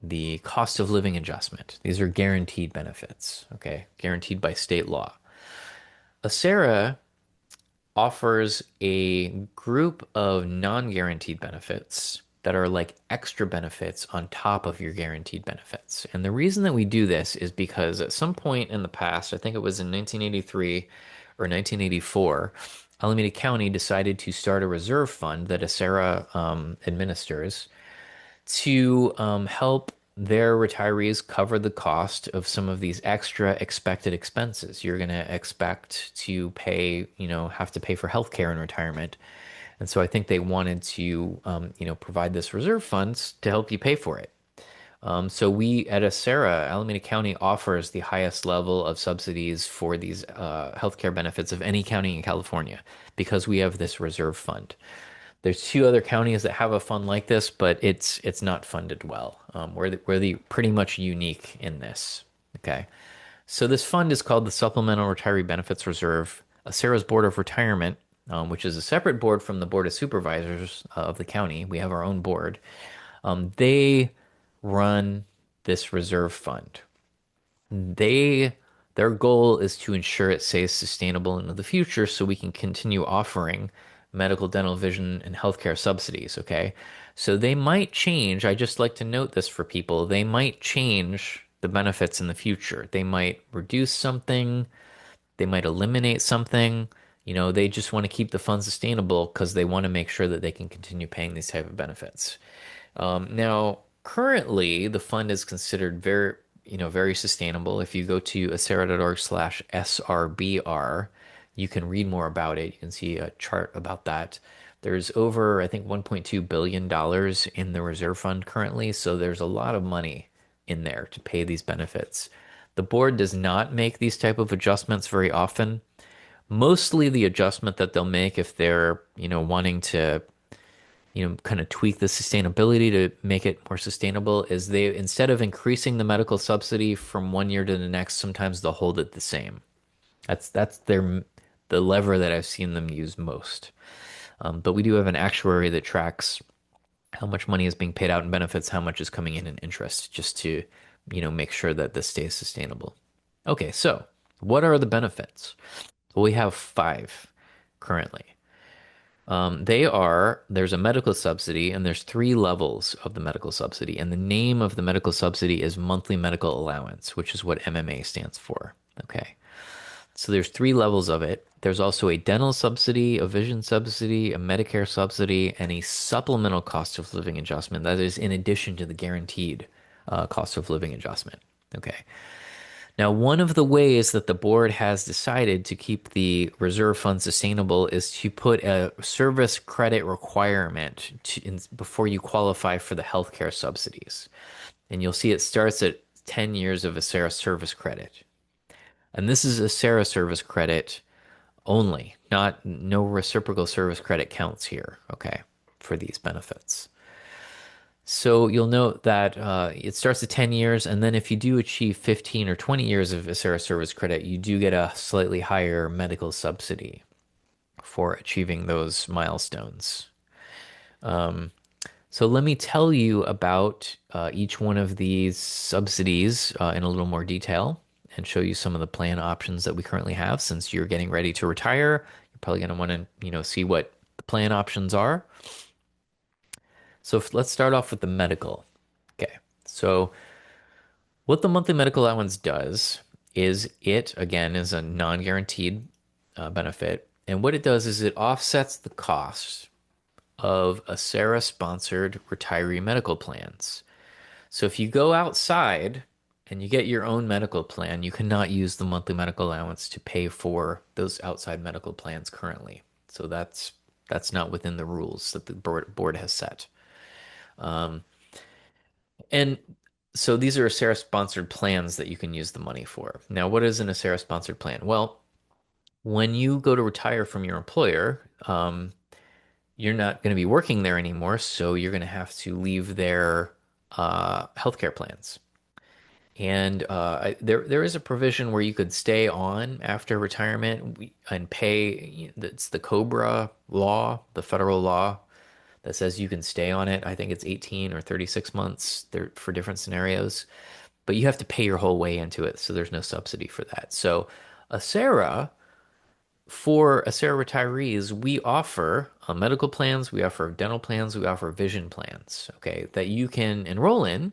the cost of living adjustment. These are guaranteed benefits, okay? Guaranteed by state law. ACERA offers a group of non-guaranteed benefits that are like extra benefits on top of your guaranteed benefits. And the reason that we do this is because at some point in the past, I think it was in 1983 or 1984, Alameda County decided to start a reserve fund that ACERA administers to help their retirees cover the cost of some of these extra expected expenses. You're going to expect to pay, have to pay for healthcare in retirement. And so I think they wanted to, provide this reserve funds to help you pay for it. So we at ACERA, Alameda County offers the highest level of subsidies for these healthcare benefits of any county in California because we have this reserve fund. There's two other counties that have a fund like this, but it's not funded well. We're the pretty much unique in this. Okay, so this fund is called the Supplemental Retiree Benefits Reserve. Sarah's Board of Retirement, which is a separate board from the Board of Supervisors of the county. We have our own board. They run this reserve fund. They their goal is to ensure it stays sustainable into the future so we can continue offering medical, dental, vision, and healthcare subsidies, okay? So they might change. I just like to note this for people. They might change the benefits in the future. They might reduce something, they might eliminate something. They just want to keep the fund sustainable because they want to make sure that they can continue paying these type of benefits. Now, currently, the fund is considered very sustainable. If you go to acera.org/SRBR, you can read more about it. You can see a chart about that. There's over, I think, $1.2 billion in the reserve fund currently. So there's a lot of money in there to pay these benefits. The board does not make these type of adjustments very often. Mostly the adjustment that they'll make if they're, wanting to, kind of tweak the sustainability to make it more sustainable is they, instead of increasing the medical subsidy from one year to the next, sometimes they'll hold it the same. That's the lever that I've seen them use most. But we do have an actuary that tracks how much money is being paid out in benefits, how much is coming in interest, just to, make sure that this stays sustainable. Okay, so what are the benefits? Well, we have five currently. There's a medical subsidy, and there's three levels of the medical subsidy. And the name of the medical subsidy is monthly medical allowance, which is what MMA stands for. Okay. So there's three levels of it. There's also a dental subsidy, a vision subsidy, a Medicare subsidy, and a supplemental cost of living adjustment. That is in addition to the guaranteed cost of living adjustment. Okay. Now, one of the ways that the board has decided to keep the reserve fund sustainable is to put a service credit requirement before you qualify for the healthcare subsidies. And you'll see it starts at 10 years of Acera service credit. And this is Acera service credit only, not no reciprocal service credit counts here, okay, for these benefits. So you'll note that it starts at 10 years, and then if you do achieve 15 or 20 years of Acera service credit, you do get a slightly higher medical subsidy for achieving those milestones. So let me tell you about each one of these subsidies in a little more detail and show you some of the plan options that we currently have. Since you're getting ready to retire, you're probably going to want to, see what the plan options are. So let's start off with the medical. Okay. So what the monthly medical allowance does is it, again, is a non-guaranteed benefit. And what it does is it offsets the cost of Acera-sponsored retiree medical plans. So if you go outside and you get your own medical plan, you cannot use the monthly medical allowance to pay for those outside medical plans currently. So that's not within the rules that the board has set. And so these are Acera sponsored plans that you can use the money for. Now, what is an Acera sponsored plan? Well, when you go to retire from your employer, you're not going to be working there anymore, so you're going to have to leave their healthcare plans. And there is a provision where you could stay on after retirement and pay. It's the COBRA law, the federal law that says you can stay on it. I think it's 18 or 36 months there for different scenarios, but you have to pay your whole way into it, so there's no subsidy for that. So Acera, for Acera retirees, we offer medical plans, we offer dental plans, we offer vision plans, okay, that you can enroll in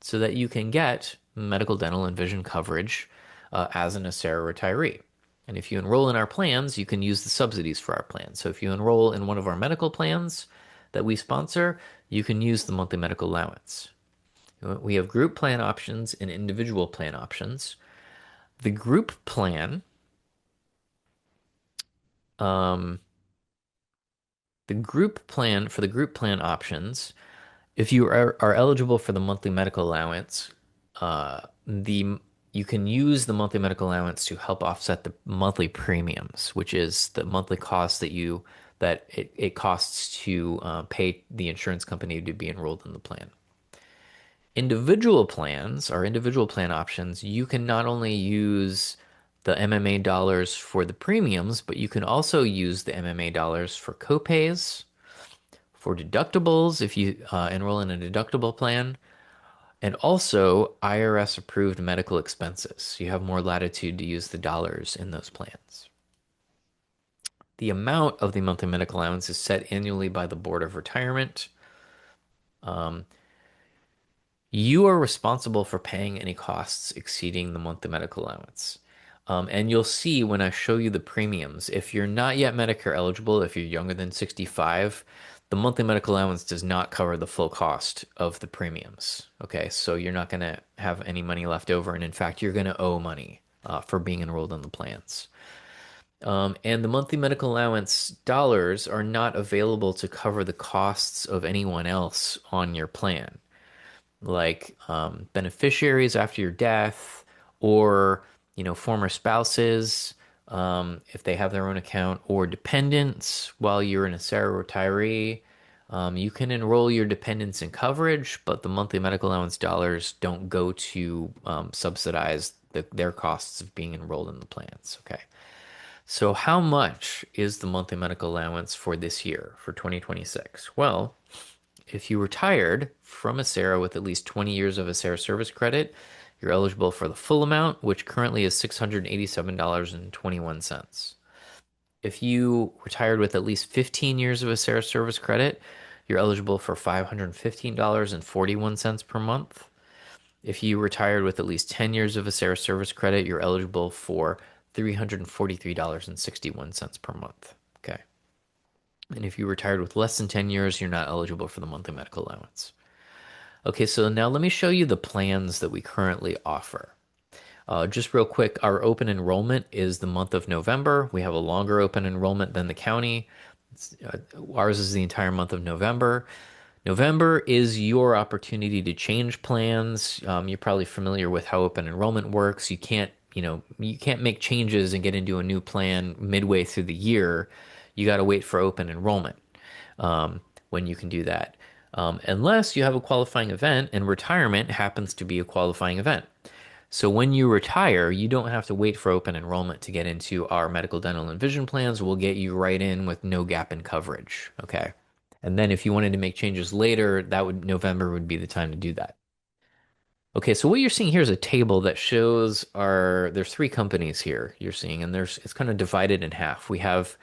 so that you can get medical, dental, and vision coverage as an Acera retiree. And if you enroll in our plans, you can use the subsidies for our plans. So if you enroll in one of our medical plans that we sponsor, you can use the monthly medical allowance. We have group plan options and individual plan options. The group plan, um, the group plan for the group plan options, if you are eligible for the monthly medical allowance, the you can use the monthly medical allowance to help offset the monthly premiums, which is the monthly cost that it costs to pay the insurance company to be enrolled in the plan. Individual plans or individual plan options, you can not only use the MMA dollars for the premiums, but you can also use the MMA dollars for copays, for deductibles if you enroll in a deductible plan, and also IRS approved medical expenses. You have more latitude to use the dollars in those plans. The amount of the monthly medical allowance is set annually by the Board of Retirement. You are responsible for paying any costs exceeding the monthly medical allowance. And you'll see when I show you the premiums, if you're not yet Medicare eligible, if you're younger than 65, the monthly medical allowance does not cover the full cost of the premiums. Okay, so you're not going to have any money left over. And in fact, you're going to owe money for being enrolled in the plans. And the monthly medical allowance dollars are not available to cover the costs of anyone else on your plan, like beneficiaries after your death, or former spouses, if they have their own account, or dependents while you're an Acera retiree. You can enroll your dependents in coverage, but the monthly medical allowance dollars don't go to subsidize their costs of being enrolled in the plans. Okay. So how much is the monthly medical allowance for this year, for 2026? Well, if you retired from Acera with at least 20 years of Acera service credit, you're eligible for the full amount, which currently is $687.21. If you retired with at least 15 years of Acera service credit, you're eligible for $515.41 per month. If you retired with at least 10 years of Acera service credit, you're eligible for $343.61 per month. Okay. And if you retired with less than 10 years, you're not eligible for the monthly medical allowance. Okay, so now let me show you the plans that we currently offer. Just real quick, our open enrollment is the month of November. We have a longer open enrollment than the county. Ours is the entire month of November. November is your opportunity to change plans. You're probably familiar with how open enrollment works. You can't make changes and get into a new plan midway through the year. You got to wait for open enrollment when you can do that. Unless you have a qualifying event, and retirement happens to be a qualifying event. So when you retire, you don't have to wait for open enrollment to get into our medical, dental, and vision plans. We'll get you right in with no gap in coverage. Okay. And then if you wanted to make changes later, November would be the time to do that. Okay, so what you're seeing here is a table that shows there's three companies here you're seeing, and it's kind of divided in half. We have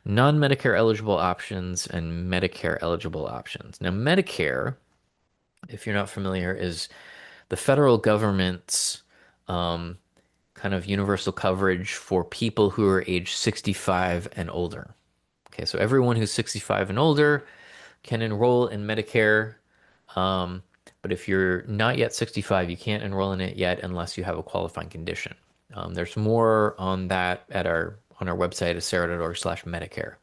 non-Medicare eligible options and Medicare eligible options. Now, Medicare, if you're not familiar, is the federal government's um, kind of universal coverage for people who are age 65 and older. Okay, so everyone who's 65 and older can enroll in Medicare. Um, but if you're not yet 65, you can't enroll in it yet unless you have a qualifying condition. There's more on that on our website, acera.org/Medicare.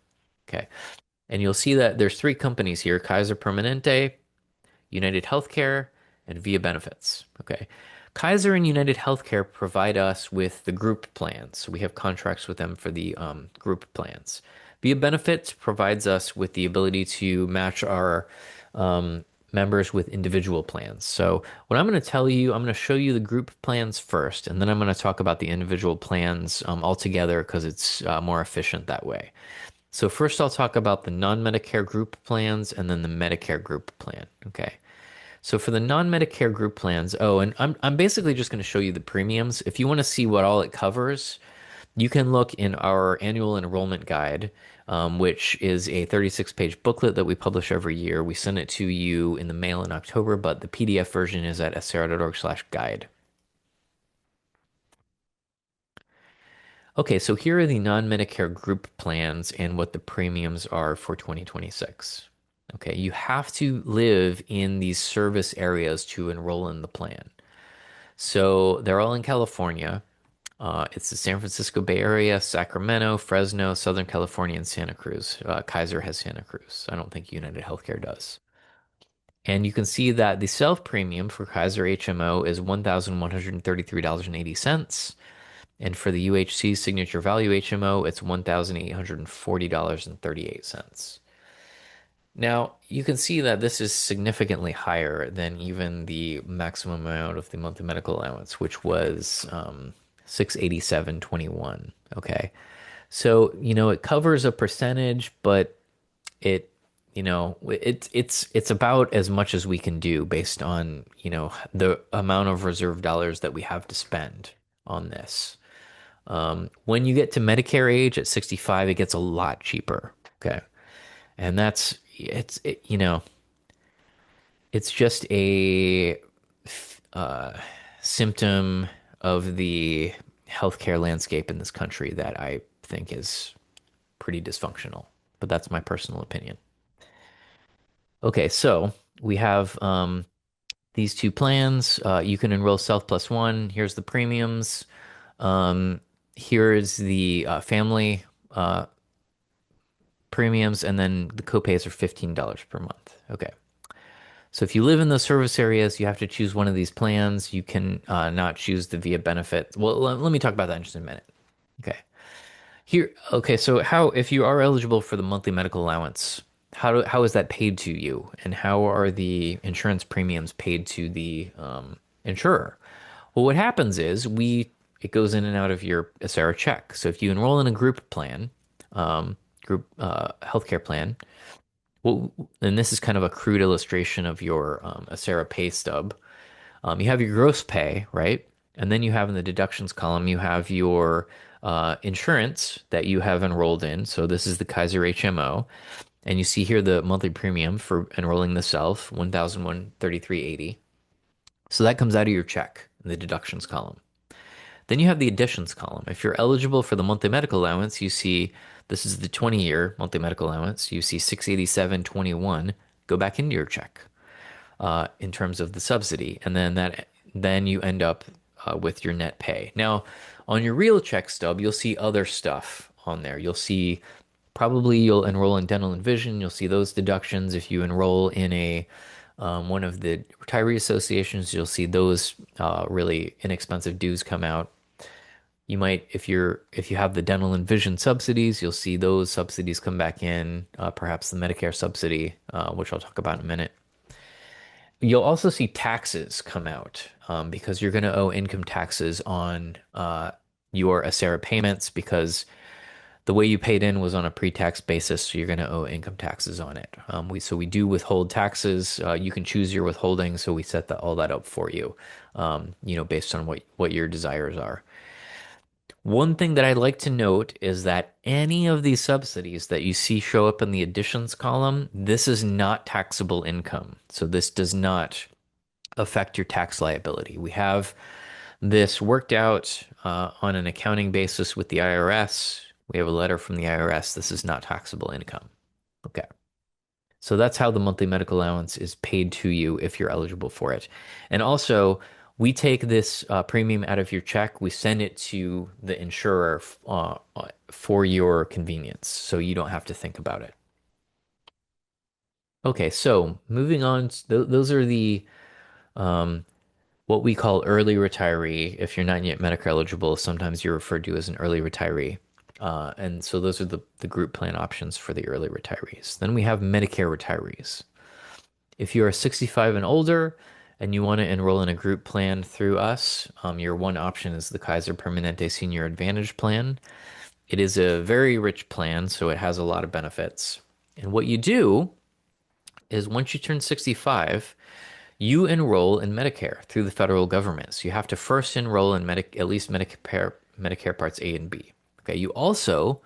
Okay. And you'll see that there's three companies here, Kaiser Permanente, United Healthcare, and Via Benefits. Okay. Kaiser and United Healthcare provide us with the group plans. So we have contracts with them for the group plans. Via Benefits provides us with the ability to match our members with individual plans. So what I'm going to tell you, I'm going to show you the group plans first, and then I'm going to talk about the individual plans all together because it's more efficient that way. So first I'll talk about the non-Medicare group plans and then the Medicare group plan. Okay. So for the non-Medicare group plans, oh, and I'm basically just going to show you the premiums. If you want to see what all it covers, you can look in our annual enrollment guide, which is a 36-page booklet that we publish every year. We send it to you in the mail in October, but the PDF version is at acera.org/guide. Okay, so here are the non-Medicare group plans and what the premiums are for 2026. Okay, you have to live in these service areas to enroll in the plan. So they're all in California. It's the San Francisco Bay Area, Sacramento, Fresno, Southern California, and Santa Cruz. Kaiser has Santa Cruz. I don't think United Healthcare does. And you can see that the self premium for Kaiser HMO is $1,133.80. And for the UHC Signature Value HMO, it's $1,840.38. Now, you can see that this is significantly higher than even the maximum amount of the monthly medical allowance, which was 687.21. Okay. So, it covers a percentage, but it, it's about as much as we can do based on, the amount of reserve dollars that we have to spend on this. When you get to Medicare age at 65, it gets a lot cheaper. Okay. And it's just a uh, symptom of the healthcare landscape in this country that I think is pretty dysfunctional. But that's my personal opinion. Okay, so we have these two plans. You can enroll Self Plus One. Here's the premiums. Um, here is the family premiums, and then the copays are $15 per month. Okay. So if you live in those service areas, you have to choose one of these plans. You can not choose the via benefit. Well, let me talk about that in just a minute. Okay. Okay. So if you are eligible for the monthly medical allowance, how is that paid to you, and how are the insurance premiums paid to the insurer? Well, what happens is it goes in and out of your Acera check. So if you enroll in a group plan, group healthcare plan, well, and this is kind of a crude illustration of your Acera pay stub. You have your gross pay, right? And then you have in the deductions column, you have your insurance that you have enrolled in. So this is the Kaiser HMO. And you see here the monthly premium for enrolling the self, 1,133.80. So that comes out of your check in the deductions column. Then you have the additions column. If you're eligible for the monthly medical allowance, you see this is the 20-year monthly medical allowance. You see 687.21 go back into your check in terms of the subsidy, and then you end up with your net pay. Now, on your real check stub, you'll see other stuff on there. You'll enroll in dental and vision. You'll see those deductions. If you enroll in a one of the retiree associations, you'll see those really inexpensive dues come out. You might, if you have the dental and vision subsidies, you'll see those subsidies come back in, perhaps the Medicare subsidy, which I'll talk about in a minute. You'll also see taxes come out because you're going to owe income taxes on your Acera payments because the way you paid in was on a pre-tax basis, so you're going to owe income taxes on it. We do withhold taxes. You can choose your withholding, so we set all that up for you, based on what your desires are. One thing that I'd like to note is that any of these subsidies that you see show up in the additions column, this is not taxable income. So this does not affect your tax liability. We have this worked out on an accounting basis with the IRS. We have a letter from the IRS. This is not taxable income. Okay. So that's how the monthly medical allowance is paid to you if you're eligible for it. And also, we take this premium out of your check, we send it to the insurer for your convenience, so you don't have to think about it. Okay, so moving on, those are the um, what we call early retiree. If you're not yet Medicare eligible, sometimes you're referred to as an early retiree. And so those are the group plan options for the early retirees. Then we have Medicare retirees. If you are 65 and older and you want to enroll in a group plan through us, your one option is the Kaiser Permanente Senior Advantage Plan. It is a very rich plan, so it has a lot of benefits. And what you do is once you turn 65, you enroll in Medicare through the federal government. So you have to first enroll in at least Medicare Parts A and B. Okay, you also,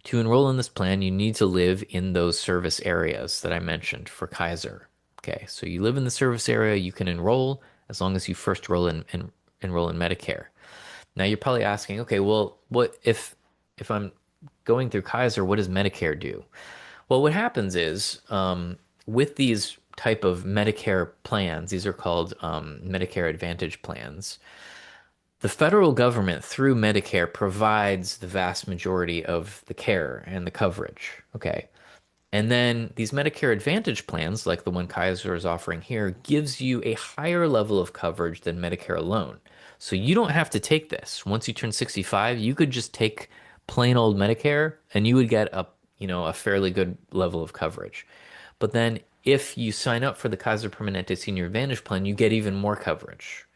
to enroll in this plan, you need to live in those service areas that I mentioned for Kaiser. Okay, so you live in the service area, you can enroll as long as you first enroll in Medicare. Now you're probably asking, okay, well, what if I'm going through Kaiser, what does Medicare do? Well, what happens is with these type of Medicare plans, these are called Medicare Advantage plans. The federal government, through Medicare, provides the vast majority of the care and the coverage. Okay. And then these Medicare Advantage plans, like the one Kaiser is offering here, gives you a higher level of coverage than Medicare alone. So you don't have to take this. Once you turn 65, you could just take plain old Medicare and you would get a fairly good level of coverage. But then if you sign up for the Kaiser Permanente Senior Advantage plan, you get even more coverage.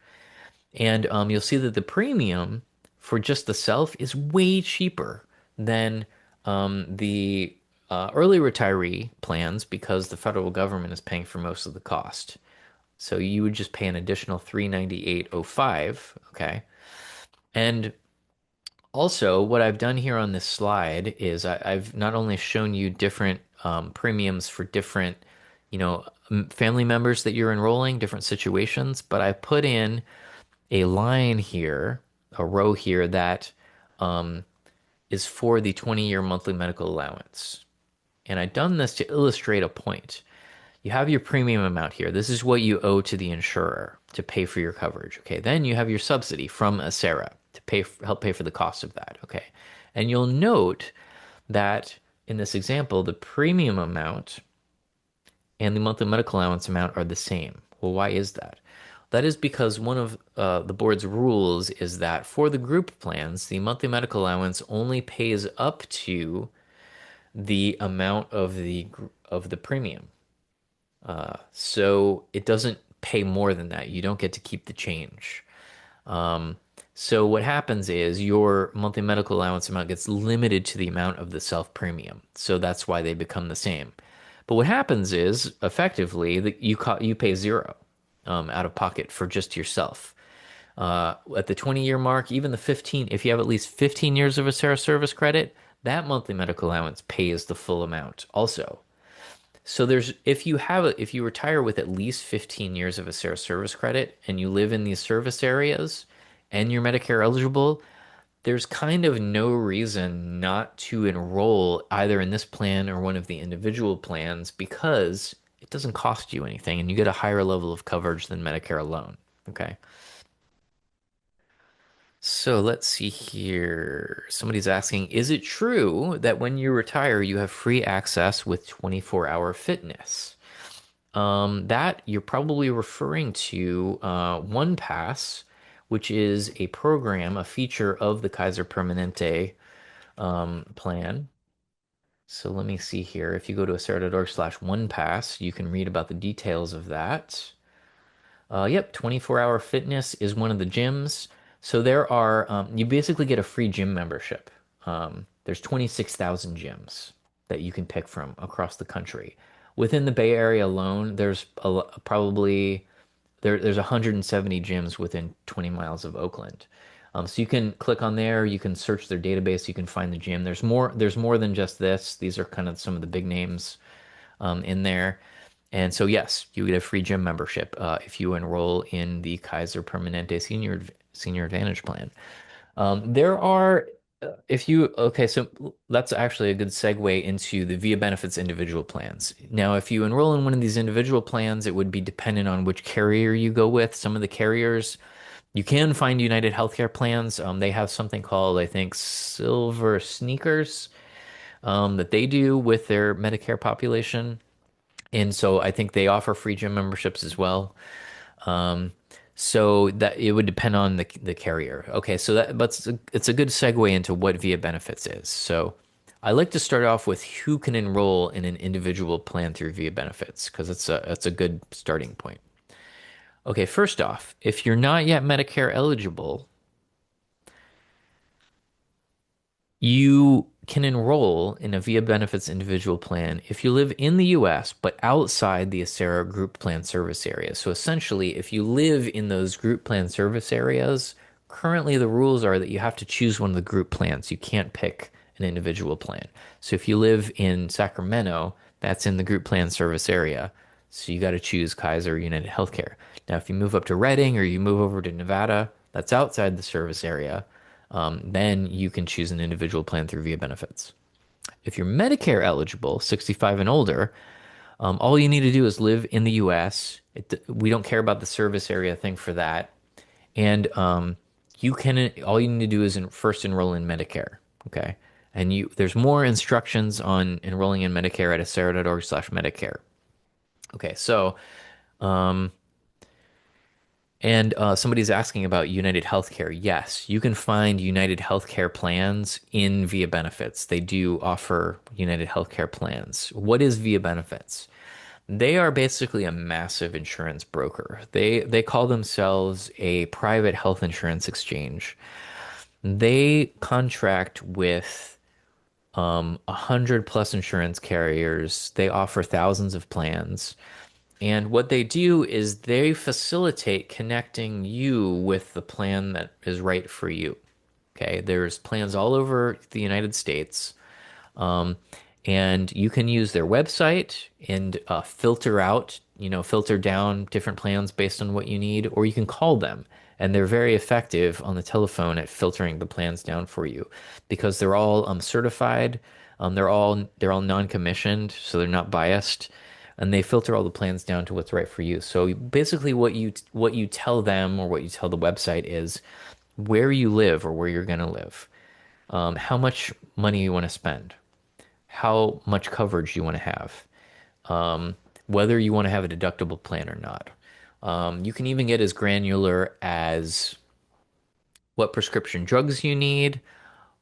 And you'll see that the premium for just the self is way cheaper than the early retiree plans because the federal government is paying for most of the cost. So you would just pay an additional $398.05, okay? And also, what I've done here on this slide is I've not only shown you different premiums for different, family members that you're enrolling, different situations, but I put in a line here, a row here that is for the 20-year monthly medical allowance. And I've done this to illustrate a point. You have your premium amount here. This is what you owe to the insurer to pay for your coverage. Okay, then you have your subsidy from Acera. to help pay for the cost of that. Okay. And you'll note that in this example, the premium amount and the monthly medical allowance amount are the same. Well, why is that? That is because one of the board's rules is that for the group plans, the monthly medical allowance only pays up to the amount of the premium. So it doesn't pay more than that. You don't get to keep the change. Um, so what happens is your monthly medical allowance amount gets limited to the amount of the self premium. So that's why they become the same. But what happens is effectively that you pay zero out of pocket for just yourself. At the 20-year mark, even the 15, if you have at least 15 years of a service credit, that monthly medical allowance pays the full amount also. So if you retire with at least 15 years of a service credit and you live in these service areas and you're Medicare eligible, there's kind of no reason not to enroll either in this plan or one of the individual plans because it doesn't cost you anything and you get a higher level of coverage than Medicare alone. Okay. So let's see here. Somebody's asking, is it true that when you retire, you have free access with 24-hour fitness? That you're probably referring to OnePass, which is a program, a feature of the Kaiser Permanente plan. So let me see here. If you go to acera.org/OnePass, you can read about the details of that. Yep, 24-hour fitness is one of the gyms. So there are, you basically get a free gym membership. There's 26,000 gyms that you can pick from across the country. Within the Bay Area alone, probably there's 170 gyms within 20 miles of Oakland. So you can click on there, you can search their database, you can find the gym. There's more than just this. These are kind of some of the big names in there. And so, yes, you get a free gym membership if you enroll in the Kaiser Permanente Senior Advantage Plan. There are, if you, okay, so that's actually a good segue into the Via Benefits individual plans. Now, if you enroll in one of these individual plans, it would be dependent on which carrier you go with. Some of the carriers, you can find United Healthcare plans. They have something called, I think, Silver Sneakers that they do with their Medicare population. And so I think they offer free gym memberships as well. Um, so that it would depend on the carrier. Okay, so it's a good segue into what Via Benefits is. So I like to start off with who can enroll in an individual plan through Via Benefits because it's a good starting point. Okay, first off, if you're not yet Medicare eligible, you can enroll in a Via Benefits individual plan if you live in the US but outside the Acera group plan service area. So essentially, if you live in those group plan service areas, currently the rules are that you have to choose one of the group plans. You can't pick an individual plan. So if you live in Sacramento, that's in the group plan service area. So you got to choose Kaiser United Healthcare. Now, if you move up to Redding or you move over to Nevada, that's outside the service area. Then you can choose an individual plan through Via Benefits. If you're Medicare eligible, 65 and older, all you need to do is live in the US. We don't care about the service area thing for that. And all you need to do is first enroll in Medicare. Okay. And there's more instructions on enrolling in Medicare at acera.org/Medicare. Okay. So, um, and somebody's asking about United Healthcare. Yes, you can find United Healthcare plans in Via Benefits. They do offer United Healthcare plans. What is Via Benefits? They are basically a massive insurance broker. They call themselves a private health insurance exchange. They contract with 100 plus insurance carriers. They offer thousands of plans. And what they do is they facilitate connecting you with the plan that is right for you. Okay, there's plans all over the United States, um, and you can use their website and filter down different plans based on what you need, or you can call them, and they're very effective on the telephone at filtering the plans down for you because they're all certified. They're all non-commissioned, so they're not biased and they filter all the plans down to what's right for you. So basically what you tell them or what you tell the website is where you live or where you're going to live, how much money you want to spend, how much coverage you want to have, um, whether you want to have a deductible plan or not. You can even get as granular as what prescription drugs you need,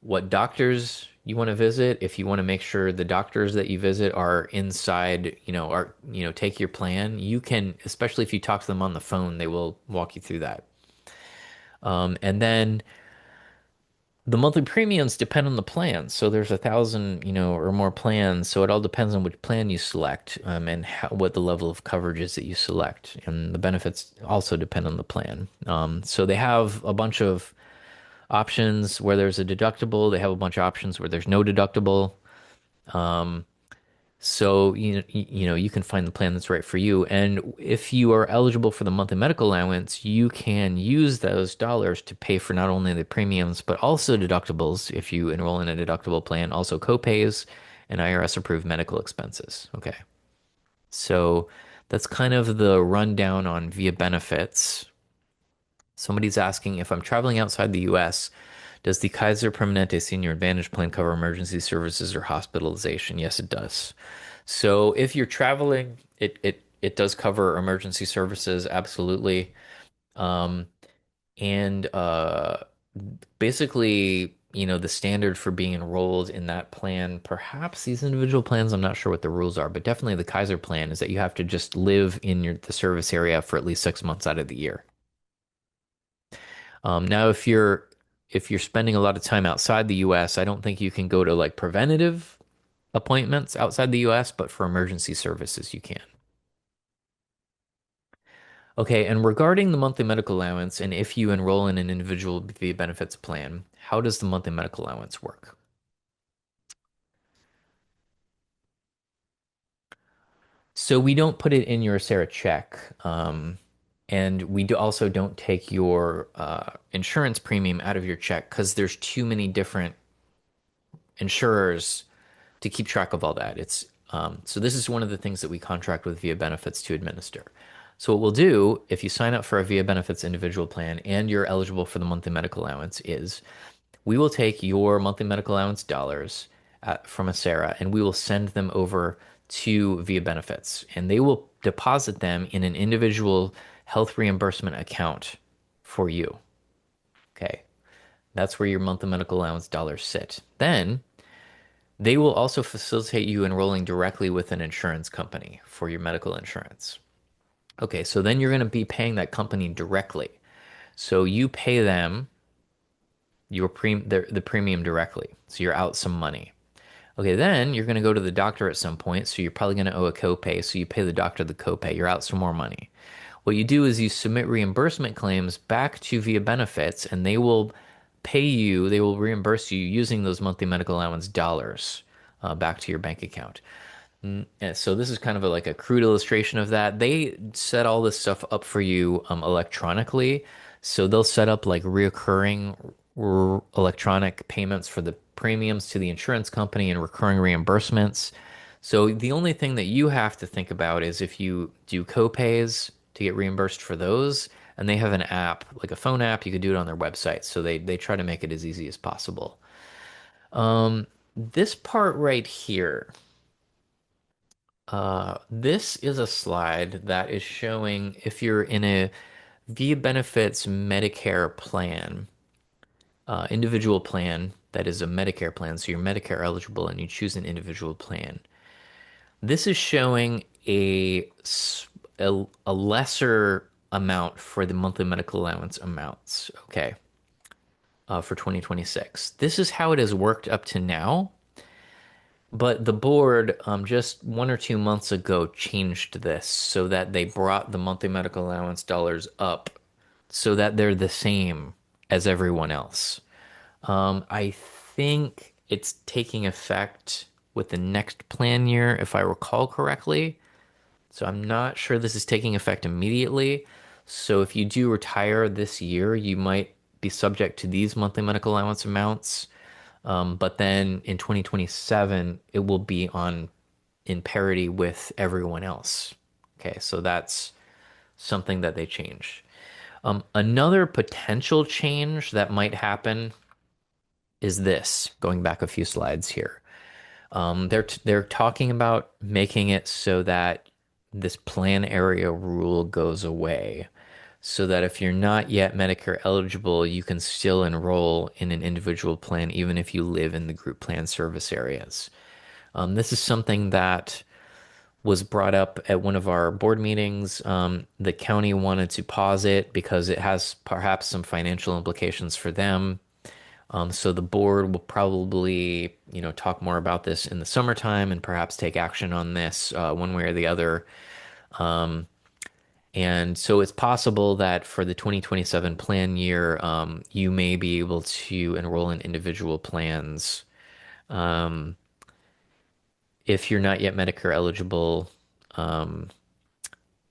what doctors you want to visit. If you want to make sure the doctors that you visit are inside, take your plan, you can, especially if you talk to them on the phone, they will walk you through that. And then the monthly premiums depend on the plan. So there's 1,000, or more plans. So it all depends on which plan you select, and what the level of coverage is that you select. And the benefits also depend on the plan. So they have a bunch of options where there's a deductible. They have a bunch of options where there's no deductible. So you can find the plan that's right for you. And if you are eligible for the monthly medical allowance, you can use those dollars to pay for not only the premiums but also deductibles if you enroll in a deductible plan, also copays and IRS approved medical expenses. Okay. So that's kind of the rundown on Via Benefits. Somebody's asking if I'm traveling outside the US, does the Kaiser Permanente Senior Advantage Plan cover emergency services or hospitalization? Yes, it does. So if you're traveling, it does cover emergency services, absolutely. Um, and basically, the standard for being enrolled in that plan, perhaps these individual plans, I'm not sure what the rules are, but definitely the Kaiser plan is that you have to just live in the service area for at least 6 months out of the year. Now, if you're spending a lot of time outside the US, I don't think you can go to like preventative appointments outside the US, but for emergency services, you can. Okay, and regarding the monthly medical allowance, and if you enroll in an individual VA benefits plan, how does the monthly medical allowance work? So we don't put it in your Sarah check, and we also don't take your insurance premium out of your check because there's too many different insurers to keep track of all that. So this is one of the things that we contract with Via Benefits to administer. So what we'll do if you sign up for a Via Benefits individual plan and you're eligible for the monthly medical allowance is we will take your monthly medical allowance dollars from Acera and we will send them over to Via Benefits and they will deposit them in an individual health reimbursement account for you. Okay. That's where your monthly medical allowance dollars sit. Then they will also facilitate you enrolling directly with an insurance company for your medical insurance. Okay, so then you're going to be paying that company directly. So you pay them the premium directly. So you're out some money. Okay, then you're going to go to the doctor at some point, so you're probably going to owe a copay. So you pay the doctor the copay. You're out some more money. What you do is you submit reimbursement claims back to Via Benefits, and they will they will reimburse you using those monthly medical allowance dollars back to your bank account. And so this is kind of like a crude illustration of that. They set all this stuff up for you electronically. So they'll set up like reoccurring electronic payments for the premiums to the insurance company and recurring reimbursements. So the only thing that you have to think about is if you do copays to get reimbursed for those, and they have an app, like a phone app, you could do it on their website. So they try to make it as easy as possible. This part right here. This is a slide that is showing if you're in a Via Benefits Medicare plan, individual plan that is a Medicare plan, so you're Medicare eligible and you choose an individual plan. This is showing a lesser amount for the monthly medical allowance amounts, okay, for 2026. This is how it has worked up to now. But the board, just 1 or 2 months ago, changed this so that they brought the monthly medical allowance dollars up so that they're the same as everyone else. I think it's taking effect with the next plan year, if I recall correctly. So I'm not sure this is taking effect immediately. So if you do retire this year, you might be subject to these monthly medical allowance amounts. But then in 2027, it will be on in parity with everyone else. Okay, so that's something that they changed. Another potential change that might happen is this, going back a few slides here. They're talking about making it so that this plan area rule goes away, so that if you're not yet Medicare eligible, you can still enroll in an individual plan even if you live in the group plan service areas. This is something that was brought up at one of our board meetings. The county wanted to pause it because it has perhaps some financial implications for them. So the board will probably, talk more about this in the summertime and perhaps take action on this one way or the other. Um, and so it's possible that for the 2027 plan year, you may be able to enroll in individual plans um, if you're not yet Medicare eligible, um,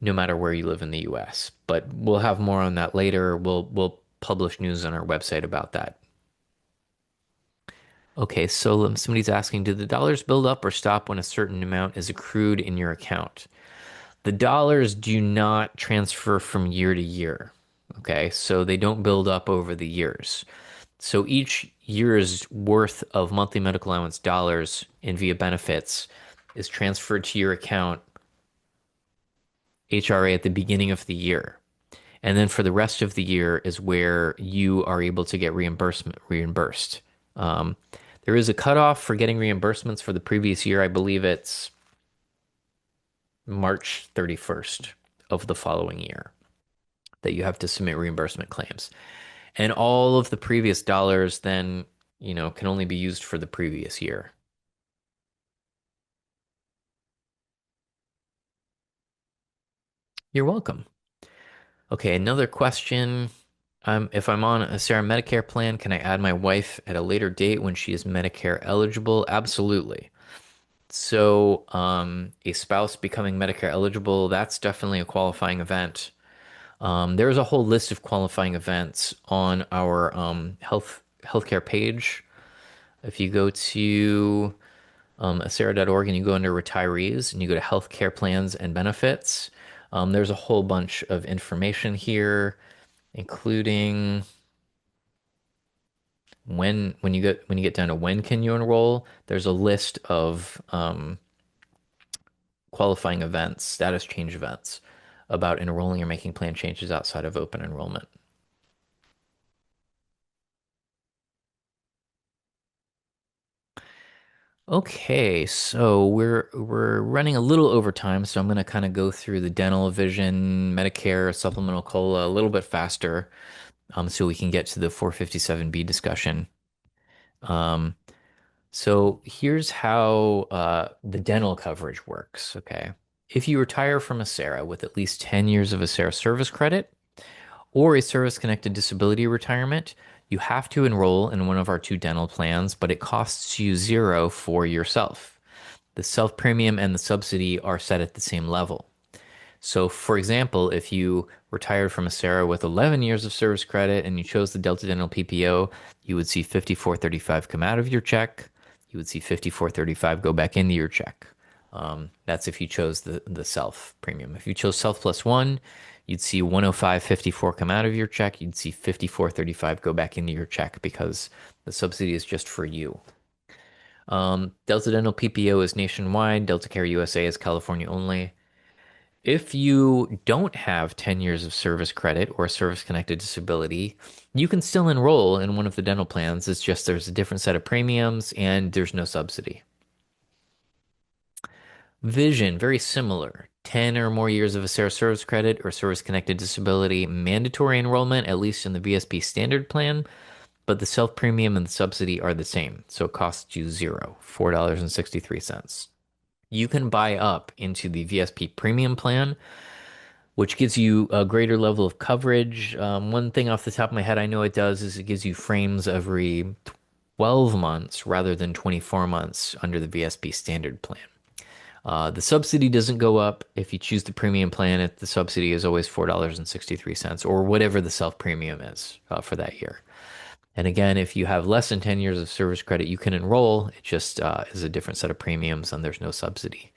no matter where you live in the US. But we'll have more on that later. We'll publish news on our website about that. Okay, so somebody's asking, do the dollars build up or stop when a certain amount is accrued in your account? The dollars do not transfer from year to year. Okay, so they don't build up over the years. So each year's worth of monthly medical allowance dollars in via benefits is transferred to your account HRA at the beginning of the year. And then for the rest of the year is where you are able to get reimbursed. Um, there is a cutoff for getting reimbursements for the previous year. I believe it's March 31st of the following year that you have to submit reimbursement claims. And all of the previous dollars then, can only be used for the previous year. You're welcome. Okay, another question. If I'm on a Sarah Medicare plan, can I add my wife at a later date when she is Medicare eligible? Absolutely. So, a spouse becoming Medicare eligible, that's definitely a qualifying event. There's a whole list of qualifying events on our healthcare page. If you go to Acera.org and you go under retirees and you go to healthcare plans and benefits, there's a whole bunch of information here, including when you get down to when can you enroll. There's a list of qualifying events, status change events about enrolling or making plan changes outside of open enrollment. Okay, so we're running a little over time, so I'm gonna kind of go through the dental, vision, Medicare, supplemental COLA a little bit faster, so we can get to the 457B discussion. Um, so here's how the dental coverage works. Okay, if you retire from Acera with at least 10 years of Acera service credit, or a service-connected disability retirement, you have to enroll in one of our two dental plans, but it costs you zero for yourself. The self premium and the subsidy are set at the same level. So, for example, if you retired from Acera with 11 years of service credit and you chose the Delta Dental PPO, you would see 5435 come out of your check. You would see 5435 go back into your check. That's if you chose the self premium. If you chose self plus one, you'd see 105.54 come out of your check. You'd see 54.35 go back into your check because the subsidy is just for you. Delta Dental PPO is nationwide. Delta Care USA is California only. If you don't have 10 years of service credit or a service-connected disability, you can still enroll in one of the dental plans. It's just there's a different set of premiums and there's no subsidy. Vision, very similar. 10 or more years of Acera service credit or service-connected disability, mandatory enrollment, at least in the VSP standard plan, but the self-premium and the subsidy are the same. So it costs you zero, $4.63. You can buy up into the VSP premium plan, which gives you a greater level of coverage. One thing off the top of my head I know it does is it gives you frames every 12 months rather than 24 months under the VSP standard plan. The subsidy doesn't go up if you choose the premium plan. The subsidy is always $4.63 or whatever the self premium is for that year. And again, if you have less than 10 years of service credit, you can enroll. It just is a different set of premiums and there's no subsidy.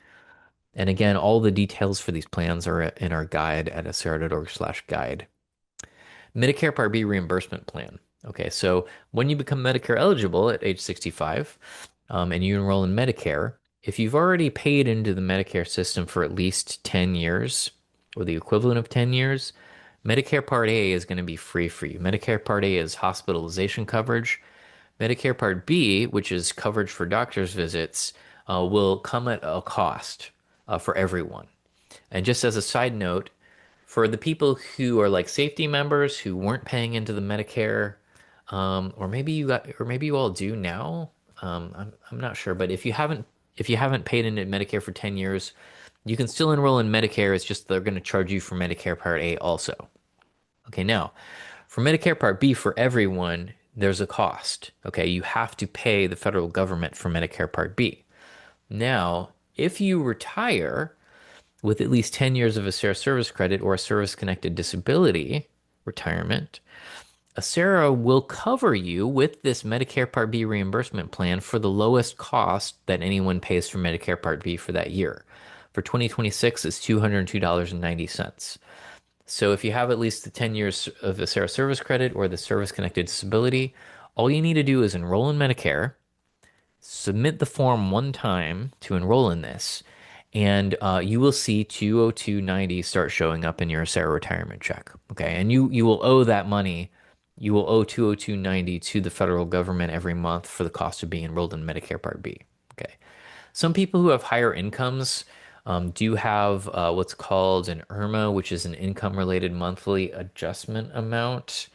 And again, all the details for these plans are in our guide at acera.org/guide. Medicare Part B reimbursement plan. Okay, so when you become Medicare eligible at age 65, and you enroll in Medicare, if you've already paid into the Medicare system for at least 10 years or the equivalent of 10 years, Medicare Part A is going to be free for you. Medicare Part A is hospitalization coverage. Medicare Part B, which is coverage for doctor's visits, will come at a cost for everyone. And just as a side note, for the people who are like safety members who weren't paying into the Medicare, or maybe you all do now. I'm not sure, but if you haven't paid into Medicare for 10 years, you can still enroll in Medicare. It's just they're going to charge you for Medicare Part A also. Okay, now for Medicare Part B for everyone, there's a cost. Okay, you have to pay the federal government for Medicare Part B. Now, if you retire with at least 10 years of a ACERA service credit or a service-connected disability retirement, ACERA will cover you with this Medicare Part B reimbursement plan for the lowest cost that anyone pays for Medicare Part B for that year. For 2026, it's $202.90. So if you have at least the 10 years of the ACERA service credit or the service-connected disability, all you need to do is enroll in Medicare, submit the form one time to enroll in this, and you will see 202.90 start showing up in your ACERA retirement check. Okay, and you will owe that money. You will owe 202.90 to the federal government every month for the cost of being enrolled in Medicare Part B. Okay, some people who have higher incomes do have what's called an IRMA, which is an income-related monthly adjustment amount,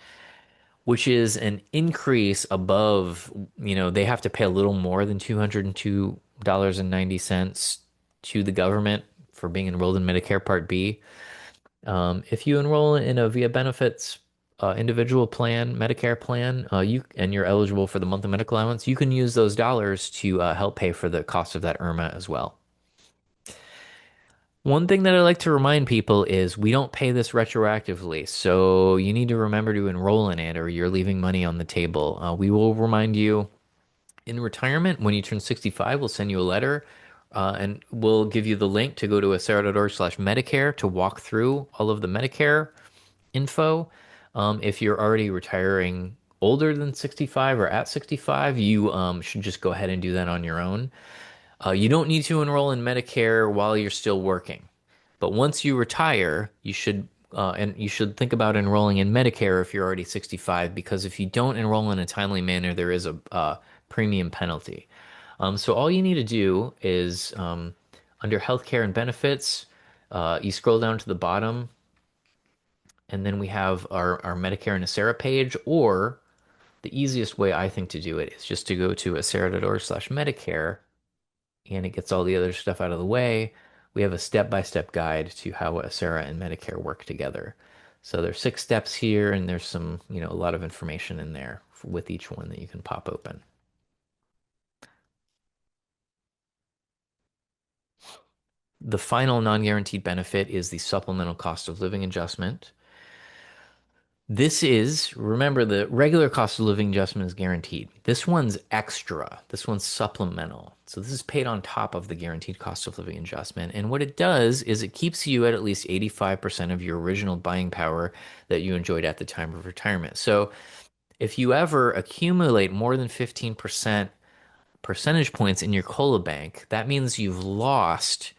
which is an increase above, they have to pay a little more than $202.90 to the government for being enrolled in Medicare Part B. If you enroll in a via benefits individual plan, Medicare plan, you're eligible for the monthly medical allowance, you can use those dollars to help pay for the cost of that IRMA as well. One thing that I like to remind people is we don't pay this retroactively, so you need to remember to enroll in it or you're leaving money on the table. We will remind you in retirement when you turn 65, we'll send you a letter and we'll give you the link to go to acera.org/Medicare to walk through all of the Medicare info. If you're already retiring older than 65 or at 65, you should just go ahead and do that on your own. You don't need to enroll in Medicare while you're still working. But once you retire, you should think about enrolling in Medicare if you're already 65, because if you don't enroll in a timely manner, there is a premium penalty. So all you need to do is under healthcare and benefits, you scroll down to the bottom, and then we have our Medicare and ACERA page, or the easiest way I think to do it is just to go to acera.org/Medicare, and it gets all the other stuff out of the way. We have a step-by-step guide to how ACERA and Medicare work together. So there's 6 steps here, and there's some, a lot of information in there with each one that you can pop open. The final non-guaranteed benefit is the supplemental cost of living adjustment. Remember, the regular cost of living adjustment is guaranteed. This one's extra. This one's supplemental. So this is paid on top of the guaranteed cost of living adjustment. And what it does is it keeps you at least 85% of your original buying power that you enjoyed at the time of retirement. So if you ever accumulate more than 15% percentage points in your COLA bank, that means you've lost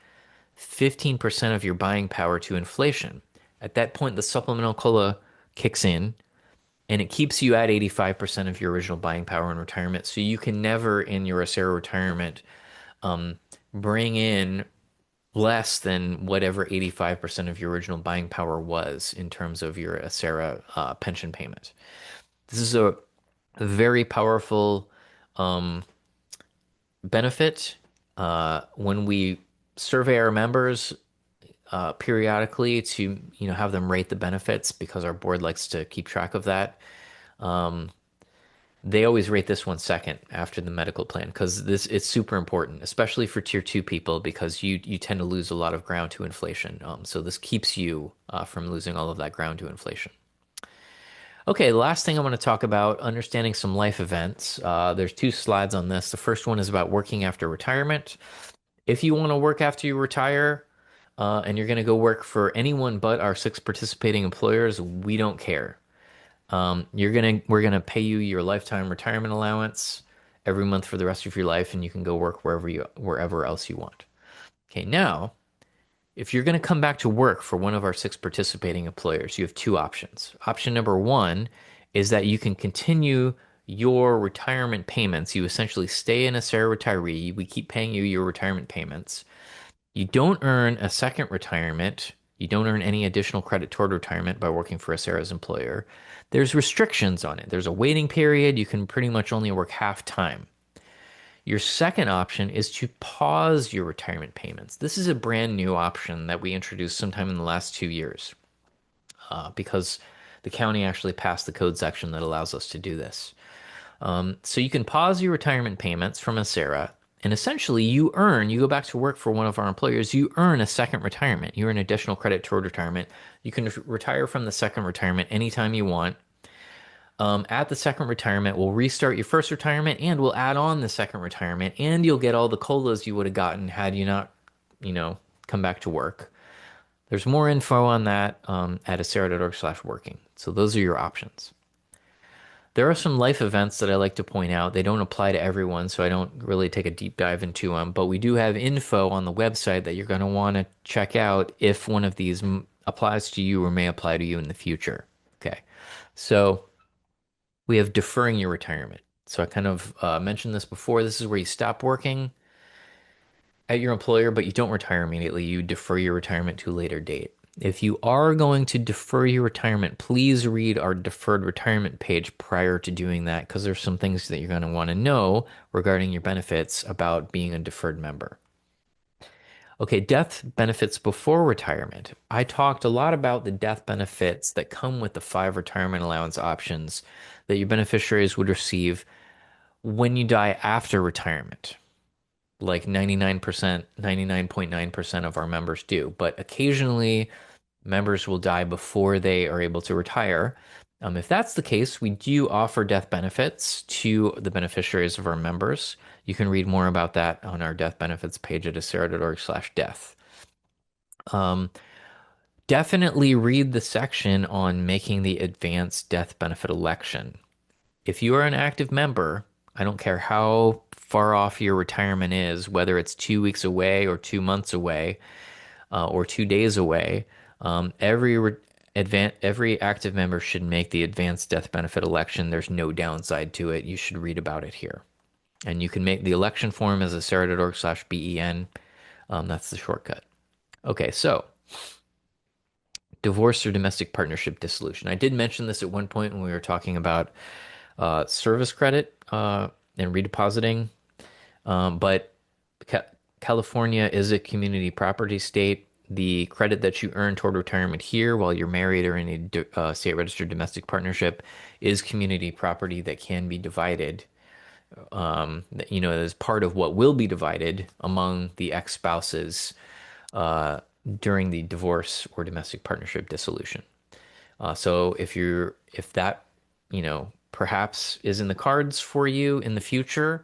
15% of your buying power to inflation. At that point, the supplemental COLA kicks in and it keeps you at 85% of your original buying power in retirement. So you can never in your ACERA retirement bring in less than whatever 85% of your original buying power was in terms of your ACERA pension payment. This is a very powerful benefit. When we survey our members periodically to have them rate the benefits, because our board likes to keep track of that. They always rate this one second after the medical plan, because it's super important, especially for tier 2 people, because you tend to lose a lot of ground to inflation. So this keeps you from losing all of that ground to inflation. Okay, the last thing I want to talk about, understanding some life events. There's 2 slides on this. The first one is about working after retirement. If you want to work after you retire, and you're going to go work for anyone but our 6 participating employers, we don't care. We're gonna pay you your lifetime retirement allowance every month for the rest of your life, and you can go work wherever else you want. Okay, now if you're gonna come back to work for one of our six participating employers, you have two options. Option number one is that you can continue your retirement payments. You essentially stay in a Sarah retiree. We keep paying you your retirement payments. You don't earn a second retirement. You don't earn any additional credit toward retirement by working for a Sarah's employer. There's restrictions on it. There's a waiting period. You can pretty much only work half time. Your second option is to pause your retirement payments. This is a brand new option that we introduced sometime in the last 2 years because the county actually passed the code section that allows us to do this. So you can pause your retirement payments from Acera, and essentially you go back to work for one of our employers, you earn a second retirement. You earn additional credit toward retirement. You can retire from the second retirement anytime you want. At the second retirement, we'll restart your first retirement and we'll add on the second retirement, and you'll get all the COLAs you would have gotten had you not, come back to work. There's more info on that at acera.org/working. So those are your options. There are some life events that I like to point out. They don't apply to everyone, so I don't really take a deep dive into them, but we do have info on the website that you're going to want to check out if one of these applies to you or may apply to you in the future. Okay. So we have deferring your retirement. So I kind of mentioned this before. This is where you stop working at your employer, but you don't retire immediately. You defer your retirement to a later date. If you are going to defer your retirement, please read our deferred retirement page prior to doing that because there's some things that you're going to want to know regarding your benefits about being a deferred member. Okay, death benefits before retirement. I talked a lot about the death benefits that come with the 5 retirement allowance options that your beneficiaries would receive when you die after retirement. Like 99%, 99.9% of our members do. But occasionally, members will die before they are able to retire. If that's the case, we do offer death benefits to the beneficiaries of our members. You can read more about that on our death benefits page at acera.org/death. Definitely read the section on making the advanced death benefit election. If you are an active member, I don't care how far off your retirement is, whether it's 2 weeks away or 2 months away or 2 days away, every active member should make the advanced death benefit election. There's no downside to it. You should read about it here. And you can make the election form as acera.org/BEN. That's the shortcut. Okay, so divorce or domestic partnership dissolution. I did mention this at one point when we were talking about service credit and redepositing, but California is a community property state. The credit that you earn toward retirement here while you're married or in a state registered domestic partnership is community property that can be divided. As part of what will be divided among the ex-spouses during the divorce or domestic partnership dissolution. So if that, perhaps is in the cards for you in the future,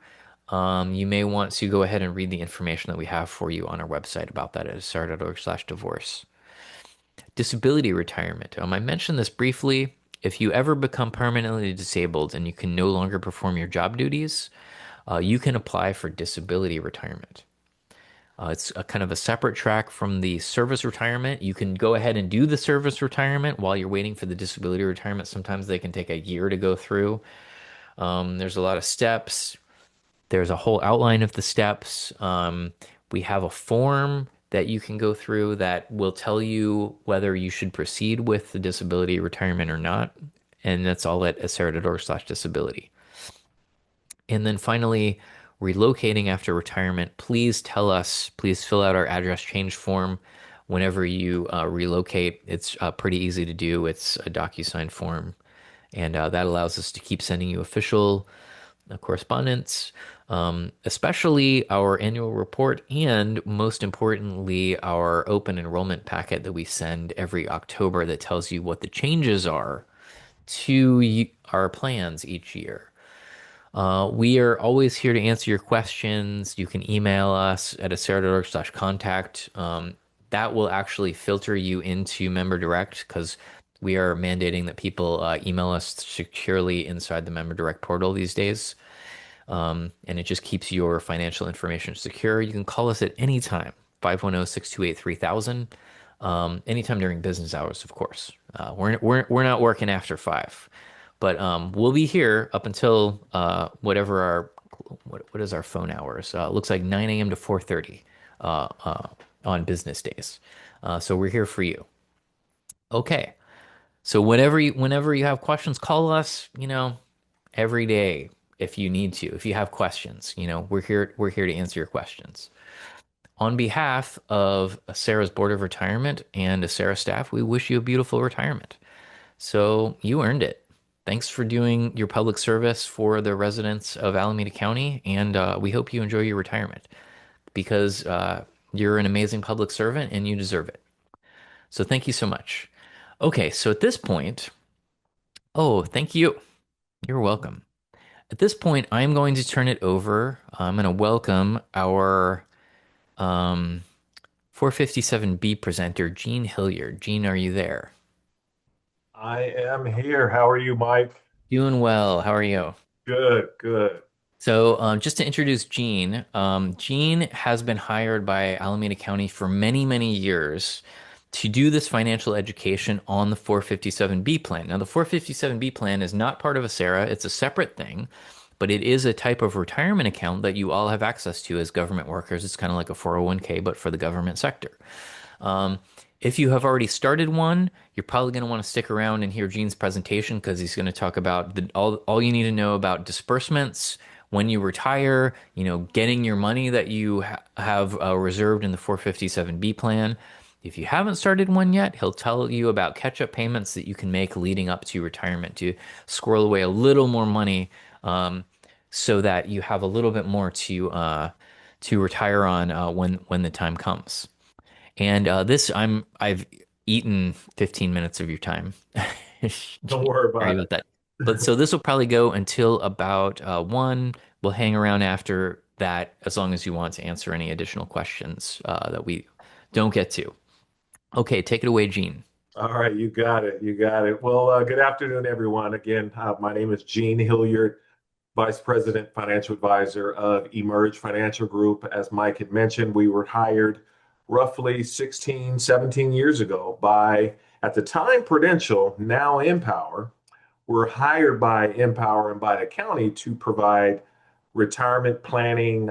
you may want to go ahead and read the information that we have for you on our website about that at acera.org/divorce. Disability retirement. I mentioned this briefly. If you ever become permanently disabled and you can no longer perform your job duties, you can apply for disability retirement. It's a kind of a separate track from the service retirement. You can go ahead and do the service retirement while you're waiting for the disability retirement. Sometimes they can take a year to go through. There's a lot of steps. There's a whole outline of the steps. We have a form that you can go through that will tell you whether you should proceed with the disability retirement or not. And that's all at acera.org/disability. And then finally, relocating after retirement, please fill out our address change form whenever you relocate. It's pretty easy to do. It's a DocuSign form, and that allows us to keep sending you official correspondence, especially our annual report, and most importantly, our open enrollment packet that we send every October that tells you what the changes are to our plans each year. We are always here to answer your questions. You can email us at acera.org/contact. That will actually filter you into Member Direct because We are mandating that people email us securely inside the Member Direct portal these days. And it just keeps your financial information secure. You can call us at any time, 510-628-3000. Anytime during business hours, of course. We're not working after 5, but we'll be here up until whatever what is our phone hours? It looks like 9 a.m. to 4:30 uh, uh, on business days. So we're here for you. Okay. So whenever you have questions, call us, every day if you need to. If you have questions, we're here to answer your questions. On behalf of Sarah's Board of Retirement and Sarah staff, we wish you a beautiful retirement. So you earned it. Thanks for doing your public service for the residents of Alameda County, and we hope you enjoy your retirement because you're an amazing public servant and you deserve it. So thank you so much. Okay, so at this point, oh, thank you. You're welcome. At this point, I'm going to turn it over. I'm going to welcome our um, 457B presenter, Gene Hilliard. Gene, are you there? I am here. How are you, Mike? Doing well. How are you? Good, good. So, just to introduce Gene, Gene has been hired by Alameda County for many, many years to do this financial education on the 457B plan. Now, the 457B plan is not part of Acera, it's a separate thing, but it is a type of retirement account that you all have access to as government workers. It's kind of like a 401k, but for the government sector. Um, if you have already started one, you're probably going to want to stick around and hear Gene's presentation because he's going to talk about all you need to know about disbursements when you retire, getting your money that you have reserved in the 457B plan. If you haven't started one yet, he'll tell you about catch-up payments that you can make leading up to retirement to squirrel away a little more money, so that you have a little bit more to retire on when the time comes. And I've eaten 15 minutes of your time. Don't worry Sorry about about that. But so this will probably go until about 1. We'll hang around after that as long as you want to answer any additional questions that we don't get to. Okay, take it away, Gene. All right, you got it. You got it. Well, good afternoon, everyone. Again, my name is Gene Hilliard, Vice President, Financial Advisor of Emerge Financial Group. As Mike had mentioned, we were hired roughly 16, 17 years ago by, at the time, Prudential, now Empower. We're hired by Empower and by the county to provide retirement planning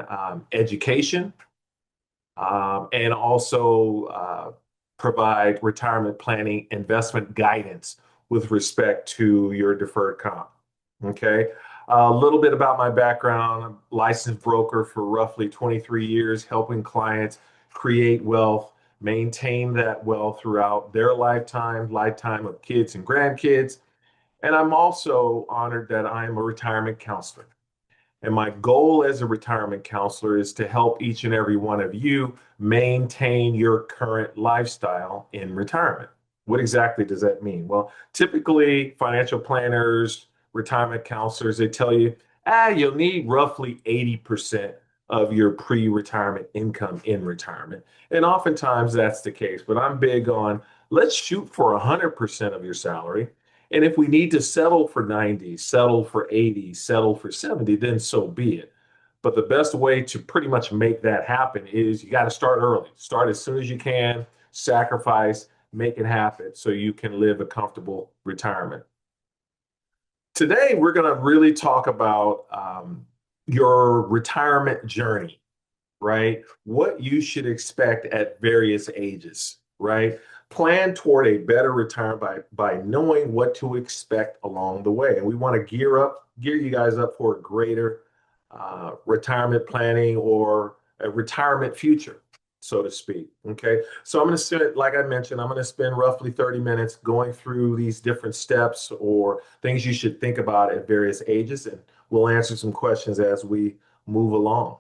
education and also provide retirement planning investment guidance with respect to your deferred comp. Okay. A little bit about my background. I'm a licensed broker for roughly 23 years, helping clients create wealth, maintain that wealth throughout their lifetime of kids and grandkids. And I'm also honored that I'm a retirement counselor. And my goal as a retirement counselor is to help each and every one of you maintain your current lifestyle in retirement. What exactly does that mean? Well, typically financial planners, retirement counselors, they tell you, you'll need roughly 80% of your pre-retirement income in retirement. And oftentimes that's the case, but I'm big on let's shoot for 100% of your salary, and if we need to settle for 90, settle for 80, settle for 70, then so be it. But the best way to pretty much make that happen is you got to start early. Start as soon as you can, sacrifice, make it happen so you can live a comfortable retirement. Today, we're going to really talk about your retirement journey, right? What you should expect at various ages, right? Plan toward a better retirement by knowing what to expect along the way. And we want to gear you guys up for a greater retirement planning or a retirement future, so to speak. Okay. So I'm going to spend, like I mentioned, I'm going to spend roughly 30 minutes going through these different steps or things you should think about at various ages. And we'll answer some questions as we move along.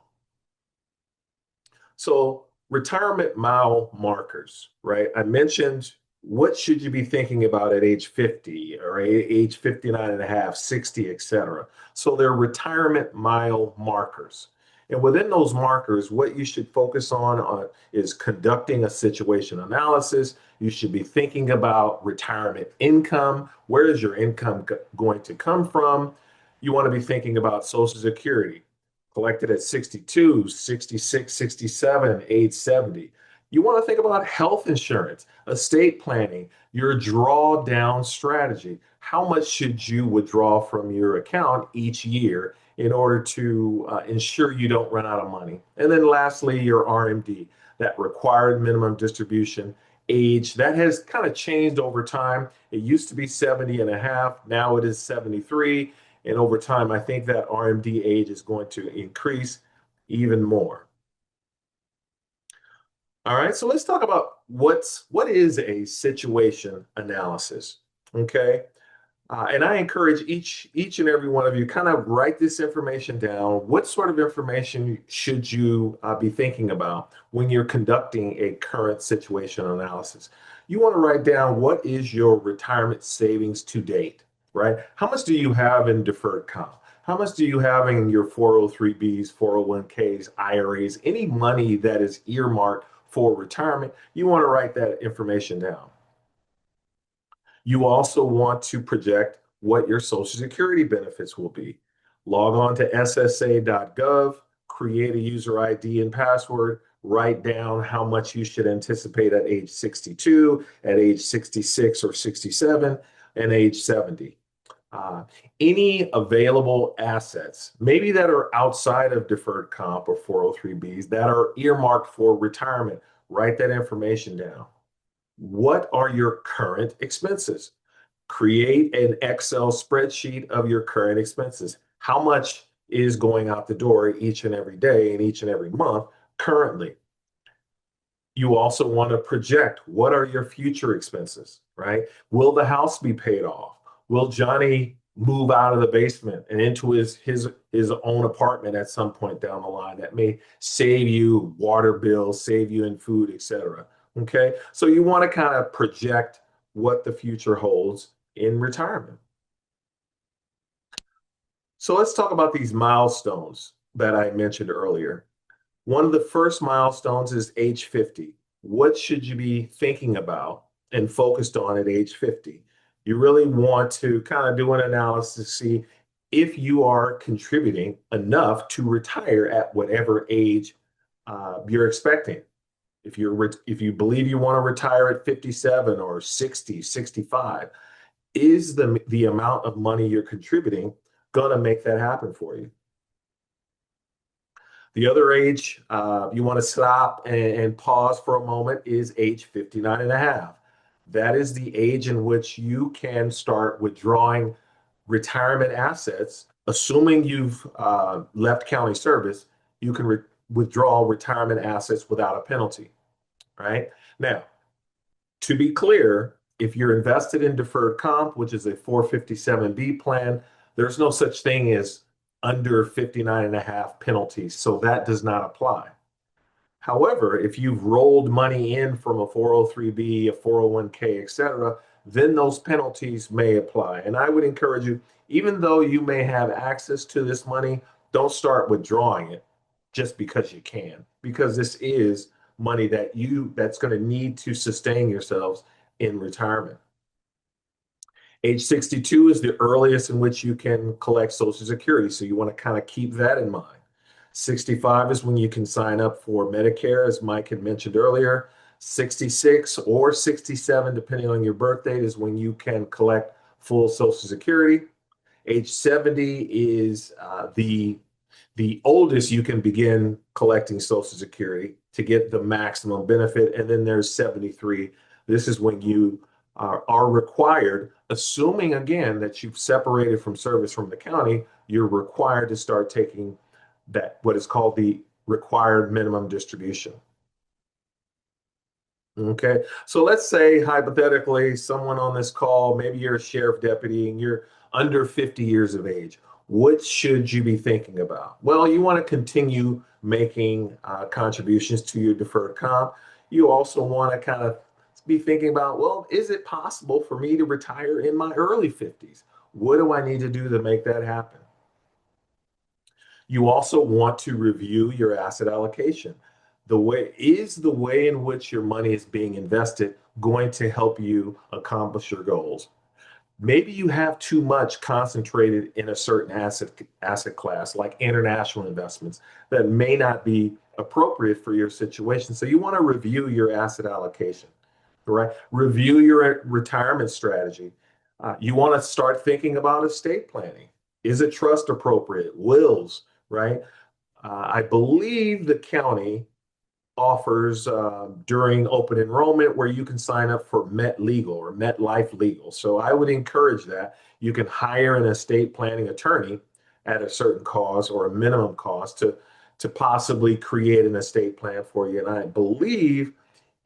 So retirement mile markers, right? I mentioned what should you be thinking about at age 50 or age 59 and a half, 60, et cetera. So they're retirement mile markers. And within those markers, what you should focus on is conducting a situation analysis You should be thinking about retirement income. Where is your income going to come from? You want to be thinking about Social Security, collected at 62, 66, 67, age 70. You want to think about health insurance, estate planning, your drawdown strategy. How much should you withdraw from your account each year in order to ensure you don't run out of money? And then lastly, your RMD, that required minimum distribution age. That has kind of changed over time. It used to be 70 and a half. Now it is 73. And over time, I think that RMD age is going to increase even more. All right, so let's talk about what is a situation analysis. Okay. And I encourage each and every one of you kind of write this information down. What sort of information should you be thinking about when you're conducting a current situation analysis? You want to write down what is your retirement savings to date, right? How much do you have in deferred comp? How much do you have in your 403Bs, 401Ks, IRAs, any money that is earmarked for retirement? You want to write that information down. You also want to project what your Social Security benefits will be. Log on to SSA.gov, create a user ID and password, write down how much you should anticipate at age 62, at age 66 or 67, and age 70. Any available assets, maybe that are outside of deferred comp or 403Bs that are earmarked for retirement, write that information down. What are your current expenses? Create an Excel spreadsheet of your current expenses. How much is going out the door each and every day and each and every month currently? You also want to project what are your future expenses, right? Will the house be paid off? Will Johnny move out of the basement and into his own apartment at some point down the line? That may save you water bills, save you in food, etc. Okay, so you want to kind of project what the future holds in retirement. So let's talk about these milestones that I mentioned earlier. One of the first milestones is age 50. What should you be thinking about and focused on at age 50? You really want to kind of do an analysis to see if you are contributing enough to retire at whatever age you're expecting. If you believe you want to retire at 57 or 60, 65, is the amount of money you're contributing going to make that happen for you? The other age you want to stop and pause for a moment is age 59 and a half. That is the age in which you can start withdrawing retirement assets. Assuming you've left county service, you can withdraw retirement assets without a penalty, right? Now, to be clear, if you're invested in deferred comp, which is a 457B plan, there's no such thing as under 59 and a half penalties. So that does not apply. However, if you've rolled money in from a 403B, a 401K, etc., then those penalties may apply. And I would encourage you, even though you may have access to this money, don't start withdrawing it just because you can, because this is money that's going to need to sustain yourselves in retirement. Age 62 is the earliest in which you can collect Social Security, so you want to kind of keep that in mind. 65 is when you can sign up for Medicare, as Mike had mentioned earlier. 66 or 67, depending on your birth date, is when you can collect full Social Security. Age 70 is the oldest you can begin collecting Social Security to get the maximum benefit. And then there's 73. This is when you are required, assuming again that you've separated from service from the county, you're required to start taking that what is called the required minimum distribution. Okay, so let's say hypothetically someone on this call, maybe you're a sheriff deputy and you're under 50 years of age. What should you be thinking about? Well, you want to continue making contributions to your deferred comp. You also want to kind of be thinking about, well, is it possible for me to retire in my early 50s? What do I need to do to make that happen? You also want to review your asset allocation. The way in which your money is being invested going to help you accomplish your goals. Maybe you have too much concentrated in a certain asset class, like international investments, that may not be appropriate for your situation. So you want to review your asset allocation, right? Review your retirement strategy. You want to start thinking about estate planning. Is a trust appropriate? Wills, right? I believe the county offers during open enrollment where you can sign up for Met Legal or MetLife Legal. So I would encourage that. You can hire an estate planning attorney at a certain cost or a minimum cost to possibly create an estate plan for you. And I believe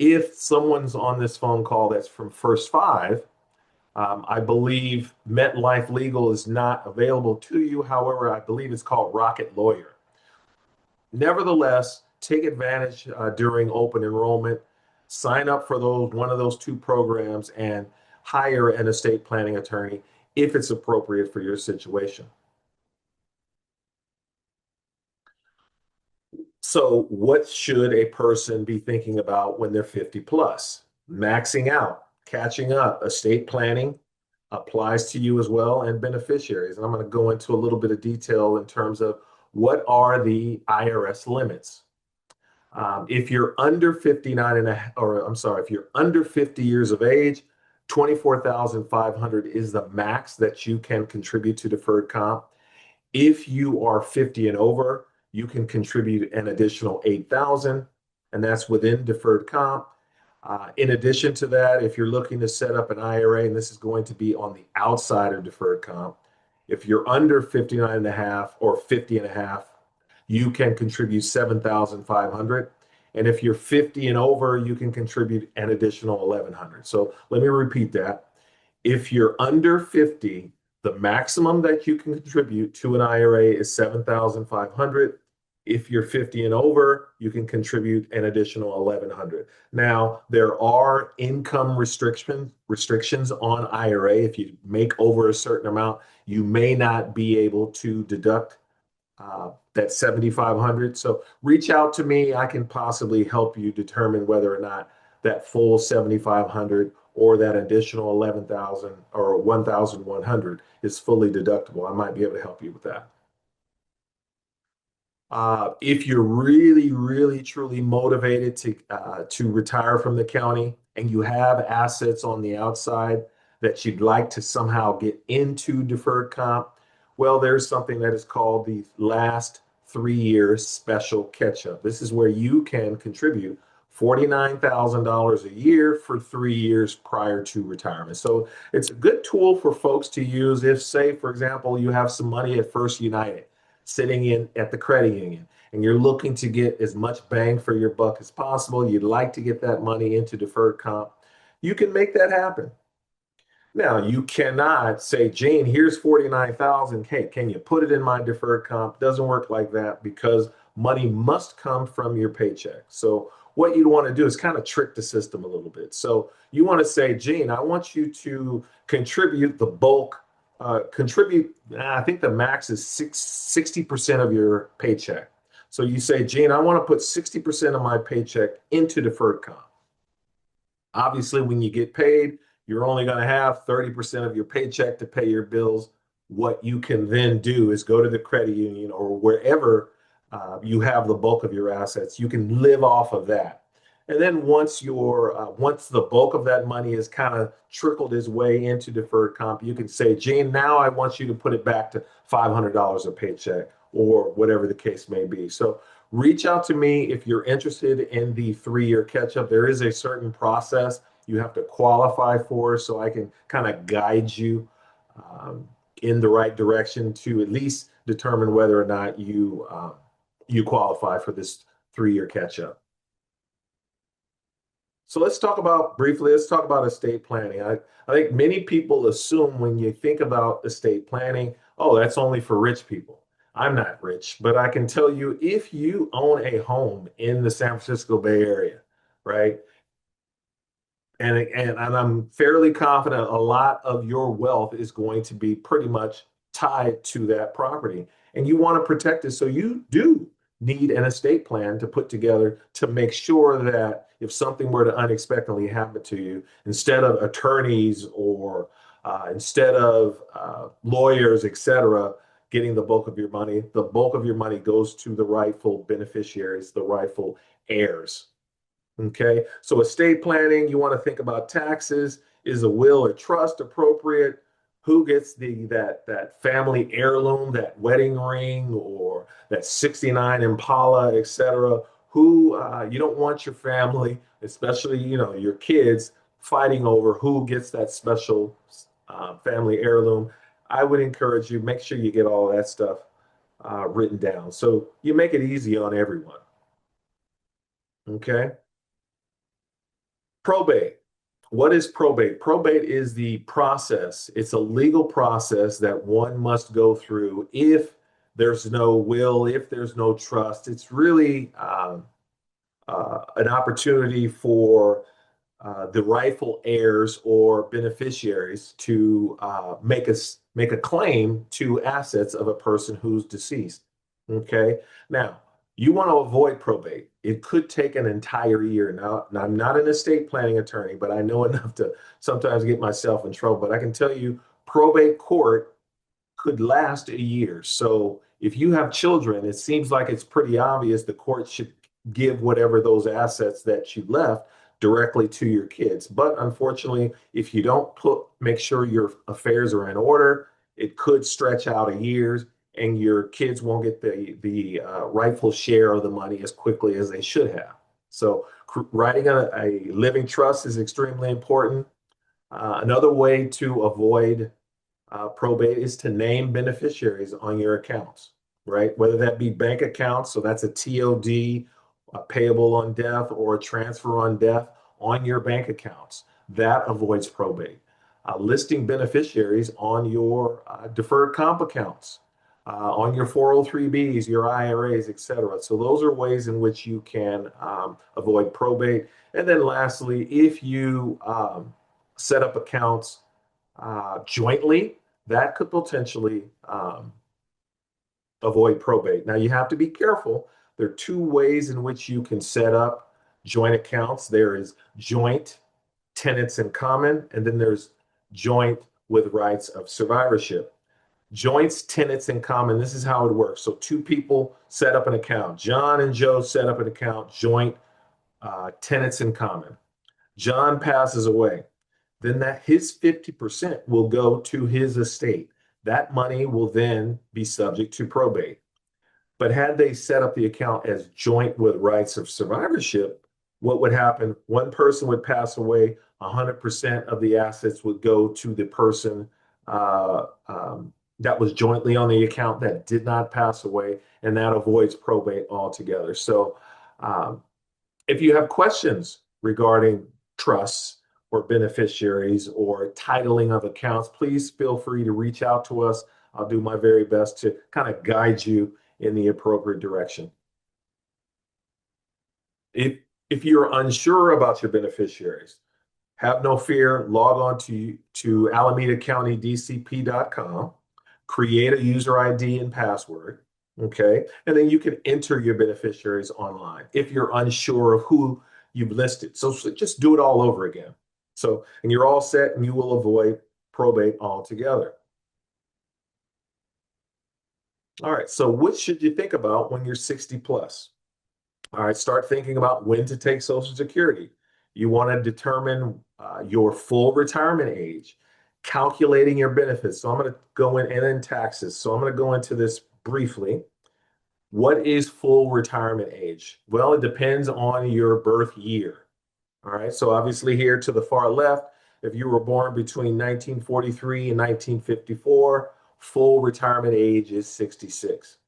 if someone's on this phone call that's from First Five, I believe MetLife Legal is not available to you. However, I believe it's called Rocket Lawyer. Nevertheless, take advantage during open enrollment, sign up for one of those two programs, and hire an estate planning attorney if it's appropriate for your situation. So, what should a person be thinking about when they're 50 plus? Maxing out, catching up, estate planning applies to you as well, and beneficiaries. And I'm going to go into a little bit of detail in terms of what are the IRS limits. If you're under 59 and a, or I'm sorry, if you're under 50 years of age, 24,500 is the max that you can contribute to deferred comp. If you are 50 and over, you can contribute an additional 8,000, and that's within deferred comp. In addition to that, if you're looking to set up an IRA, and this is going to be on the outside of deferred comp, if you're under 59 and a half or 50 and a half, you can contribute 7,500. And if you're 50 and over, you can contribute an additional 1,100. So let me repeat that. If you're under 50, the maximum that you can contribute to an IRA is 7,500. If you're 50 and over, you can contribute an additional 1,100. Now, there are income restrictions on IRA. If you make over a certain amount, you may not be able to deduct that 7,500. So reach out to me. I can possibly help you determine whether or not that full 7,500 or that additional 11,000 or 1,100 is fully deductible. I might be able to help you with that. If you're really, really, truly motivated to retire from the county and you have assets on the outside that you'd like to somehow get into deferred comp, well, there's something that is called the last 3 year special catch-up. This is where you can contribute $49,000 a year for 3 years prior to retirement. So it's a good tool for folks to use if, say, for example, you have some money at First United sitting in at the credit union and you're looking to get as much bang for your buck as possible. You'd like to get that money into deferred comp. You can make that happen. Now, you cannot say, Gene, here's 49,000. Hey, can you put it in my deferred comp? Doesn't work like that because money must come from your paycheck. So what you'd want to do is kind of trick the system a little bit. So you want to say, Gene, I want you to contribute the bulk, I think the max is 60% of your paycheck. So you say, Gene, I want to put 60% of my paycheck into deferred comp. Obviously, when you get paid, you're only going to have 30% of your paycheck to pay your bills. What you can then do is go to the credit union or wherever you have the bulk of your assets. You can live off of that. And then once the bulk of that money is kind of trickled its way into deferred comp, you can say, Gene, now I want you to put it back to $500 a paycheck or whatever the case may be. So reach out to me if you're interested in the 3 year catch up. There is a certain process you have to qualify for, so I can kind of guide you in the right direction to at least determine whether or not you qualify for this 3 year catch up. So let's talk about estate planning. I think many people assume when you think about estate planning, oh, that's only for rich people. I'm not rich, but I can tell you if you own a home in the San Francisco Bay Area, right? And I'm fairly confident a lot of your wealth is going to be pretty much tied to that property. And you want to protect it. So you do need an estate plan to put together to make sure that if something were to unexpectedly happen to you, instead of attorneys or instead of lawyers, etc., getting the bulk of your money goes to the rightful beneficiaries, the rightful heirs. Okay, so estate planning, you want to think about taxes. Is a will or trust appropriate? Who gets that family heirloom, that wedding ring, or that '69 Impala, etc.? Who you don't want your family, especially your kids, fighting over who gets that special family heirloom. I would encourage you, make sure you get all that stuff written down so you make it easy on everyone. Okay. Probate. What is probate? Probate is the process. It's a legal process that one must go through if there's no will, if there's no trust. It's really an opportunity for the rightful heirs or beneficiaries to make a claim to assets of a person who's deceased. Okay. Now, you want to avoid probate. It could take an entire year. Now, I'm not an estate planning attorney, but I know enough to sometimes get myself in trouble. But I can tell you, probate court could last a year. So if you have children, it seems like it's pretty obvious the court should give whatever those assets that you left directly to your kids. But unfortunately, if you don't make sure your affairs are in order, it could stretch out a years and your kids won't get the rightful share of the money as quickly as they should have. So writing a living trust is extremely important. Another way to avoid probate is to name beneficiaries on your accounts, right? Whether that be bank accounts, so that's a TOD, a payable on death, or a transfer on death on your bank accounts. That avoids probate. Listing beneficiaries on your deferred comp accounts, on your 403Bs, your IRAs, etc. So those are ways in which you can avoid probate. And then lastly, if you set up accounts jointly, that could potentially avoid probate. Now, you have to be careful. There are two ways in which you can set up joint accounts. There is joint tenants in common, and then there's joint with rights of survivorship. Joints, tenants in common, this is how it works. So two people set up an account. John and Joe set up an account, joint tenants in common. John passes away. Then that his 50% will go to his estate. That money will then be subject to probate. But had they set up the account as joint with rights of survivorship, what would happen? One person would pass away, 100% of the assets would go to the person that was jointly on the account that did not pass away, and that avoids probate altogether. So if you have questions regarding trusts or beneficiaries or titling of accounts, please feel free to reach out to us. I'll do my very best to kind of guide you in the appropriate direction. If you're unsure about your beneficiaries, have no fear. Log on to AlamedaCountyDCP.com, create a user ID and password, okay? And then you can enter your beneficiaries online if you're unsure of who you've listed. So just do it all over again. So, and you're all set and you will avoid probate altogether. All right, so what should you think about when you're 60 plus? All right, start thinking about when to take Social Security. You want to determine your full retirement age, calculating your benefits. So I'm going to go in and then taxes. So I'm going to go into this briefly. What is full retirement age? Well, it depends on your birth year. All right, so obviously here to the far left, if you were born between 1943 and 1954, full retirement age is 66.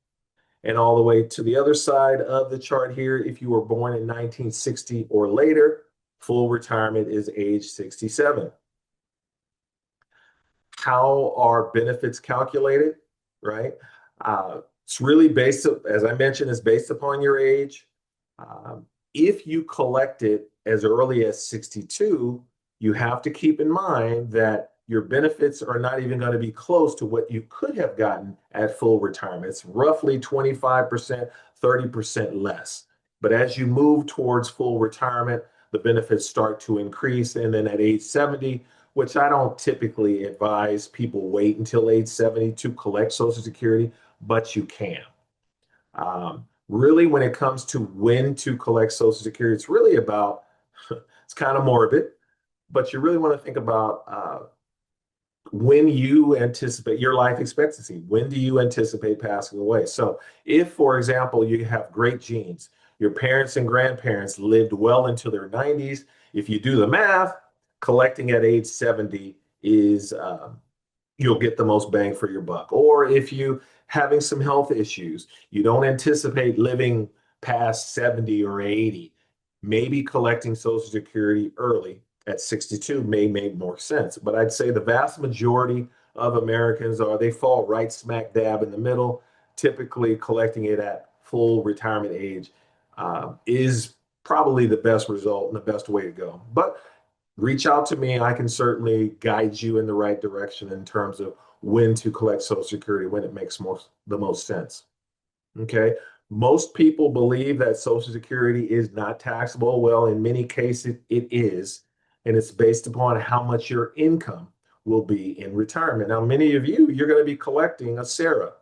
And all the way to the other side of the chart here, if you were born in 1960 or later, full retirement is age 67. How are benefits calculated, right? It's really based, as I mentioned, it's based upon your age. If you collect it as early as 62, you have to keep in mind that your benefits are not even going to be close to what you could have gotten at full retirement. It's roughly 25%, 30% less. But as you move towards full retirement, the benefits start to increase. And then at age 70, which I don't typically advise people wait until age 70 to collect Social Security, but you can. Really, when it comes to when to collect Social Security, it's really about, it's kind of morbid, but you really want to think about when you anticipate your life expectancy. When do you anticipate passing away? So, if, for example, you have great genes, your parents and grandparents lived well into their 90s, if you do the math, collecting at age 70 is you'll get the most bang for your buck. Or if you having some health issues, you don't anticipate living past 70 or 80, maybe collecting Social Security early at 62 may make more sense. But I'd say the vast majority of Americans they fall right smack dab in the middle, typically collecting it at full retirement age is probably the best result and the best way to go. But reach out to me. I can certainly guide you in the right direction in terms of when to collect Social Security, when it makes the most sense. Okay. Most people believe that Social Security is not taxable. Well, in many cases, it is. And it's based upon how much your income will be in retirement. Now, many of you, you're going to be collecting a SARA.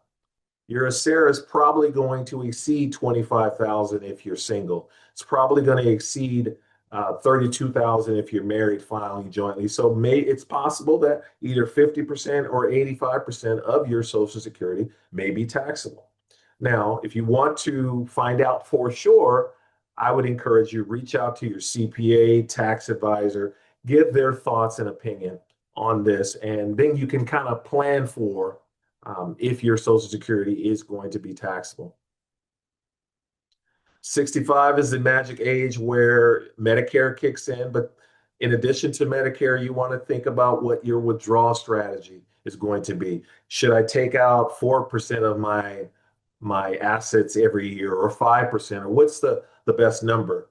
Your SARA is probably going to exceed 25,000 if you're single. It's probably going to exceed 32,000 if you're married filing jointly. So it's possible that either 50% or 85% of your Social Security may be taxable. Now, if you want to find out for sure, I would encourage you reach out to your CPA, tax advisor, give their thoughts and opinion on this, and then you can kind of plan for if your Social Security is going to be taxable. 65 is the magic age where Medicare kicks in, but in addition to Medicare, you want to think about what your withdrawal strategy is going to be. Should I take out 4% of my assets every year, or 5%, or what's the best number?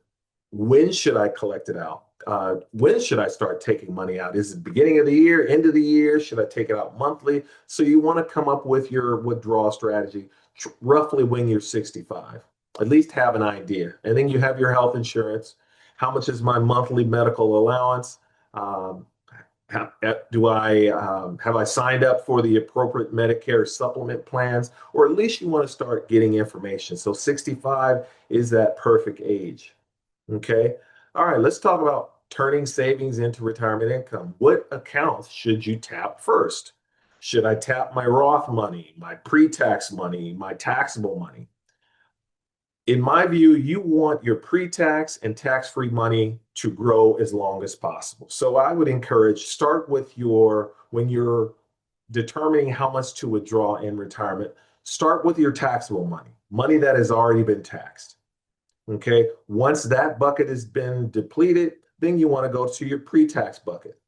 When should I collect it out? When should I start taking money out? Is it beginning of the year, end of the year? Should I take it out monthly? So you want to come up with your withdrawal strategy roughly when you're 65. At least have an idea. And then you have your health insurance. How much is my monthly medical allowance? Have I signed up for the appropriate Medicare supplement plans? Or at least you want to start getting information. So 65 is that perfect age. Okay. All right. Let's talk about turning savings into retirement income. What accounts should you tap first? Should I tap my Roth money, my pre-tax money, my taxable money? In my view, you want your pre-tax and tax-free money to grow as long as possible. So I would encourage start with when you're determining how much to withdraw in retirement, start with your taxable money, money that has already been taxed. Okay. Once that bucket has been depleted, then you want to go to your pre-tax bucket.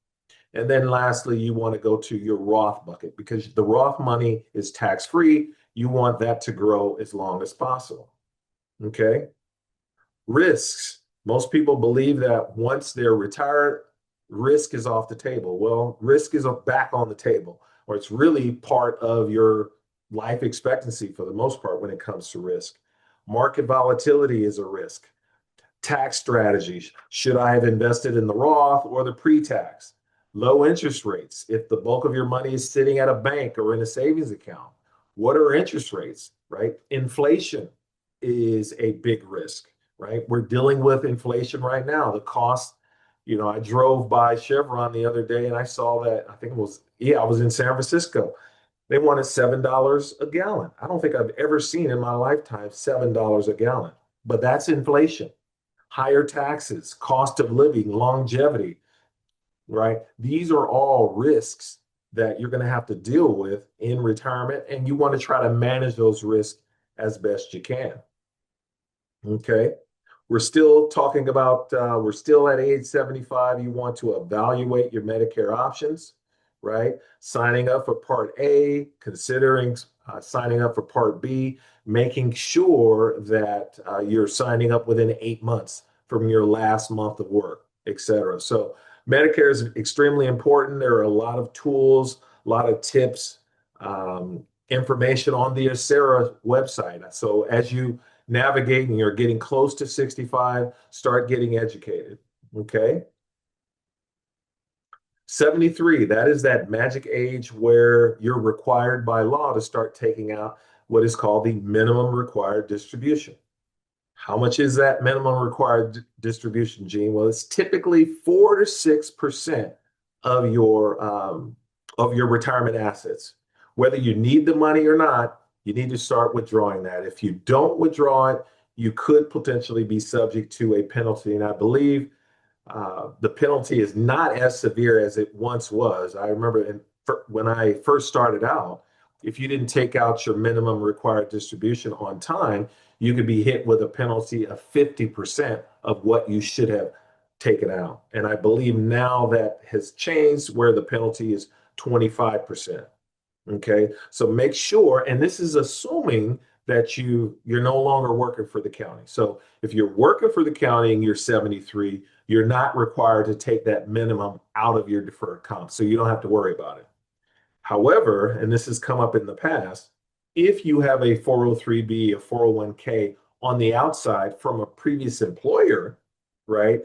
And then lastly, you want to go to your Roth bucket because the Roth money is tax-free. You want that to grow as long as possible. Okay. Risks. Most people believe that once they're retired, risk is off the table. Well, risk is back on the table, or it's really part of your life expectancy for the most part when it comes to risk. Market volatility is a risk. Tax strategies. Should I have invested in the Roth or the pre-tax? Low interest rates. If the bulk of your money is sitting at a bank or in a savings account, what are interest rates, right? Inflation is a big risk, right? We're dealing with inflation right now. The cost, I drove by Chevron the other day and I saw that, I was in San Francisco. They wanted $7 a gallon. I don't think I've ever seen in my lifetime $7 a gallon, but that's inflation. Higher taxes, cost of living, longevity, right? These are all risks that you're going to have to deal with in retirement, and you want to try to manage those risks as best you can. Okay. We're still talking about, we're still at age 75. You want to evaluate your Medicare options, right? Signing up for Part A, considering signing up for Part B, making sure that you're signing up within 8 months from your last month of work, et cetera. So Medicare is extremely important. There are a lot of tools, a lot of tips, information on the Acera website. So as you navigate and you're getting close to 65, start getting educated. Okay. 73, that is that magic age where you're required by law to start taking out what is called the minimum required distribution. How much is that minimum required distribution, Gene? Well, it's typically 4 to 6% of your retirement assets. Whether you need the money or not, you need to start withdrawing that. If you don't withdraw it, you could potentially be subject to a penalty. And I believe the penalty is not as severe as it once was. I remember when I first started out, if you didn't take out your minimum required distribution on time, you could be hit with a penalty of 50% of what you should have taken out. And I believe now that has changed where the penalty is 25%. Okay, so make sure, and this is assuming that you're no longer working for the county. So if you're working for the county and you're 73, you're not required to take that minimum out of your deferred comp, so you don't have to worry about it. However, and this has come up in the past, if you have a 403b, a 401k on the outside from a previous employer, right?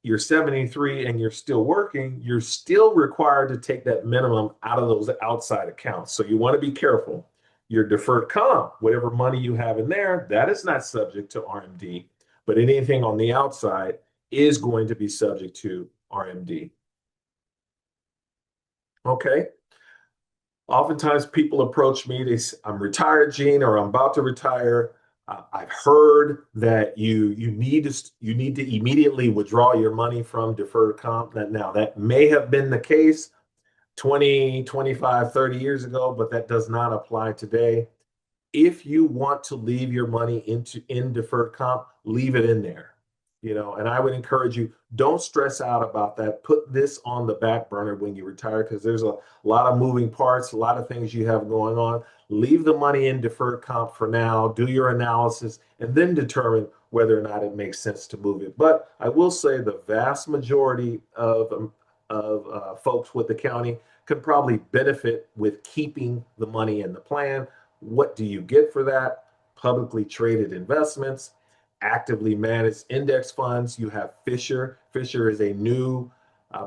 You're 73 and you're still working, you're still required to take that minimum out of those outside accounts. So you want to be careful. Your deferred comp, whatever money you have in there, that is not subject to RMD, but anything on the outside is going to be subject to RMD. Okay. Oftentimes people approach me, I'm retired, Gene, or I'm about to retire. I've heard that you need to immediately withdraw your money from deferred comp. Now that may have been the case 20, 25, 30 years ago, but that does not apply today. If you want to leave your money in deferred comp, leave it in there. And I would encourage you, don't stress out about that. Put this on the back burner when you retire because there's a lot of moving parts, a lot of things you have going on. Leave the money in deferred comp for now, do your analysis, and then determine whether or not it makes sense to move it. But I will say the vast majority of folks with the county could probably benefit with keeping the money in the plan. What do you get for that? Publicly traded investments, actively managed index funds. You have Fisher. Fisher is a new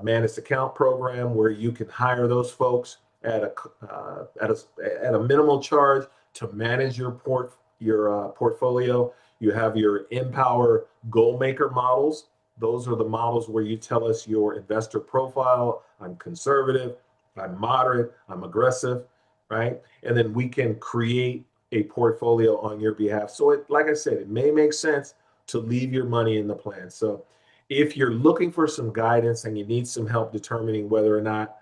managed account program where you can hire those folks at a minimal charge to manage your portfolio. You have your Empower Goal Maker models. Those are the models where you tell us your investor profile. I'm conservative, I'm moderate, I'm aggressive, right? And then we can create a portfolio on your behalf. So like I said, it may make sense to leave your money in the plan. So if you're looking for some guidance and you need some help determining whether or not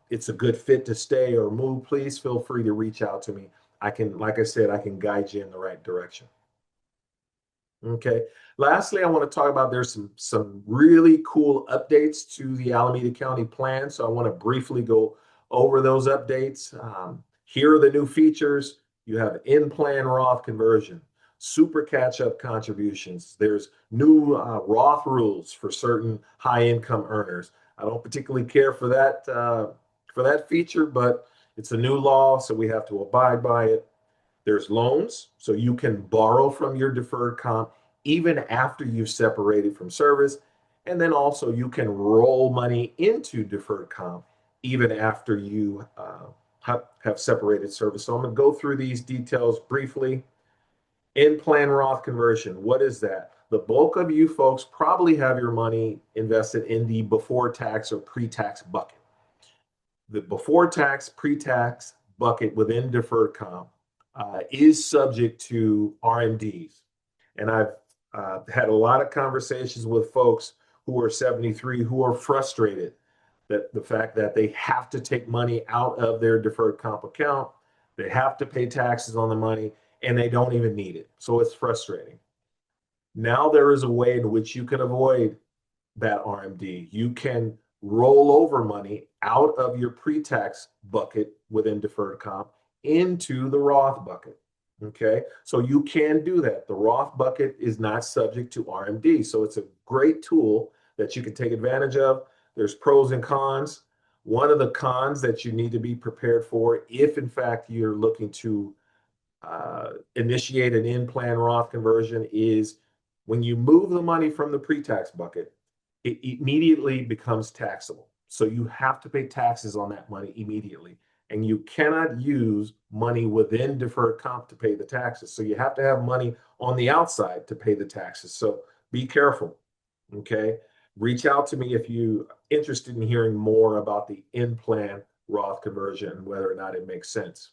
it's a good fit to stay or move, please feel free to reach out to me. Like I said, I can guide you in the right direction. Okay. Lastly, I want to talk about there's some really cool updates to the Alameda County plan. So I want to briefly go over those updates. Here are the new features. You have in-plan Roth conversion, super catch-up contributions. There's new Roth rules for certain high-income earners. I don't particularly care for that feature, but it's a new law, so we have to abide by it. There's loans, so you can borrow from your deferred comp even after you've separated from service. And then also you can roll money into deferred comp even after you have separated service. So I'm going to go through these details briefly. In plan Roth conversion, what is that? The bulk of you folks probably have your money invested in the before tax or pre-tax bucket. The before tax, pre-tax bucket within deferred comp is subject to RMDs. And I've had a lot of conversations with folks who are 73 who are frustrated that the fact that they have to take money out of their deferred comp account, they have to pay taxes on the money, and they don't even need it. So it's frustrating. Now there is a way in which you can avoid that RMD. You can roll over money out of your pre-tax bucket within deferred comp into the Roth bucket. Okay, so you can do that. The Roth bucket is not subject to RMD. So it's a great tool that you can take advantage of. There's pros and cons. One of the cons that you need to be prepared for, if in fact you're looking to initiate an in-plan Roth conversion, is when you move the money from the pre-tax bucket, it immediately becomes taxable. So you have to pay taxes on that money immediately. And you cannot use money within deferred comp to pay the taxes. So you have to have money on the outside to pay the taxes. So be careful. Okay. Reach out to me if you are interested in hearing more about the in-plan Roth conversion and whether or not it makes sense.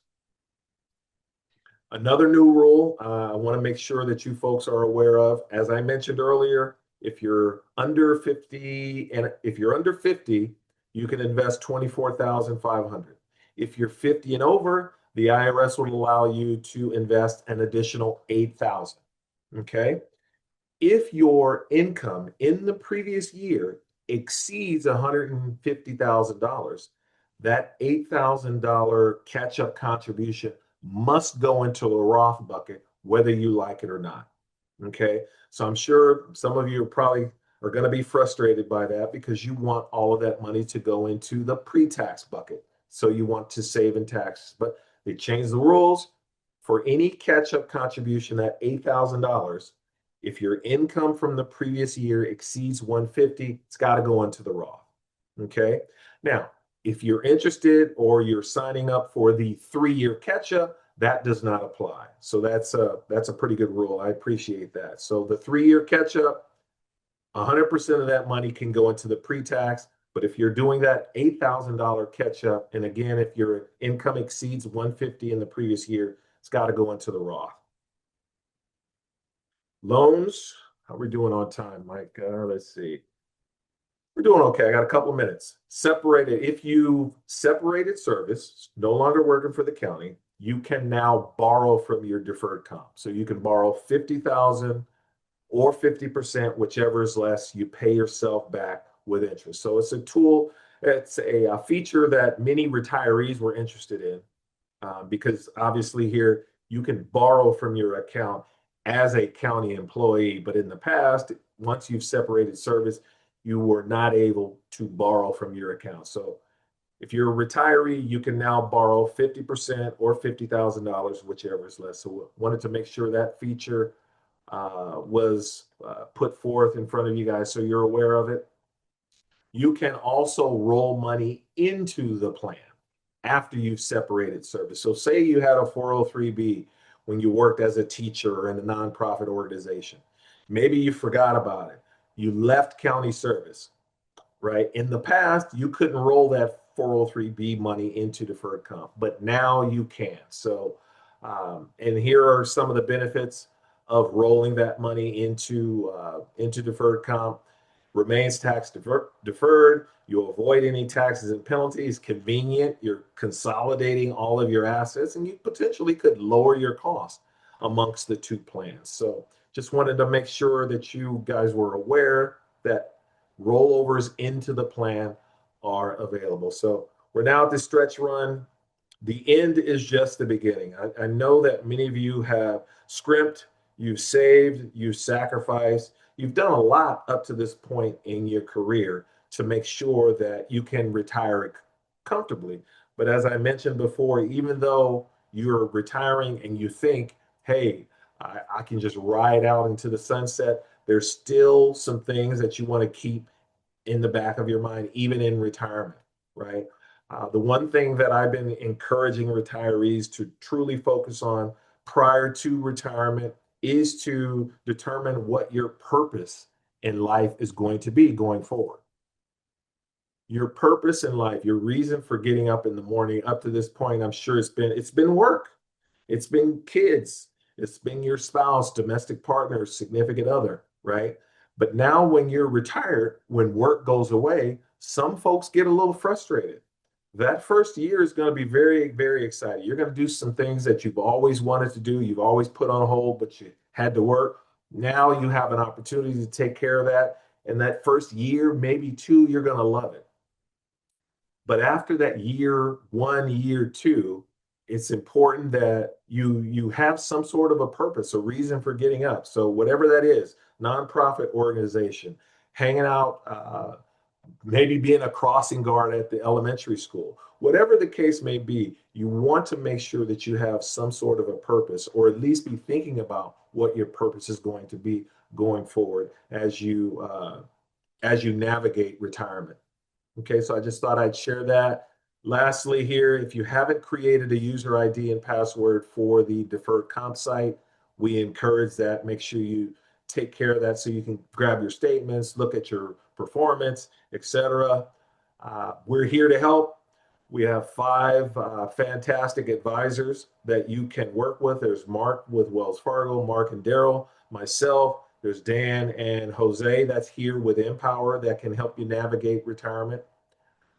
Another new rule I want to make sure that you folks are aware of, as I mentioned earlier, if you're under 50 and if you're under 50, you can invest 24,500. If you're 50 and over, the IRS will allow you to invest an additional 8,000. Okay? If your income in the previous year exceeds $150,000, that $8,000 catch-up contribution must go into a Roth bucket, whether you like it or not. Okay, so I'm sure some of you are going to be frustrated by that because you want all of that money to go into the pre-tax bucket. So you want to save in taxes, but they changed the rules for any catch-up contribution at $8,000. If your income from the previous year exceeds 150, it's got to go into the Roth. Okay. Now, if you're interested or you're signing up for the 3-year catch-up, that does not apply. So that's a pretty good rule. I appreciate that. So the 3-year catch-up, 100% of that money can go into the pre-tax. But if you're doing that $8,000 catch-up, and again, if your income exceeds 150 in the previous year, it's got to go into the Roth. Loans, how are we doing on time, Mike? Let's see. We're doing okay. I got a couple of minutes. Separated. If you separated service, no longer working for the county, you can now borrow from your deferred comp. So you can borrow 50,000 or 50%, whichever is less. You pay yourself back with interest. So it's a tool. It's a feature that many retirees were interested in because obviously here you can borrow from your account as a county employee, but in the past, once you've separated service, you were not able to borrow from your account. So if you're a retiree, you can now borrow 50% or $50,000, whichever is less. So wanted to make sure that feature was put forth in front of you guys so you're aware of it. You can also roll money into the plan after you've separated service. So say you had a 403B when you worked as a teacher in a nonprofit organization. Maybe you forgot about it. You left county service, right? In the past, you couldn't roll that 403B money into deferred comp, but now you can. So, and here are some of the benefits of rolling that money into deferred comp. Remains tax deferred. You'll avoid any taxes and penalties. Convenient. You're consolidating all of your assets, and you potentially could lower your cost amongst the two plans. So just wanted to make sure that you guys were aware that rollovers into the plan are available. So we're now at the stretch run. The end is just the beginning. I know that many of you have scrimped, you've saved, you've sacrificed, you've done a lot up to this point in your career to make sure that you can retire comfortably. But as I mentioned before, even though you're retiring and you think, hey, I can just ride out into the sunset, there's still some things that you want to keep in the back of your mind, even in retirement, right? The one thing that I've been encouraging retirees to truly focus on prior to retirement is to determine what your purpose in life is going to be going forward. Your purpose in life, your reason for getting up in the morning up to this point, I'm sure it's been work. It's been kids. It's been your spouse, domestic partner, significant other, right? But now when you're retired, when work goes away, some folks get a little frustrated. That first year is going to be very, very exciting. You're going to do some things that you've always wanted to do, you've always put on hold, but you had to work. Now you have an opportunity to take care of that. And that first year, maybe two, you're going to love it. But after that year one, year two, it's important that you have some sort of a purpose, a reason for getting up. So whatever that is, nonprofit organization, hanging out, maybe being a crossing guard at the elementary school, whatever the case may be, you want to make sure that you have some sort of a purpose, or at least be thinking about what your purpose is going to be going forward as you navigate retirement. Okay, so I just thought I'd share that. Lastly, here, if you haven't created a user ID and password for the deferred comp site, we encourage that. Make sure you take care of that so you can grab your statements, look at your performance, etc. We're here to help. We have five fantastic advisors that you can work with. There's Mark with Wells Fargo, Mark and Daryl, myself. There's Dan and Jose that's here with Empower that can help you navigate retirement.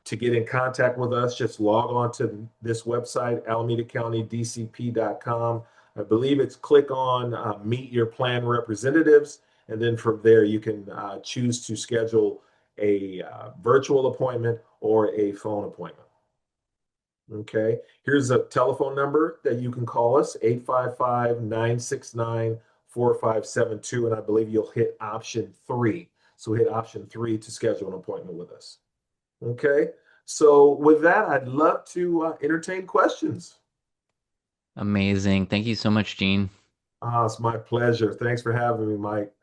To get in contact with us, just log on to this website, AlamedaCountyDCP.com. I believe it's click on Meet Your Plan Representatives, and then from there you can choose to schedule a virtual appointment or a phone appointment. Okay, here's a telephone number that you can call us, 855-969-4572, and I believe you'll hit option 3. So hit option 3 to schedule an appointment with us. Okay, so with that, I'd love to entertain questions. Amazing. Thank you so much, Gene. It's my pleasure. Thanks for having me, Mike.